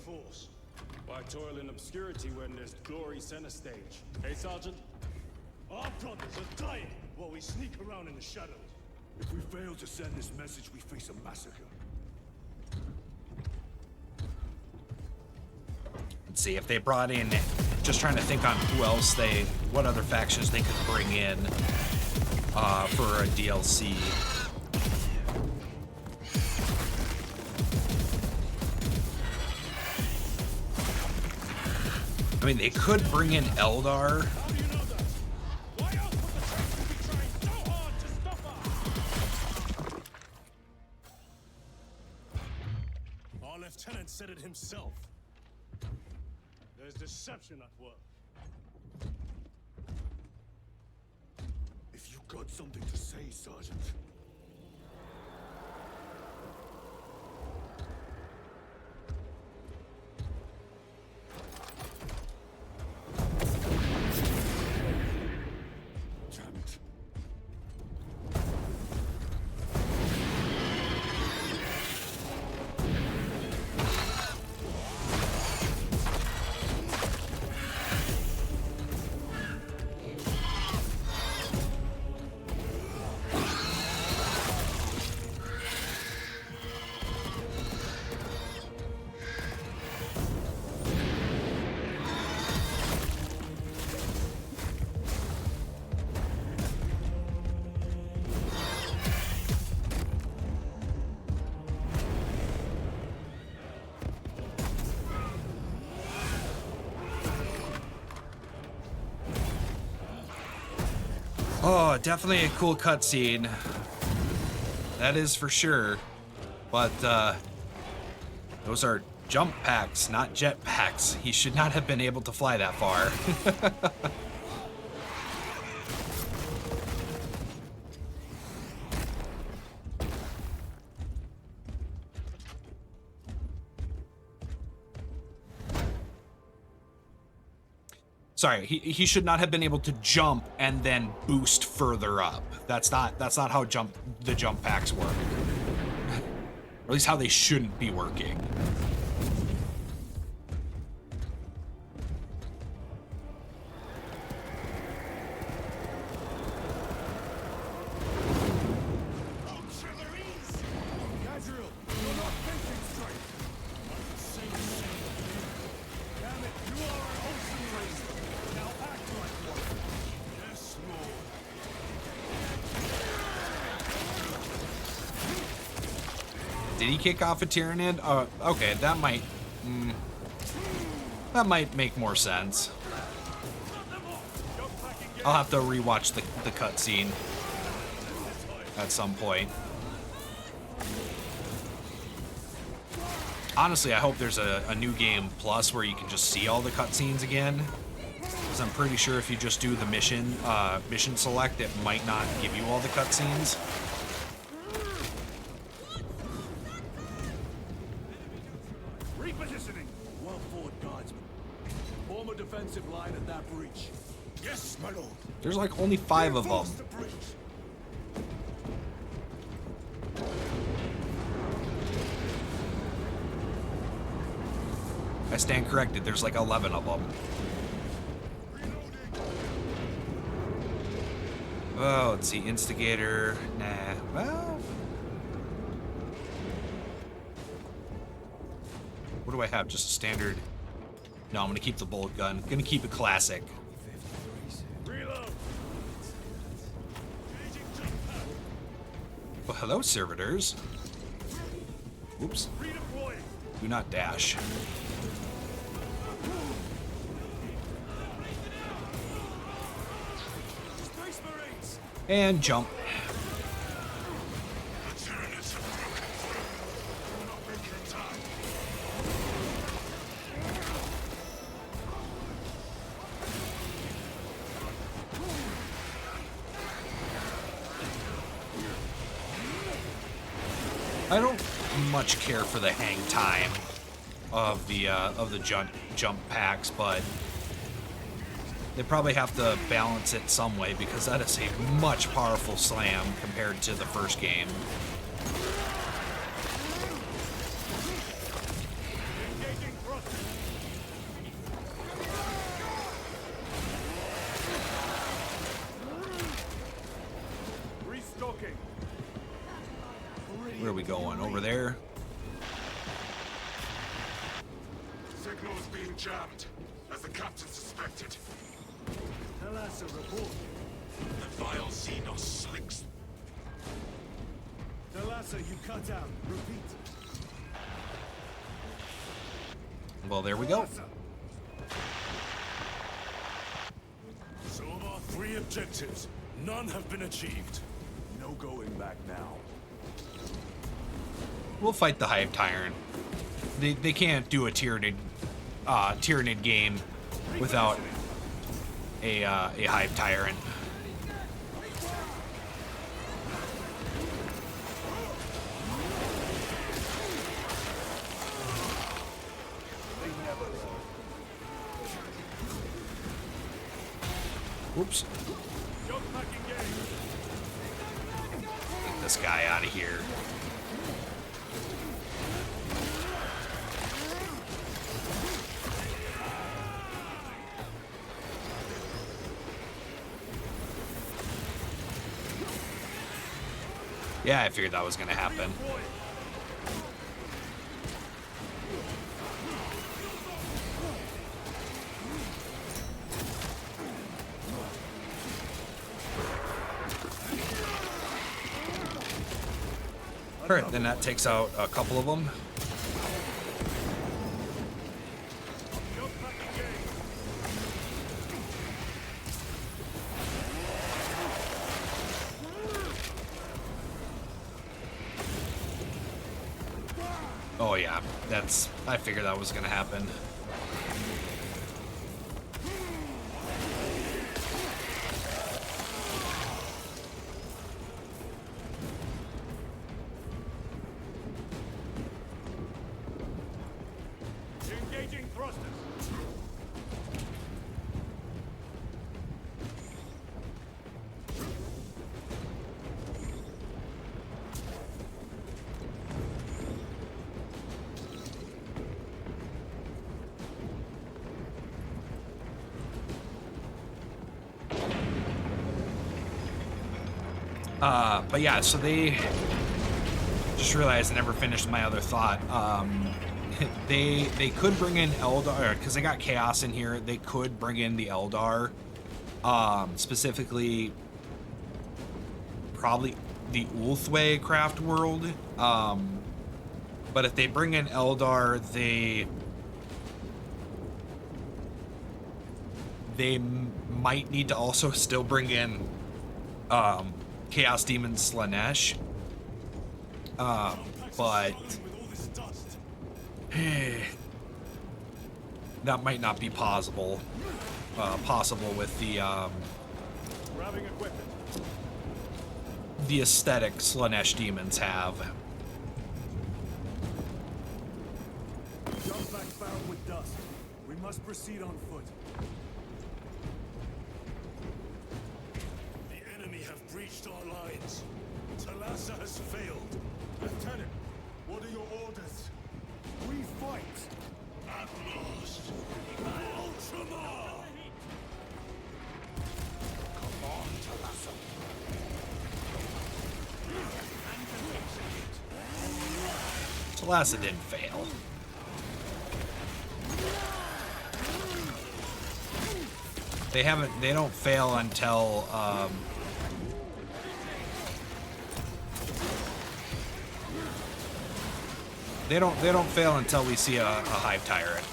Force. Why toil in obscurity when there's glory center stage? Hey, Sergeant? Our brothers are dying while we sneak around in the shadows. If we fail to send this message, we face a massacre. Let's see if they brought in, just trying to think on who else what other factions they could bring in for a DLC. I mean, they could bring in Eldar. Our lieutenant said it himself. There's deception at work. If you got something to say, Sergeant. Oh, definitely a cool cutscene. That is for sure. But those are jump packs, not jet packs. He should not have been able to fly that far. Sorry, he should not have been able to jump and then boost further up. That's not how the jump packs work. Or at least how they shouldn't be working. Did he kick off a Tyranid? Okay, that might make more sense. I'll have to rewatch the cutscene at some point. Honestly, I hope there's a new game plus where you can just see all the cutscenes again. Because I'm pretty sure if you just do the mission select, it might not give you all the cutscenes. Repositioning. Well forward, guardsmen. Form a defensive line at that breach. There's like only 5 of them. I stand corrected. There's like 11 of them. Oh, let's see. Instigator. Nah. Well. What do I have? Just a standard. No, I'm going to keep the bullet gun. Going to keep it classic. Well, hello, servitors. Oops. Do not dash. And jump. I don't much care for the hang time of the jump packs, but they probably have to balance it some way because that is a much powerful slam compared to the first game. Where are we going? Over there? Signal's being jammed, as the captain suspected. Tell us a report. The vile Xenos slicks. Thalassa, you cut out. Repeat. Well, there we go. So of our 3 objectives, none have been achieved. No going back now. We'll fight the Hive Tyrant. They can't do a Tyranid game without a Hive Tyrant. Whoops. Get this guy out of here. Yeah, I figured that was going to happen. Alright, then that takes out a couple of them. Oh yeah, I figured that was gonna happen. Engaging thrusters. But yeah, so they just realized I never finished my other thought. They could bring in Eldar because they got Chaos in here. They could bring in the Eldar, specifically probably the Ulthwé craft world. But if they bring in Eldar, they might need to also still bring in Chaos Demon Slanesh. But that might not be possible with the aesthetic Slanesh demons have. Jump back bound with dust. We must proceed on foot. Talassa has failed. Lieutenant, what are your orders? We fight. At last. Ultramar! Come on, Talassa. Talassa didn't fail. They don't fail until, they don't fail until we see a hive tyrant.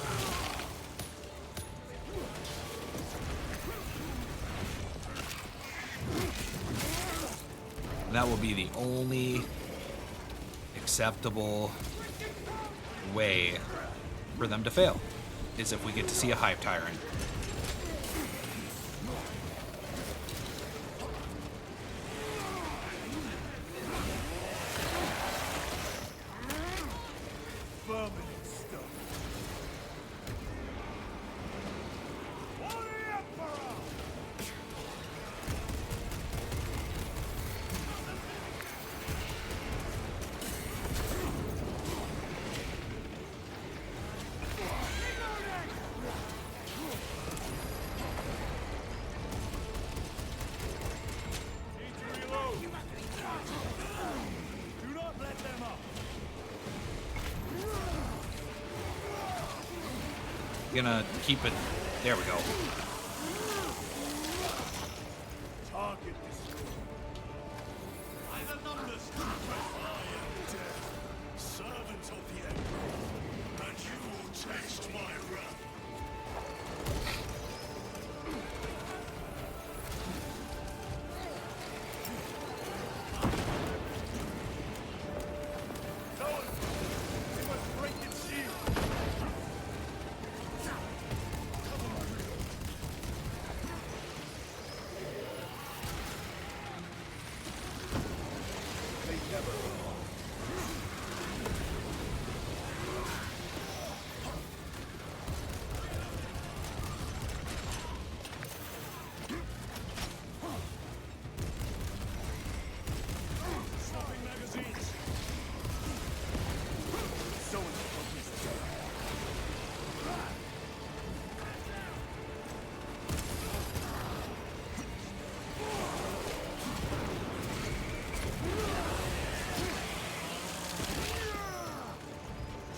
That will be the only acceptable way for them to fail, is if we get to see a hive tyrant. Gonna keep it. There we go. Target destroyed. By the numbers, I am death, servant of the Emperor, and you will taste my wrath. We must break its shield. Swapping magazines.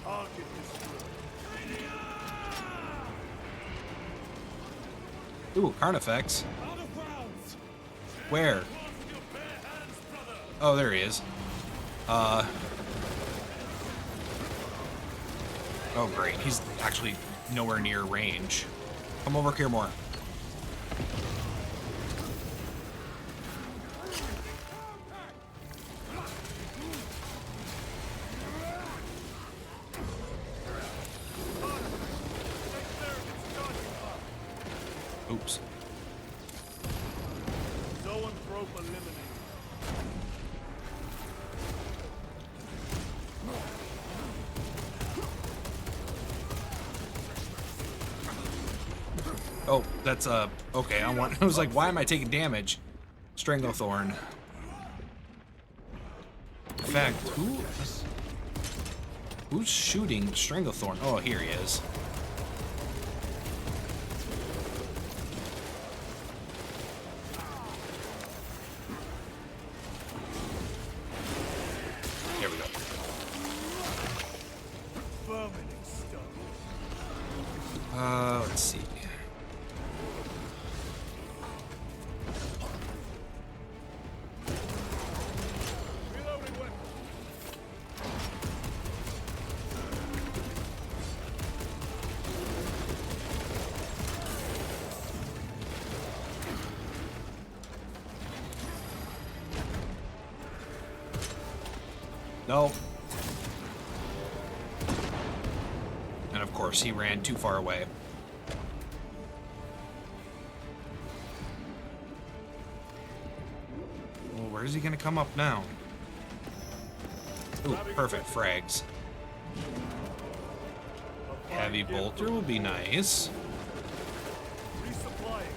Target destroyed. Ooh, Carnifex. Out of bounds. Where? With your bare hands, brother. Oh, there he is. Oh, great. He's actually nowhere near range. Come over here more. Oops. Zoanthrope eliminated. Oh, that's okay. I was like, why am I taking damage? Stranglethorn. In fact, who's shooting Stranglethorn? Oh, here he is. There we go. Let's see. No. And of course, he ran too far away. Well, where's he gonna come up now? Ooh, perfect frags. Heavy bolter will be nice. Resupplying.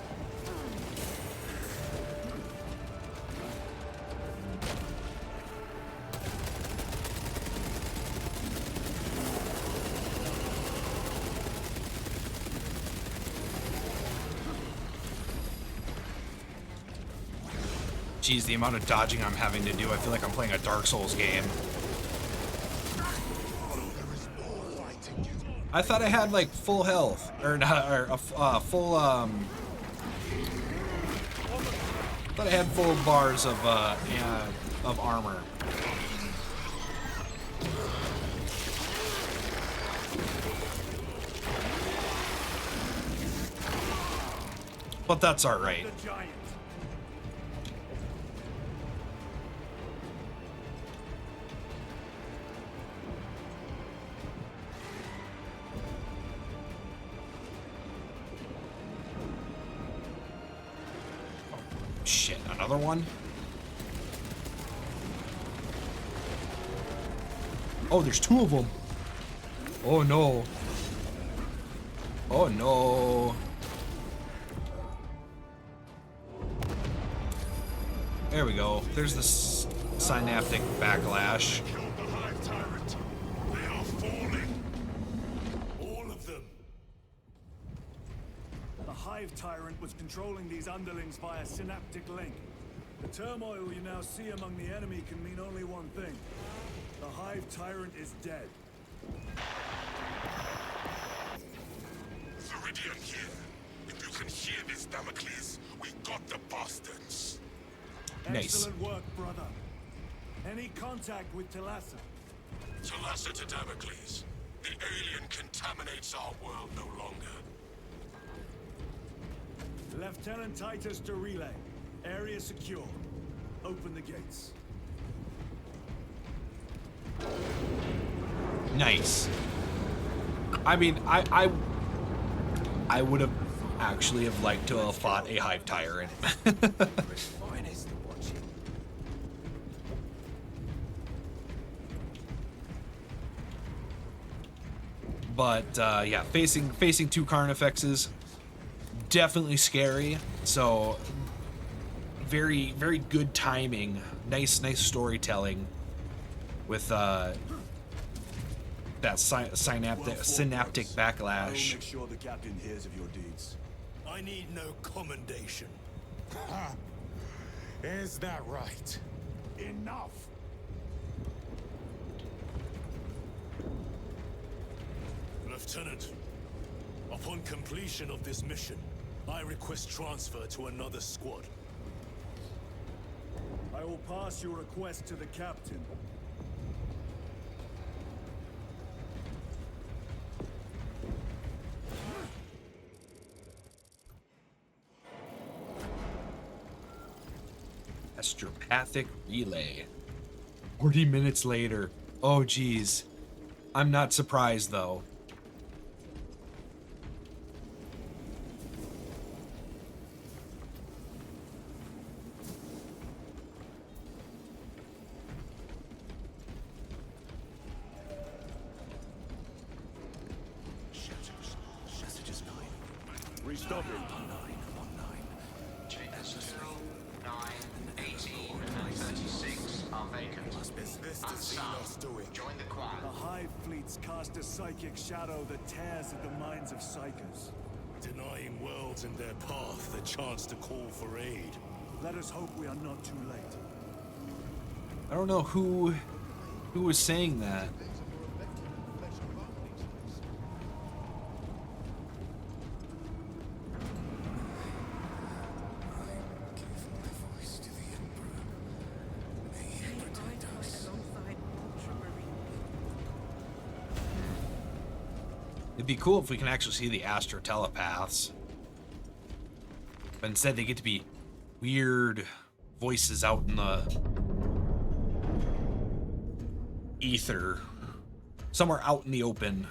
Geez, the amount of dodging I'm having to do, I feel like I'm playing a Dark Souls game. I thought I had like full health, or not, or full thought I had full bars of armor. But that's all right. Shit, another one? Oh, there's two of them. Oh no. Oh no. There we go. There's the synaptic backlash. Killed the Hive Tyrant. They are falling. All of them. The Hive Tyrant was controlling these underlings via synaptic link. The turmoil you now see among the enemy can mean only one thing. The Hive Tyrant is dead. Viridian here. If you can hear this, Damocles, we got the bastards. Nice. Excellent work, brother. Any contact with Talassa? Talassa to Damocles. The alien contaminates our world no longer. Lieutenant Titus to relay. Area secure. Open the gates. Nice. I mean, I would have actually have liked to have fought a Hive Tyrant. But yeah, facing two Carnifexes, definitely scary. So very good timing, nice storytelling with that synaptic backlash. Make sure the captain hears of your deeds. I need no commendation. Is that right? Enough. Lieutenant, upon completion of this mission, I request transfer to another squad. I will pass your request to the captain. Astropathic relay. 40 minutes later. Oh geez. I'm not surprised though. Messages 9. Restop it. 9, 18, and 36 are vacant. Unsung. Join the choir. The Hive fleets cast a psychic shadow that tears at the minds of psychers. Denying worlds in their path the chance to call for aid. Let us hope we are not too late. I don't know who was saying that. It'd be cool if we can actually see the astro telepaths. But instead they get to be weird voices out in the ether. Somewhere out in the open.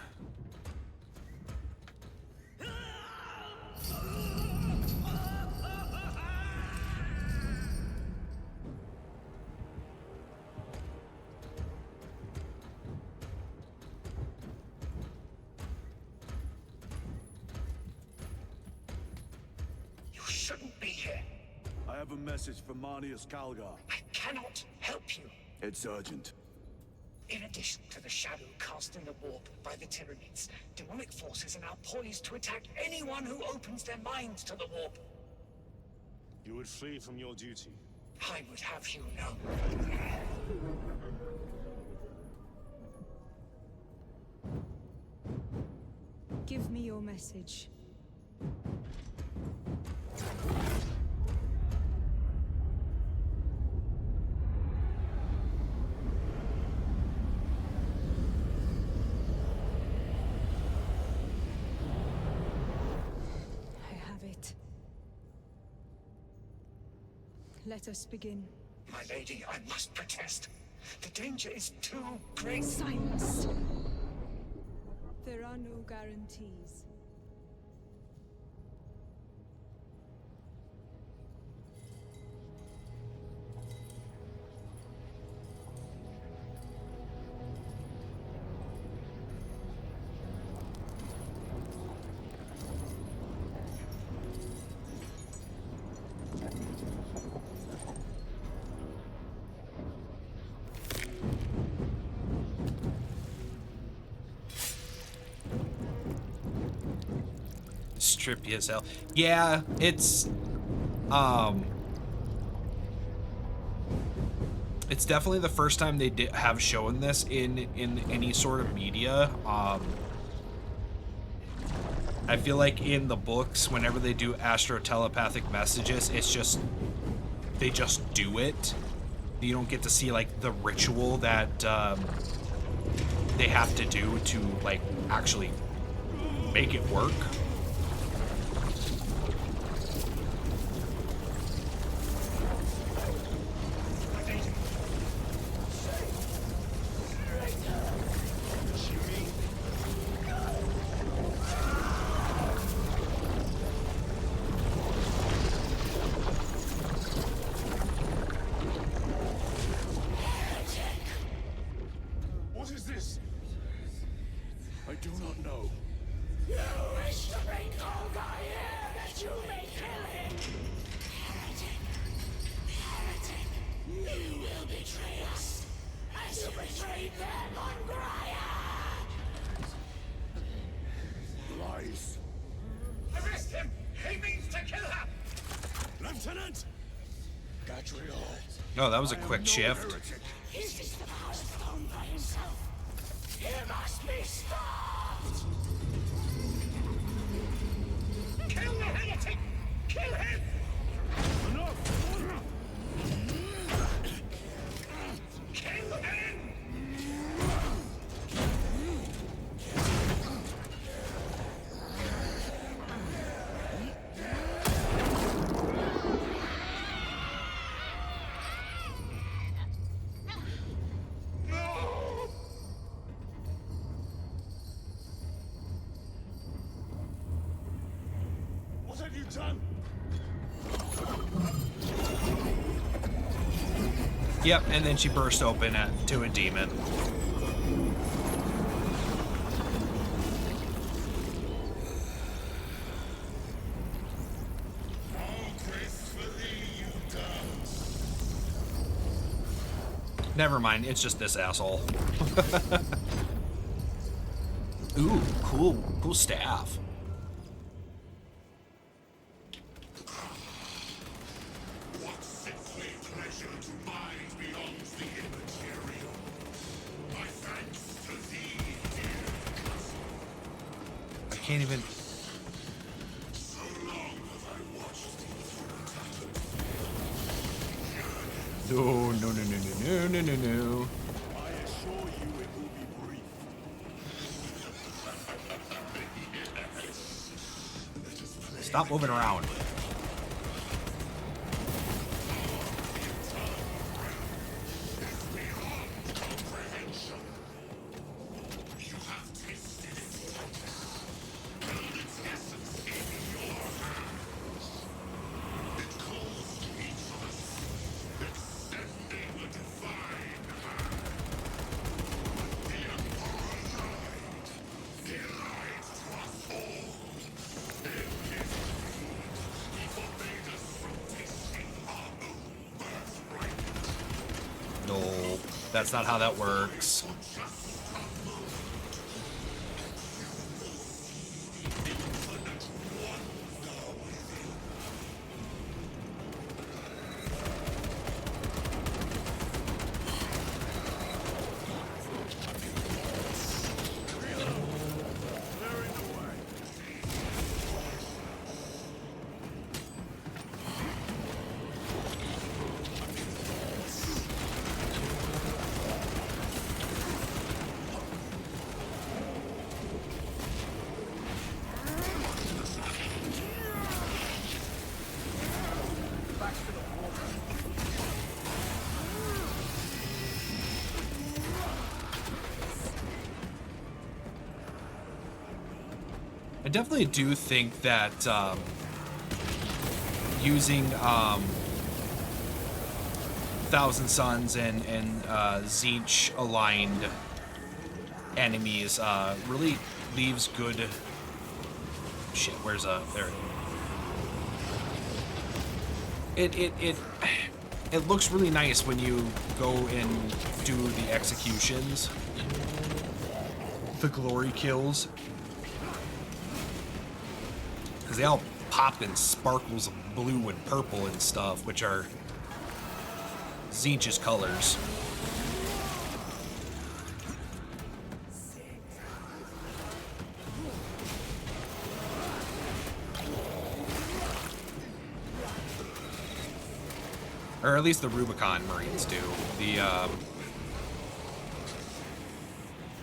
I have a message for Marnius Calgar. I cannot help you. It's urgent. In addition to the shadow cast in the warp by the Tyranids, demonic forces are now poised to attack anyone who opens their minds to the warp. You would flee from your duty. I would have you know. Give me your message. I have it. Let us begin. My lady, I must protest. The danger is too great. Silence! There are no guarantees. Trippy as hell. Yeah, it's definitely the first time they have shown this in any sort of media. I feel like in the books, whenever they do astro-telepathic messages, it's just they just do it. You don't get to see like the ritual that they have to do to like actually make it work. Oh, that was a quick shift. This is the power stone by himself. He must be stopped. Kill the heretic! Kill him! Kill him! Yep, and then she burst open to a demon. Never mind, it's just this asshole. Ooh, cool staff. Can't even. No. I assure you it will be brief. Stop moving around. That's not how that works. I definitely do think that using Thousand Suns and Tzeentch aligned enemies really leaves good. Shit, where's there? It looks really nice when you go and do the executions, the glory kills, because they all pop in sparkles of blue and purple and stuff, which are Tzeentch's colors. Or at least the Rubicon Marines do. The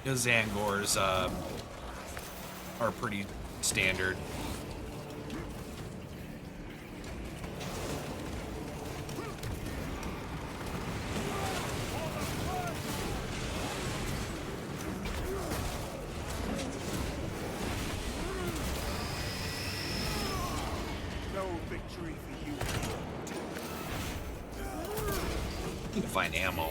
Zangors are pretty standard. No victory for you. You can find ammo.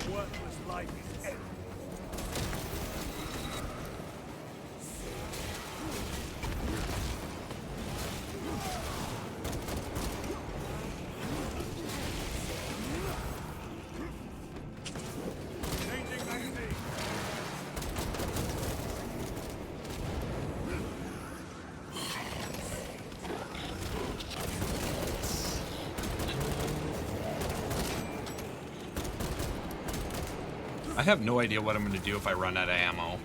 Your worthless life is ended. Changing magazine. I have no idea what I'm going to do if I run out of ammo.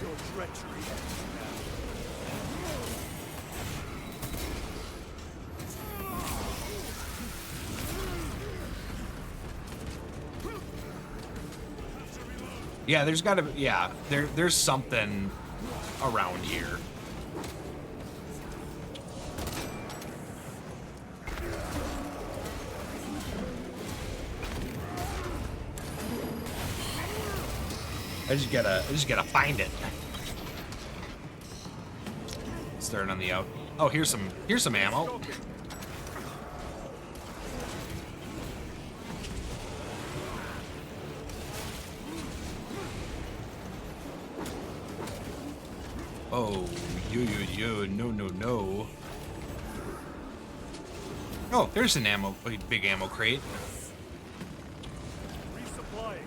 Your treachery ends now. Yeah, there's got to be, yeah, there's something around here. I just gotta find it. Starting on the out. Oh, here's some ammo. Oh, yo, no. Oh, there's an ammo, big ammo crate. Resupplying.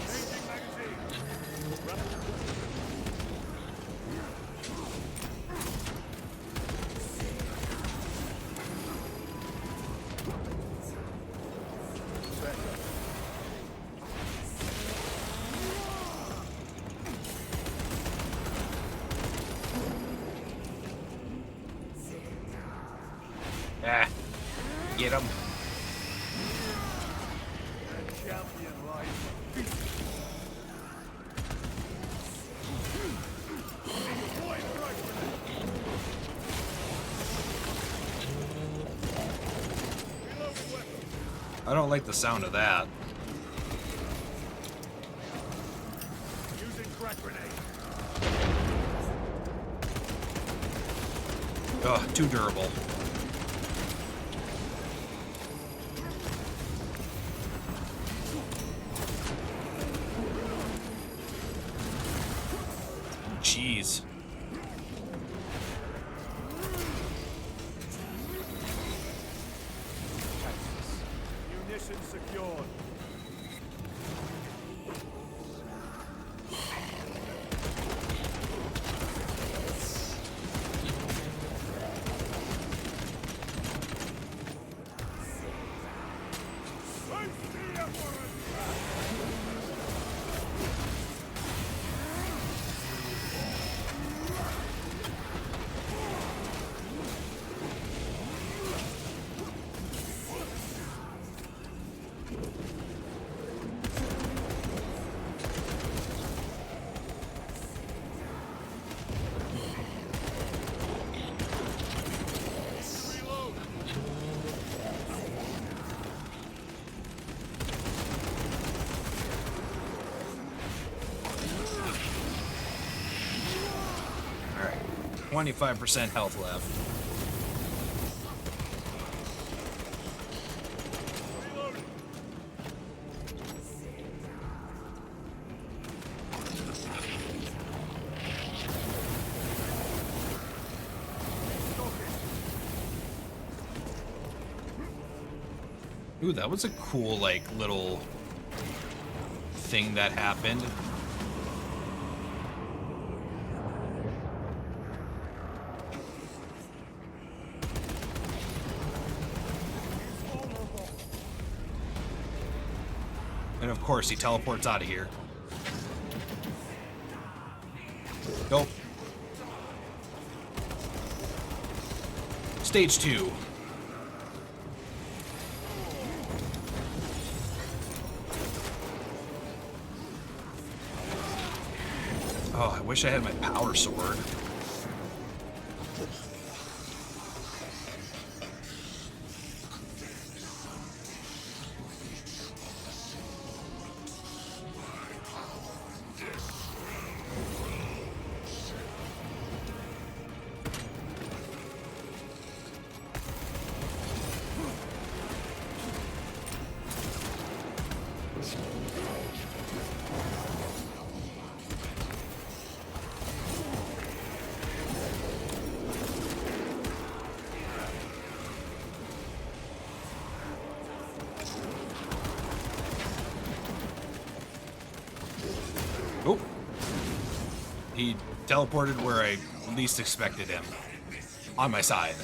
Changing magazine. Get him. I don't like the sound of that. Using crack grenade. Ugh, too durable. Jeez. Munition secured. All right, 25% health left. Ooh, that was a cool, like, little thing that happened. And of course, he teleports out of here. Go. Stage 2. Oh, I wish I had my power sword. Oh. He teleported where I least expected him. On my side.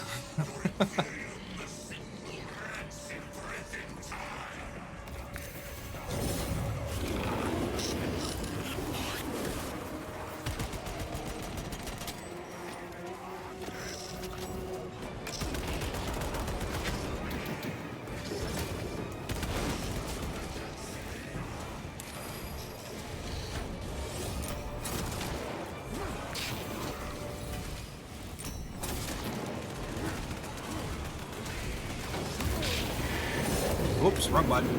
Oops, wrong button.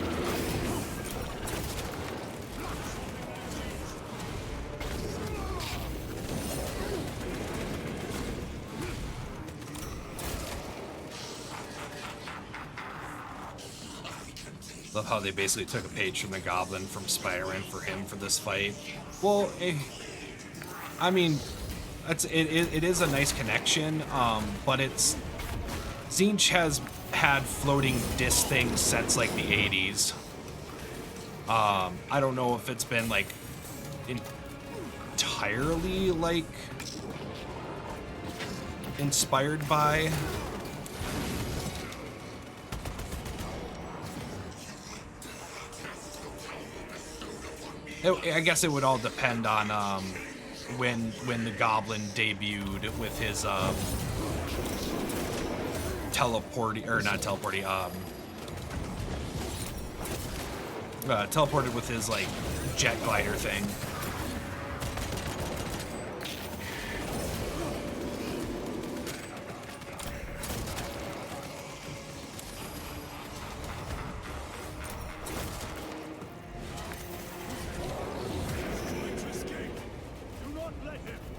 Love how they basically took a page from the Goblin from Spider-Man for him for this fight. Well, I mean, it is a nice connection, but it's... Tzeentch has had floating disc things since like the 80s. I don't know if it's been like entirely like inspired by. I guess it would all depend on when the Goblin debuted with his teleporting, or not teleporting, teleported with his like jet glider thing.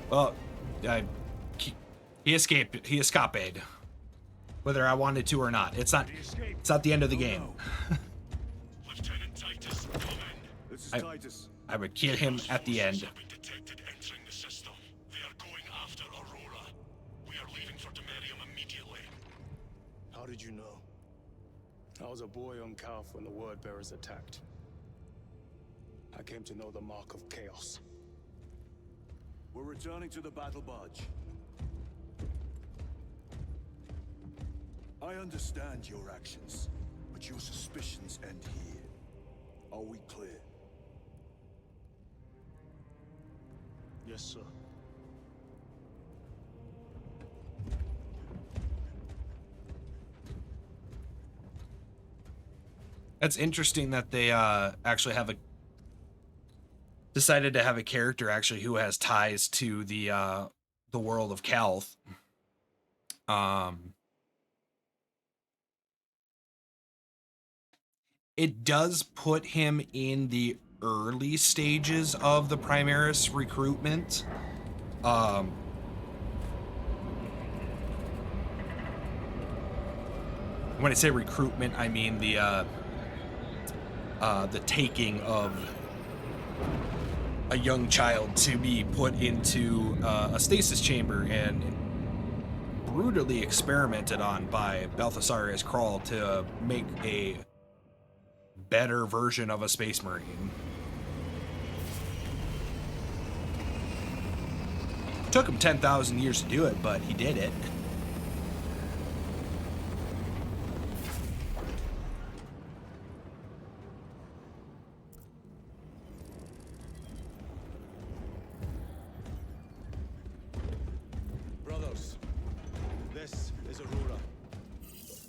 Well, he escaped. He escaped. Whether I wanted to or not, it's not the end of the game. Lieutenant Titus, come in. This is Titus. I would kill him at the end. Have been detected entering the system. They are going after Aurora. We are leaving for Demetrian immediately. How did you know? I was a boy on Calf when the Word Bearers attacked. I came to know the mark of chaos. We're returning to the battle barge. I understand your actions, but your suspicions end here. Are we clear? Yes, sir. That's interesting that they actually have decided to have a character actually who has ties to the world of Calth. It does put him in the early stages of the Primaris recruitment. When I say recruitment, I mean the taking of a young child to be put into a stasis chamber and brutally experimented on by Balthasarius Krull to make a better version of a Space Marine. Took him 10,000 years to do it, but he did it. Brothers, this is Aurora.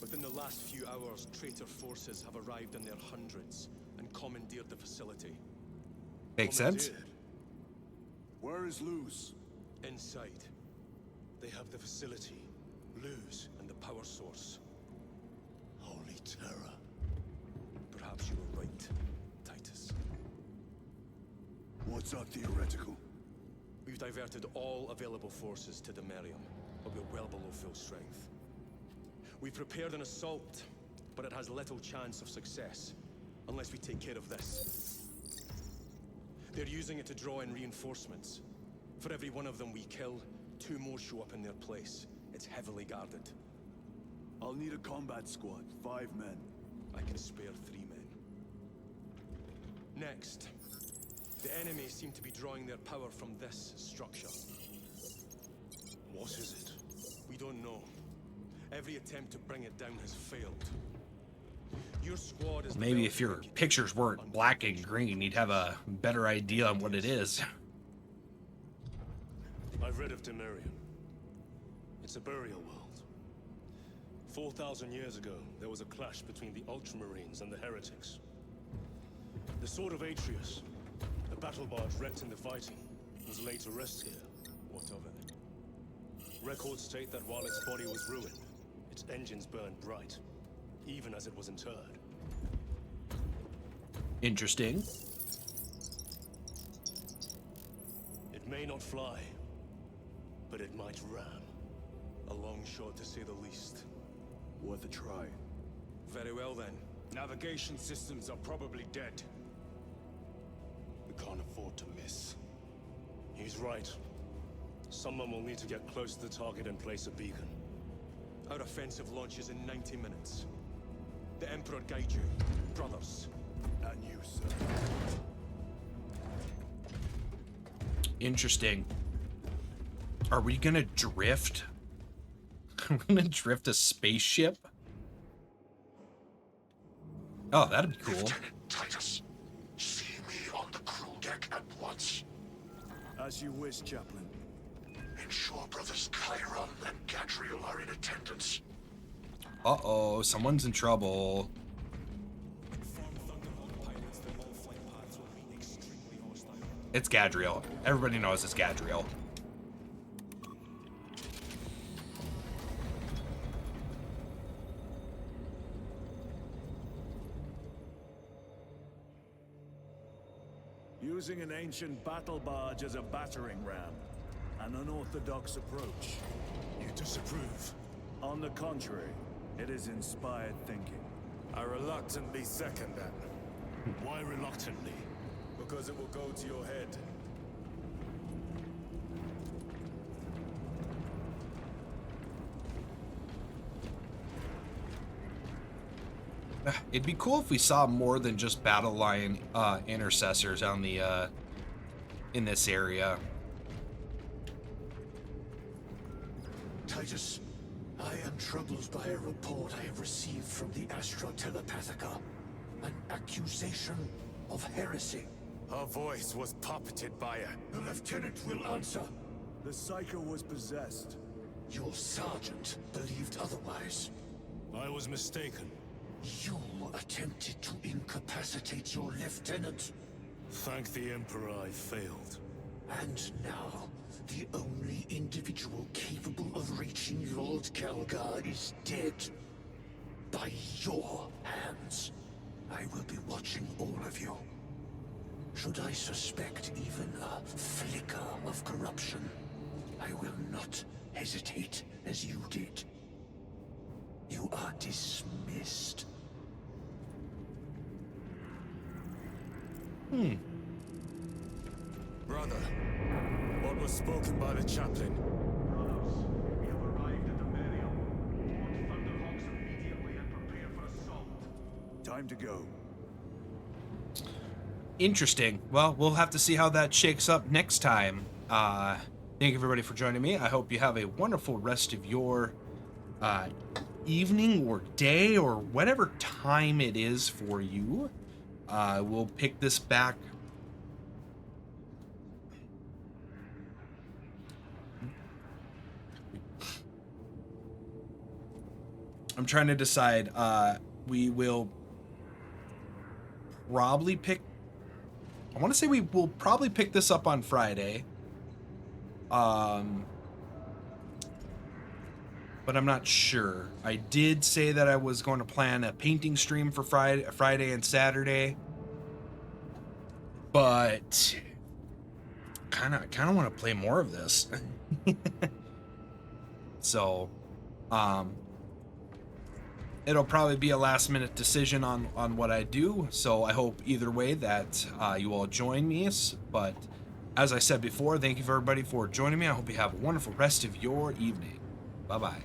Within the last few hours, traitor forces have arrived in their hundreds and commandeered the facility. Makes sense. Where is Luz? Inside. They have the facility, Luz, and the power source. Holy terror. Perhaps you were right, Titus. What's our theoretical? We've diverted all available forces to Demetrian, but we're well below full strength. We've prepared an assault, but it has little chance of success, unless we take care of this. They're using it to draw in reinforcements. For every one of them we kill, 2 more show up in their place. It's heavily guarded. I'll need a combat squad, 5 men. I can spare 3 men. Next, the enemy seem to be drawing their power from this structure. What is it? We don't know. Every attempt to bring it down has failed. Your squad is Maybe if your pictures weren't black and green, you'd have a better idea on what it is. I've read of Demetrian. It's a burial world. 4,000 years ago, there was a clash between the Ultramarines and the heretics. The Sword of Atreus, the battle barge wrecked in the fighting, was laid to rest here. What of it? Records state that while its body was ruined, its engines burned bright, even as it was interred. Interesting. It may not fly, but it might ram. A long shot to say the least. Worth a try. Very well then. Navigation systems are probably dead. We can't afford to miss. He's right. Someone will need to get close to the target and place a beacon. Our offensive launches in 90 minutes. The Emperor guide you, brothers. And you, sir. Interesting. Are we gonna drift? We're gonna drift a spaceship? Oh, that'd be cool. Lieutenant Titus, see me on the crew deck at once. As you wish, Chaplain. Ensure brothers Chiron and Gadriel are in attendance. Uh-oh, someone's in trouble. It's Gadriel. Everybody knows it's Gadriel. Using an ancient battle barge as a battering ram. An unorthodox approach. You disapprove? On the contrary, it is inspired thinking. I reluctantly second that. Why reluctantly? Because it will go to your head. It'd be cool if we saw more than just battle line intercessors on the in this area. Titus, I am troubled by a report I have received from the Astra Telepathica. An accusation of heresy. Her voice was puppeted by her. The lieutenant will answer. The Psycho was possessed. Your sergeant believed otherwise. I was mistaken. You attempted to incapacitate your lieutenant. Thank the Emperor I failed. And now, the only individual capable of reaching Lord Calgar is dead. By your hands. I will be watching all of you. Should I suspect even a flicker of corruption, I will not hesitate as you did. You are dismissed. Brother, what was spoken by the chaplain? Brothers, we have arrived at the burial. Warn Thunderhawks immediately and prepare for assault. Time to go. Interesting. Well, we'll have to see how that shakes up next time. Thank you everybody for joining me. I hope you have a wonderful rest of your evening or day or whatever time it is for you. We'll pick this back. I'm trying to decide. We will probably pick... I want to say we will probably pick this up on Friday. But I'm not sure. I did say that I was going to plan a painting stream for Friday and Saturday. But kind of want to play more of this. So, it'll probably be a last minute decision on what I do. So I hope either way that you all join me. But as I said before, thank you for everybody for joining me. I hope you have a wonderful rest of your evening. Bye-bye.